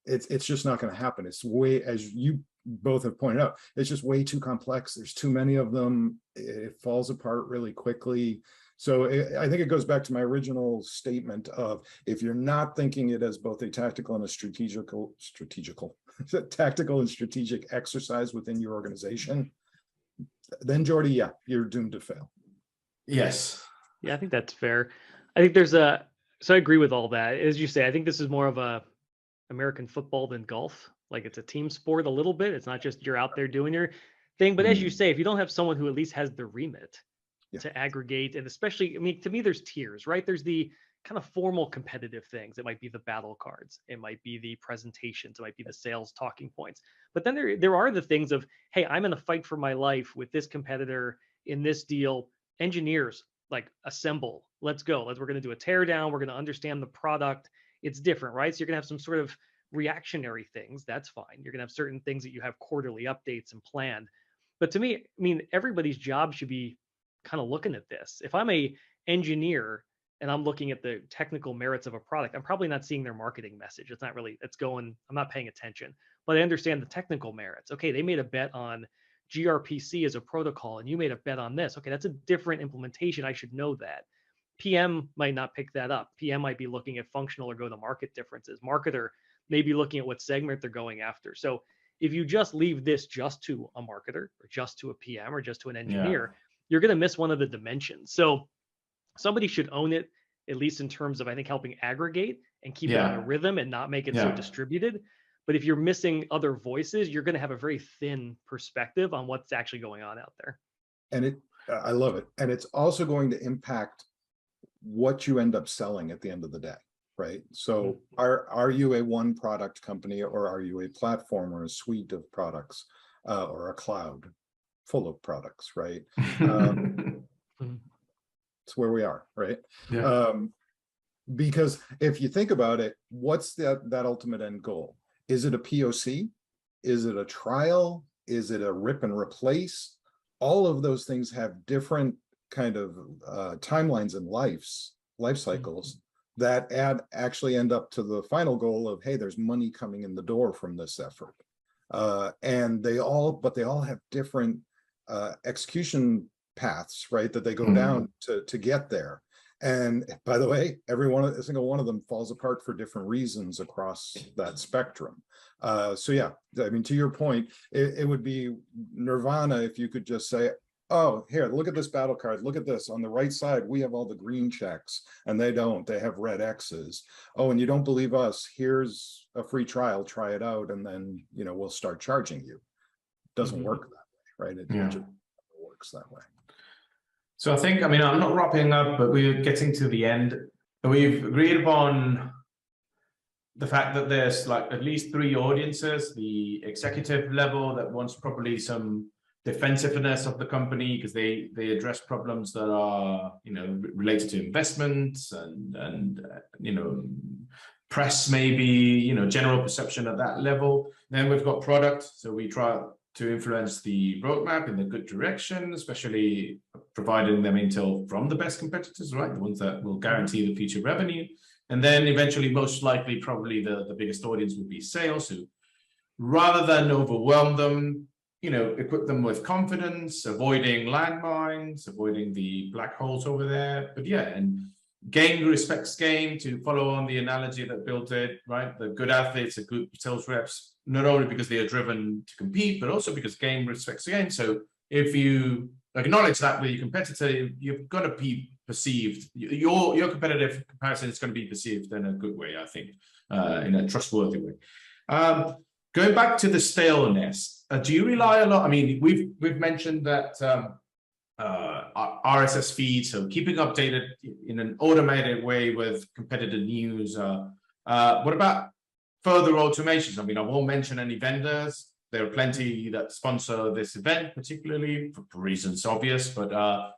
it's just not going to happen. It's way, as you both have pointed out, it's just way too complex. There's too many of them. It falls apart really quickly. So I think it goes back to my original statement of, if you're not thinking it as both a tactical and a tactical and strategic exercise within your organization, then Jordy, yeah, you're doomed to fail. Yes. Yeah, I think that's fair. I think so I agree with all that. As you say, I think this is more of a American football than golf. Like, it's a team sport a little bit. It's not just you're out there doing your thing. But as you say, if you don't have someone who at least has the remit to aggregate, and especially, I mean, to me, there's tiers, right? There's the kind of formal competitive things. It might be the battle cards. It might be the presentations. It might be the sales talking points. But then there are the things of, hey, I'm in a fight for my life with this competitor in this deal. Engineers, like, assemble. Let's go. We're going to do a tear down. We're going to understand the product. It's different, right? So you're going to have some sort of reactionary things. That's fine. You're going to have certain things that you have quarterly updates and planned. But to me, I mean, everybody's job should be kind of looking at this. If I'm a engineer and I'm looking at the technical merits of a product, I'm probably not seeing their marketing message. I'm not paying attention, but I understand the technical merits. Okay, they made a bet on gRPC as a protocol, and you made a bet on this. Okay, that's a different implementation. I should know that. PM might not pick that up. PM might be looking at functional or go-to-market differences. Marketer may be looking at what segment they're going after. So if you just leave this just to a marketer, or just to a PM, or just to an engineer, you're going to miss one of the dimensions. So somebody should own it, at least in terms of, I think, helping aggregate and keep it on a rhythm and not make it so distributed. But if you're missing other voices, you're going to have a very thin perspective on what's actually going on out there. And I love it. And it's also going to impact what you end up selling at the end of the day, right? So are you a one product company, or are you a platform or a suite of products, or a cloud full of products, right? It's where we are, right? Because if you think about it, what's that ultimate end goal? Is it a POC? Is it a trial? Is it a rip and replace? All of those things have different kind of timelines and life cycles that actually end up to the final goal of, hey, there's money coming in the door from this effort. And they all have different execution paths, right, that they go down to get there. And by the way, every single one of them falls apart for different reasons across that spectrum. So yeah, I mean, to your point, it would be nirvana if you could just say, oh, here, look at this battle card. Look at this. On the right side, we have all the green checks, and they don't. They have red X's. Oh, and you don't believe us? Here's a free trial. Try it out, and then, you know, we'll start charging you. It doesn't work that way, right? It just works that way. So I think, I mean, I'm not wrapping up, but we're getting to the end. We've agreed upon the fact that there's like at least 3 audiences: the executive level that wants probably some defensiveness of the company because they address problems that are related to investments and press, maybe general perception at that level. Then we've got product, so we try to influence the roadmap in the good direction, especially providing them intel from the best competitors, right? The ones that will guarantee the future revenue. And then eventually, most likely, probably the biggest audience would be sales, who rather than overwhelm them, equip them with confidence, avoiding landmines, avoiding the black holes over there. But yeah, and game respects game, to follow on the analogy that Bill did, right? The good athletes are good sales reps, not only because they are driven to compete, but also because game respects game. So if you acknowledge that with your competitor, you've got to be perceived. Your competitive comparison is going to be perceived in a good way, I think, in a trustworthy way. Going back to the staleness, do you rely a lot? I mean, we've mentioned that RSS feed, so keeping updated in an automated way with competitor news. What about further automations? I mean, I won't mention any vendors. There are plenty that sponsor this event, particularly for reasons obvious, but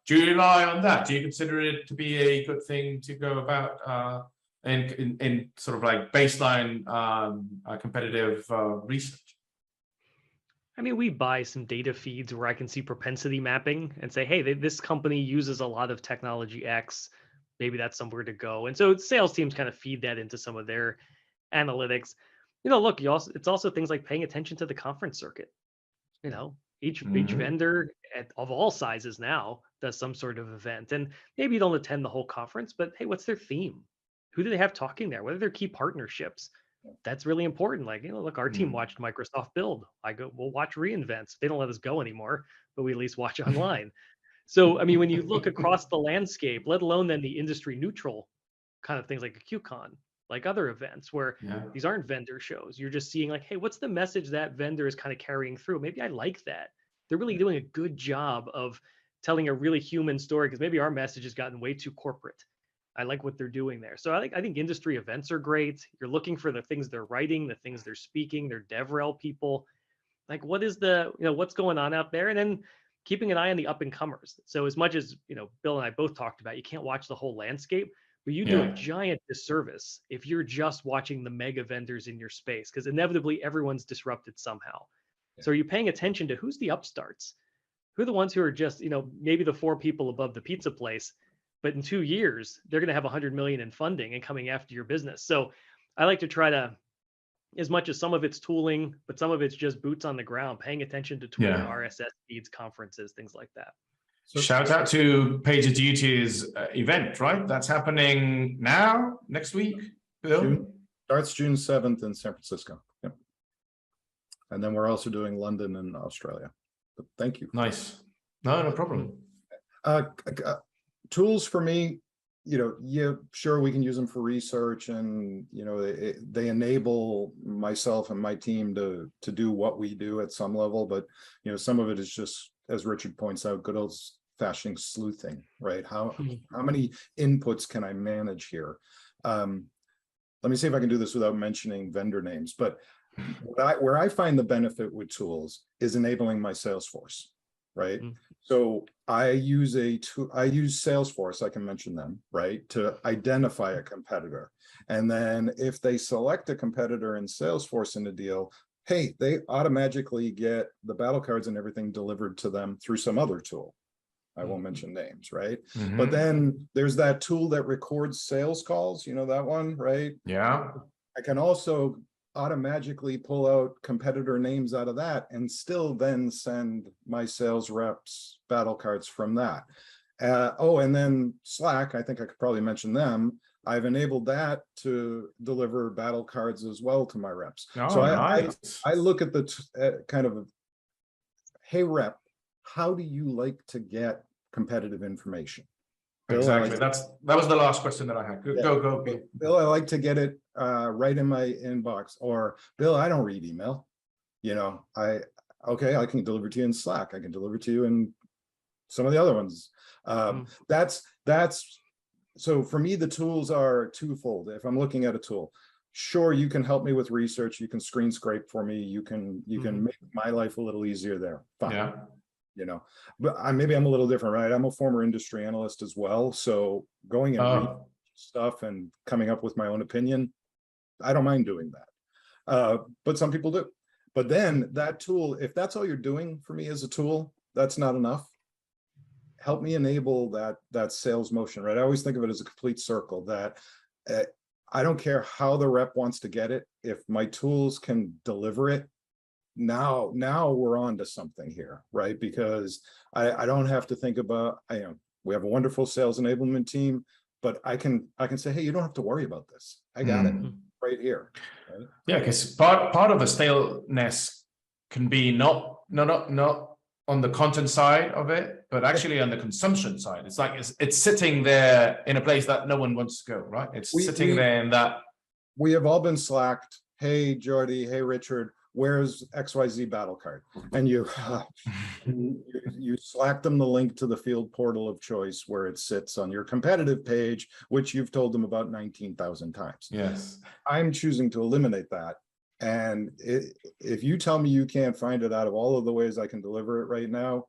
do you rely on that? Do you consider it to be a good thing to go about in sort of like baseline competitive research? I mean, we buy some data feeds where I can see propensity mapping and say, hey, this company uses a lot of technology X. Maybe that's somewhere to go. And so sales teams kind of feed that into some of their analytics. Look, it's also things like paying attention to the conference circuit. Each vendor of all sizes now does some sort of event. And maybe you don't attend the whole conference, but hey, what's their theme? Who do they have talking there? What are their key partnerships? That's really important. Like, look, our team watched Microsoft Build. We'll watch reInvents. They don't let us go anymore, but we at least watch online. So, I mean, when you look across the landscape, let alone then the industry neutral kind of things like a QCon, like other events where these aren't vendor shows, you're just seeing like, hey, what's the message that vendor is kind of carrying through? Maybe I like that. They're really doing a good job of telling a really human story, because maybe our message has gotten way too corporate. I like what they're doing there. So I think industry events are great. You're looking for the things they're writing, the things they're speaking, their DevRel people. Like, what is what's going on out there? And then keeping an eye on the up and comers. So as much as, Bill and I both talked about, you can't watch the whole landscape, but you do a giant disservice if you're just watching the mega vendors in your space, because inevitably everyone's disrupted somehow. So are you paying attention to who's the upstarts? Who are the ones who are just, maybe the 4 people above the pizza place, but in 2 years, they're going to have 100 million in funding and coming after your business. So I like to try to, as much as some of it's tooling, but some of it's just boots on the ground, paying attention to tooling, RSS feeds, conferences, things like that. So shout out to PagerDuty's event, right? That's happening now, next week, Bill? Starts June 7th in San Francisco. Yep. And then we're also doing London and Australia. But thank you. Nice. No problem. Tools for me, sure, we can use them for research, and they enable myself and my team to do what we do at some level. But some of it is just, as Richard points out, good old-fashioned sleuthing, right? How many inputs can I manage here? Let me see if I can do this without mentioning vendor names. But where I find the benefit with tools is enabling my sales force. Right. So I use Salesforce, I can mention them, right, to identify a competitor. And then if they select a competitor in Salesforce in a deal, hey, they automatically get the battle cards and everything delivered to them through some other tool. I won't mention names, right? But then there's that tool that records sales calls, that one, right? Yeah. I can also automatically pull out competitor names out of that and still then send my sales reps battle cards from that. And then Slack, I think I could probably mention them. I've enabled that to deliver battle cards as well to my reps. So nice. I look at the kind of, hey rep, how do you like to get competitive information? Bill, exactly. That was the last question that I had. Go. Bill, I like to get it right in my inbox. Or Bill, I don't read email. I can deliver to you in Slack. I can deliver to you in some of the other ones. That's so for me, the tools are twofold. If I'm looking at a tool, sure, you can help me with research. You can screen scrape for me. You can make my life a little easier there. Fine. you know, but maybe I'm a little different, right? I'm a former industry analyst as well. So going and reading stuff and coming up with my own opinion, I don't mind doing that. But some people do. But then that tool, if that's all you're doing for me as a tool, that's not enough. Help me enable that sales motion, right? I always think of it as a complete circle, that I don't care how the rep wants to get it. If my tools can deliver it, now we're on to something here, right? Because I don't have to think about, we have a wonderful sales enablement team, but I can say, hey, you don't have to worry about this. I got it right here. Right? Yeah, because part of the staleness can be not on the content side of it, but actually on the consumption side. It's like it's sitting there in a place that no one wants to go, right? It's sitting there in that. We have all been slacked. Hey, Jordy. Hey, Richard. Where's XYZ battle card? And you slack them the link to the field portal of choice where it sits on your competitive page, which you've told them about 19,000 times. Yes. I'm choosing to eliminate that. And if you tell me you can't find it out of all of the ways I can deliver it right now,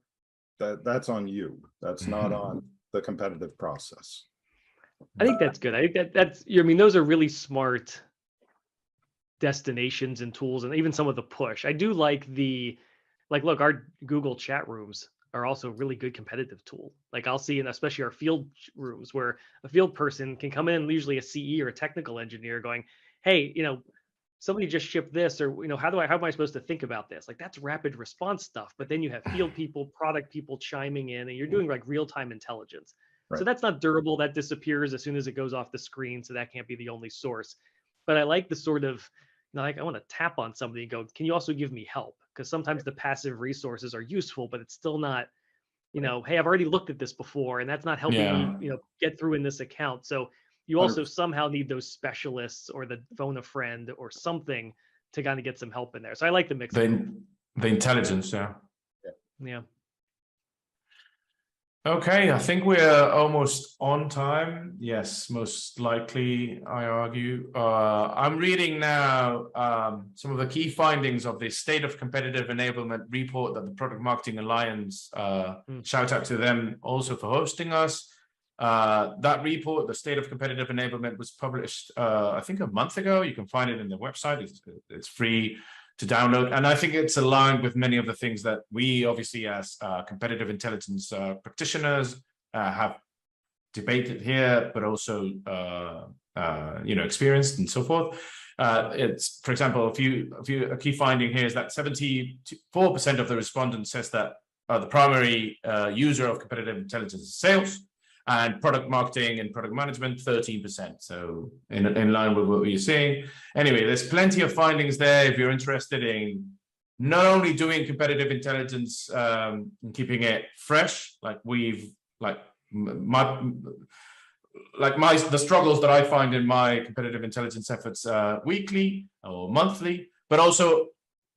that's on you. That's not on the competitive process. I think that's good. I think that's, I mean, those are really smart destinations and tools, and even some of the push. I do like look, our Google chat rooms are also a really good competitive tool. Like I'll see, and especially our field rooms, where a field person can come in, usually a CE or a technical engineer, going, hey, somebody just shipped this, or how am I supposed to think about this? Like that's rapid response stuff. But then you have field people, product people chiming in, and you're doing like real-time intelligence. Right. So that's not durable. That disappears as soon as it goes off the screen. So that can't be the only source. But I like the sort of, like I want to tap on somebody and go, can you also give me help? Because sometimes the passive resources are useful, but it's still not, hey, I've already looked at this before, and that's not helping me, get through in this account. So you also somehow need those specialists or the phone a friend or something to kind of get some help in there. So I like the mix. The intelligence, yeah. Okay, I think we're almost on time. Yes, most likely, I argue. I'm reading now some of the key findings of the State of Competitive Enablement report that the Product Marketing Alliance, shout out to them also for hosting us. That report, the State of Competitive Enablement, was published, I think, a month ago. You can find it in the website. It's free to download. And I think it's aligned with many of the things that we, obviously, as competitive intelligence practitioners, have debated here, but also, experienced and so forth. It's, for example, a key finding here is that 74% of the respondents says that the primary user of competitive intelligence is sales, and product marketing and product management, 13%. So in line with what we're seeing. Anyway, there's plenty of findings there if you're interested in not only doing competitive intelligence and keeping it fresh, the struggles that I find in my competitive intelligence efforts weekly or monthly, but also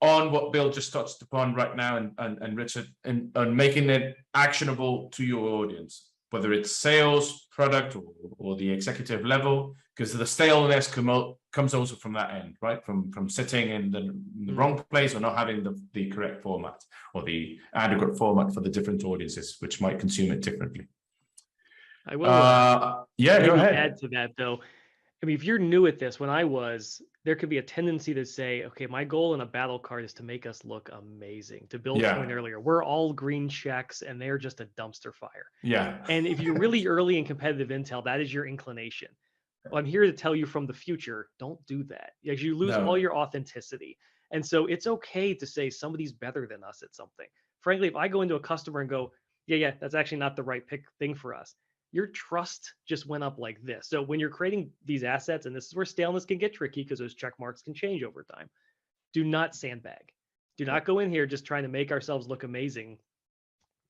on what Bill just touched upon right now and Richard, and making it actionable to your audience, whether it's sales, product, or the executive level, because the staleness comes also from that end, right? From sitting in the wrong place or not having the correct format or the adequate format for the different audiences, which might consume it differently. I will go ahead. Add to that, though. I mean, if you're new at this, there could be a tendency to say, okay, my goal in a battle card is to make us look amazing. To Bill's point earlier, we're all green checks and they're just a dumpster fire. Yeah. And if you're really early in competitive intel, that is your inclination. Well, I'm here to tell you from the future, don't do that. You lose all your authenticity. And so it's okay to say somebody's better than us at something. Frankly, if I go into a customer and go, yeah, that's actually not the right thing for us, your trust just went up like this. So when you're creating these assets, and this is where staleness can get tricky because those check marks can change over time, do not sandbag. Do not go in here just trying to make ourselves look amazing.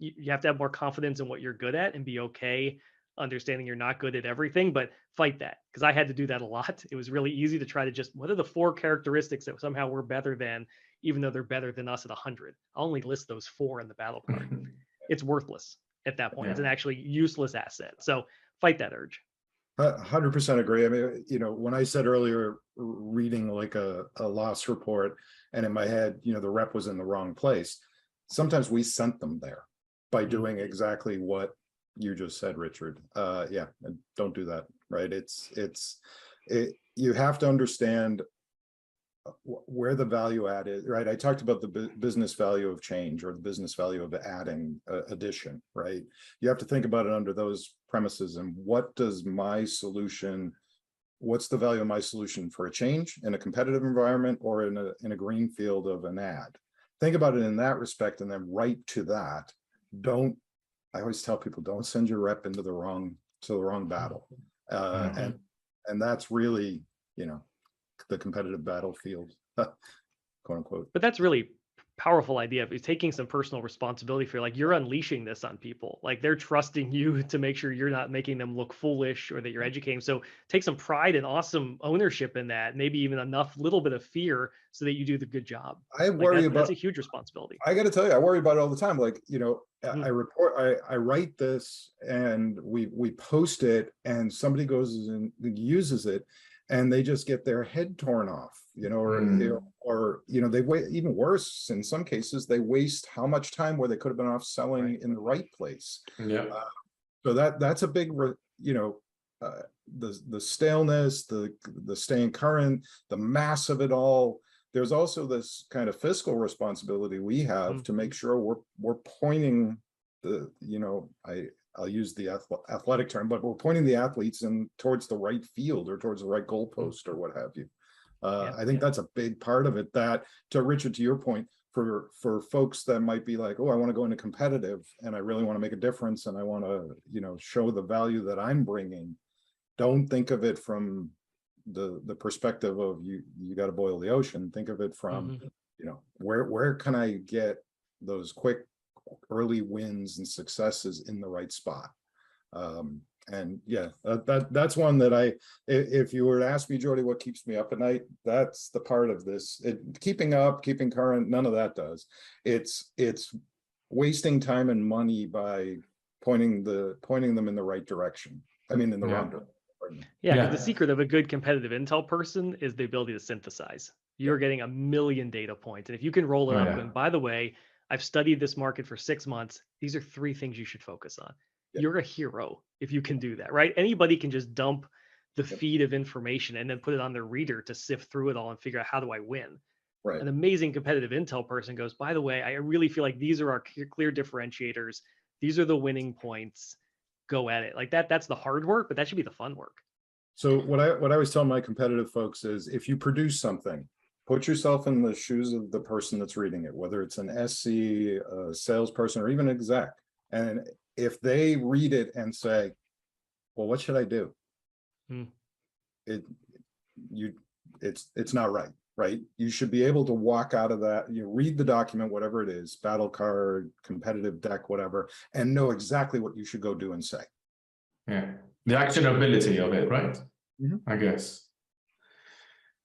You have to have more confidence in what you're good at and be okay understanding you're not good at everything, but fight that, because I had to do that a lot. It was really easy to try to just, what are the 4 characteristics that somehow we're better than, even though they're better than us at 100? I'll only list those 4 in the battle card. It's worthless at that point. It's an actually useless asset. So fight that urge. 100% agree. I mean, when I said earlier, reading like a loss report, and in my head, the rep was in the wrong place. Sometimes we sent them there. by doing exactly what you just said, Richard. Yeah, and don't do that, right? You have to understand where the value add is, right? I talked about the business value of change or the business value of adding addition, right? You have to think about it under those premises. And what does my solution, what's the value of my solution for a change in a competitive environment or in a green field of an ad? Think about it in that respect and then right to that. I always tell people, don't send your rep into the wrong battle. And that's really, the competitive battlefield, quote unquote. But that's really powerful idea of taking some personal responsibility for, like, you're unleashing this on people. Like, they're trusting you to make sure you're not making them look foolish or that you're educating. So take some pride and awesome ownership in that, maybe even enough little bit of fear so that you do the good job. I worry about, that's a huge responsibility. I got to tell you, I worry about it all the time. Like, I write this and we post it and somebody goes and uses it and they just get their head torn off, or they wait, even worse, in some cases, they waste how much time where they could have been off selling in the right place. Yeah. So that's a big, the staleness, the staying current, the mass of it all. There's also this kind of fiscal responsibility we have to make sure we're pointing I'll use the athletic term, but we're pointing the athletes in towards the right field or towards the right goalpost or what have you. I think that's a big part of it. That, to Richard, to your point, for folks that might be like, oh, I want to go into competitive and I really want to make a difference and I want to, show the value that I'm bringing. Don't think of it from the perspective of you got to boil the ocean. Think of it from, where can I get those quick early wins and successes in the right spot. And yeah, that's one that if you were to ask me, Jordy, what keeps me up at night, that's the part of this. Keeping current, none of that does. It's wasting time and money by pointing them in the right direction. I mean, in the wrong direction. Yeah, the secret of a good competitive intel person is the ability to synthesize. You're getting a million data points. And if you can roll it up, and by the way, I've studied this market for 6 months. These are 3 things you should focus on. You're a hero if you can do that, right? Anybody can just dump the feed of information and then put it on their reader to sift through it all and figure out, how do I win? Right. An amazing competitive intel person goes, by the way, I really feel like these are our clear differentiators. These are the winning points. Go at it. Like that's the hard work, but that should be the fun work. So what I always tell my competitive folks is, if you produce something, put yourself in the shoes of the person that's reading it, whether it's an SC, a salesperson, or even an exec. And if they read it and say, well, what should I do? It's not right? You should be able to walk out of that, read the document, whatever it is, battle card, competitive deck, whatever, and know exactly what you should go do and say. Yeah, the actionability of it, right? I guess.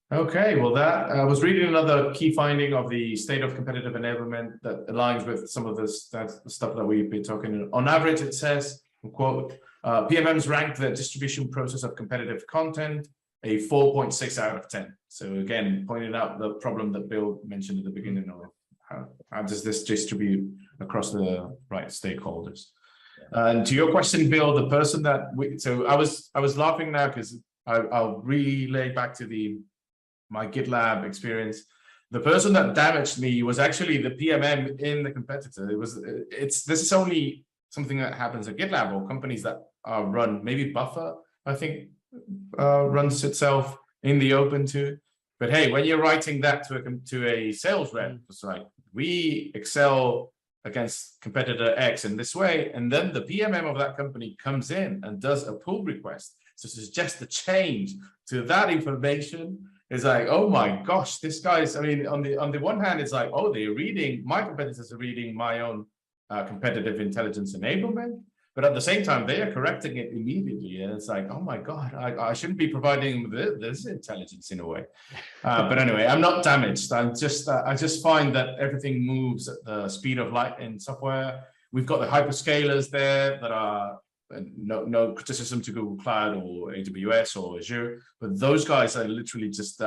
Okay, well, that I was reading another key finding of the state of competitive enablement that aligns with some of this stuff that we've been talking. On average, it says, quote, PMMs rank the distribution process of competitive content a 4.6 out of 10. So again, pointing out the problem that Bill mentioned at the beginning of how does this distribute across the right stakeholders? And to your question, Bill, the person that I was laughing now because I'll relay back to my GitLab experience. The person that damaged me was actually the PMM in the competitor. This is only something that happens at GitLab or companies that are run, maybe Buffer, I think, runs itself in the open too. But hey, when you're writing that to a sales rep, it's like, we excel against competitor X in this way, and then the PMM of that company comes in and does a pull request to suggest a change to that information. It's like, oh my gosh, this guy's, I mean, on the one hand, it's like, oh, my competitors are reading my own competitive intelligence enablement, but at the same time, they are correcting it immediately. And it's like, oh my God, I shouldn't be providing this intelligence in a way. But anyway, I'm not damaged. I just find that everything moves at the speed of light in software. We've got the hyperscalers there that are, no criticism to Google Cloud or AWS or Azure, but those guys are literally just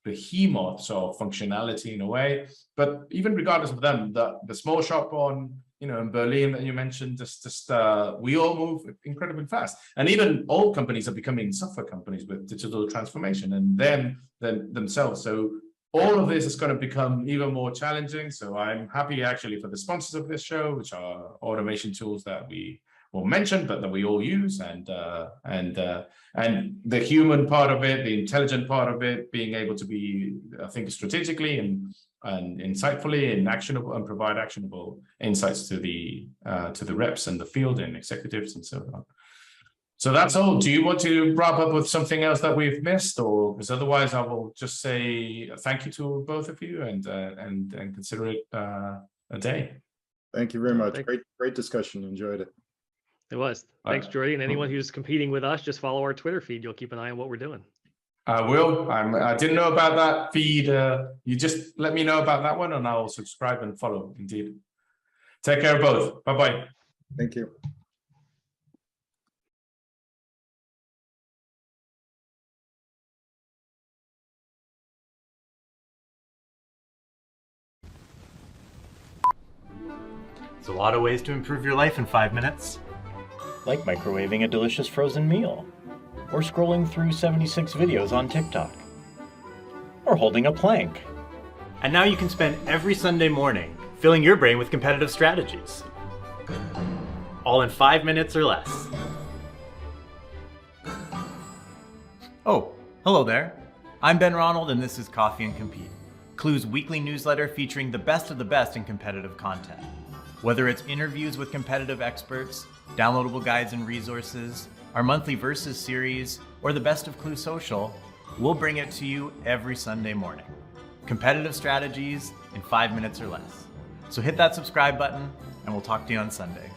behemoths of functionality in a way. But even regardless of them, the small shop on in Berlin that you mentioned, we all move incredibly fast. And even old companies are becoming software companies with digital transformation and themselves. So all of this is going to become even more challenging. So I'm happy actually for the sponsors of this show, which are automation tools that we will mention, but that we all use, and the human part of it, the intelligent part of it, being able to be, I think, strategically and insightfully and actionable, and provide actionable insights to the reps and the field and executives and so on. So that's all. Do you want to wrap up with something else that we've missed, or because otherwise I will just say thank you to both of you and consider it a day. Thank you very much. Great discussion. Enjoyed it. It was. Thanks, Jordy. And anyone who's competing with us, just follow our Twitter feed. You'll keep an eye on what we're doing. I will. I didn't know about that feed. You just let me know about that one, and I'll subscribe and follow. Indeed. Take care, both. Bye-bye. Thank you. There's a lot of ways to improve your life in 5 minutes. Like microwaving a delicious frozen meal, or scrolling through 76 videos on TikTok, or holding a plank. And now you can spend every Sunday morning filling your brain with competitive strategies. All in 5 minutes or less. Oh, hello there. I'm Ben Ronald and this is Coffee and Compete, Clue's weekly newsletter featuring the best of the best in competitive content. Whether it's interviews with competitive experts, downloadable guides and resources, our monthly Versus series, or the best of Clue Social, we'll bring it to you every Sunday morning. Competitive strategies in 5 minutes or less. So hit that subscribe button and we'll talk to you on Sunday.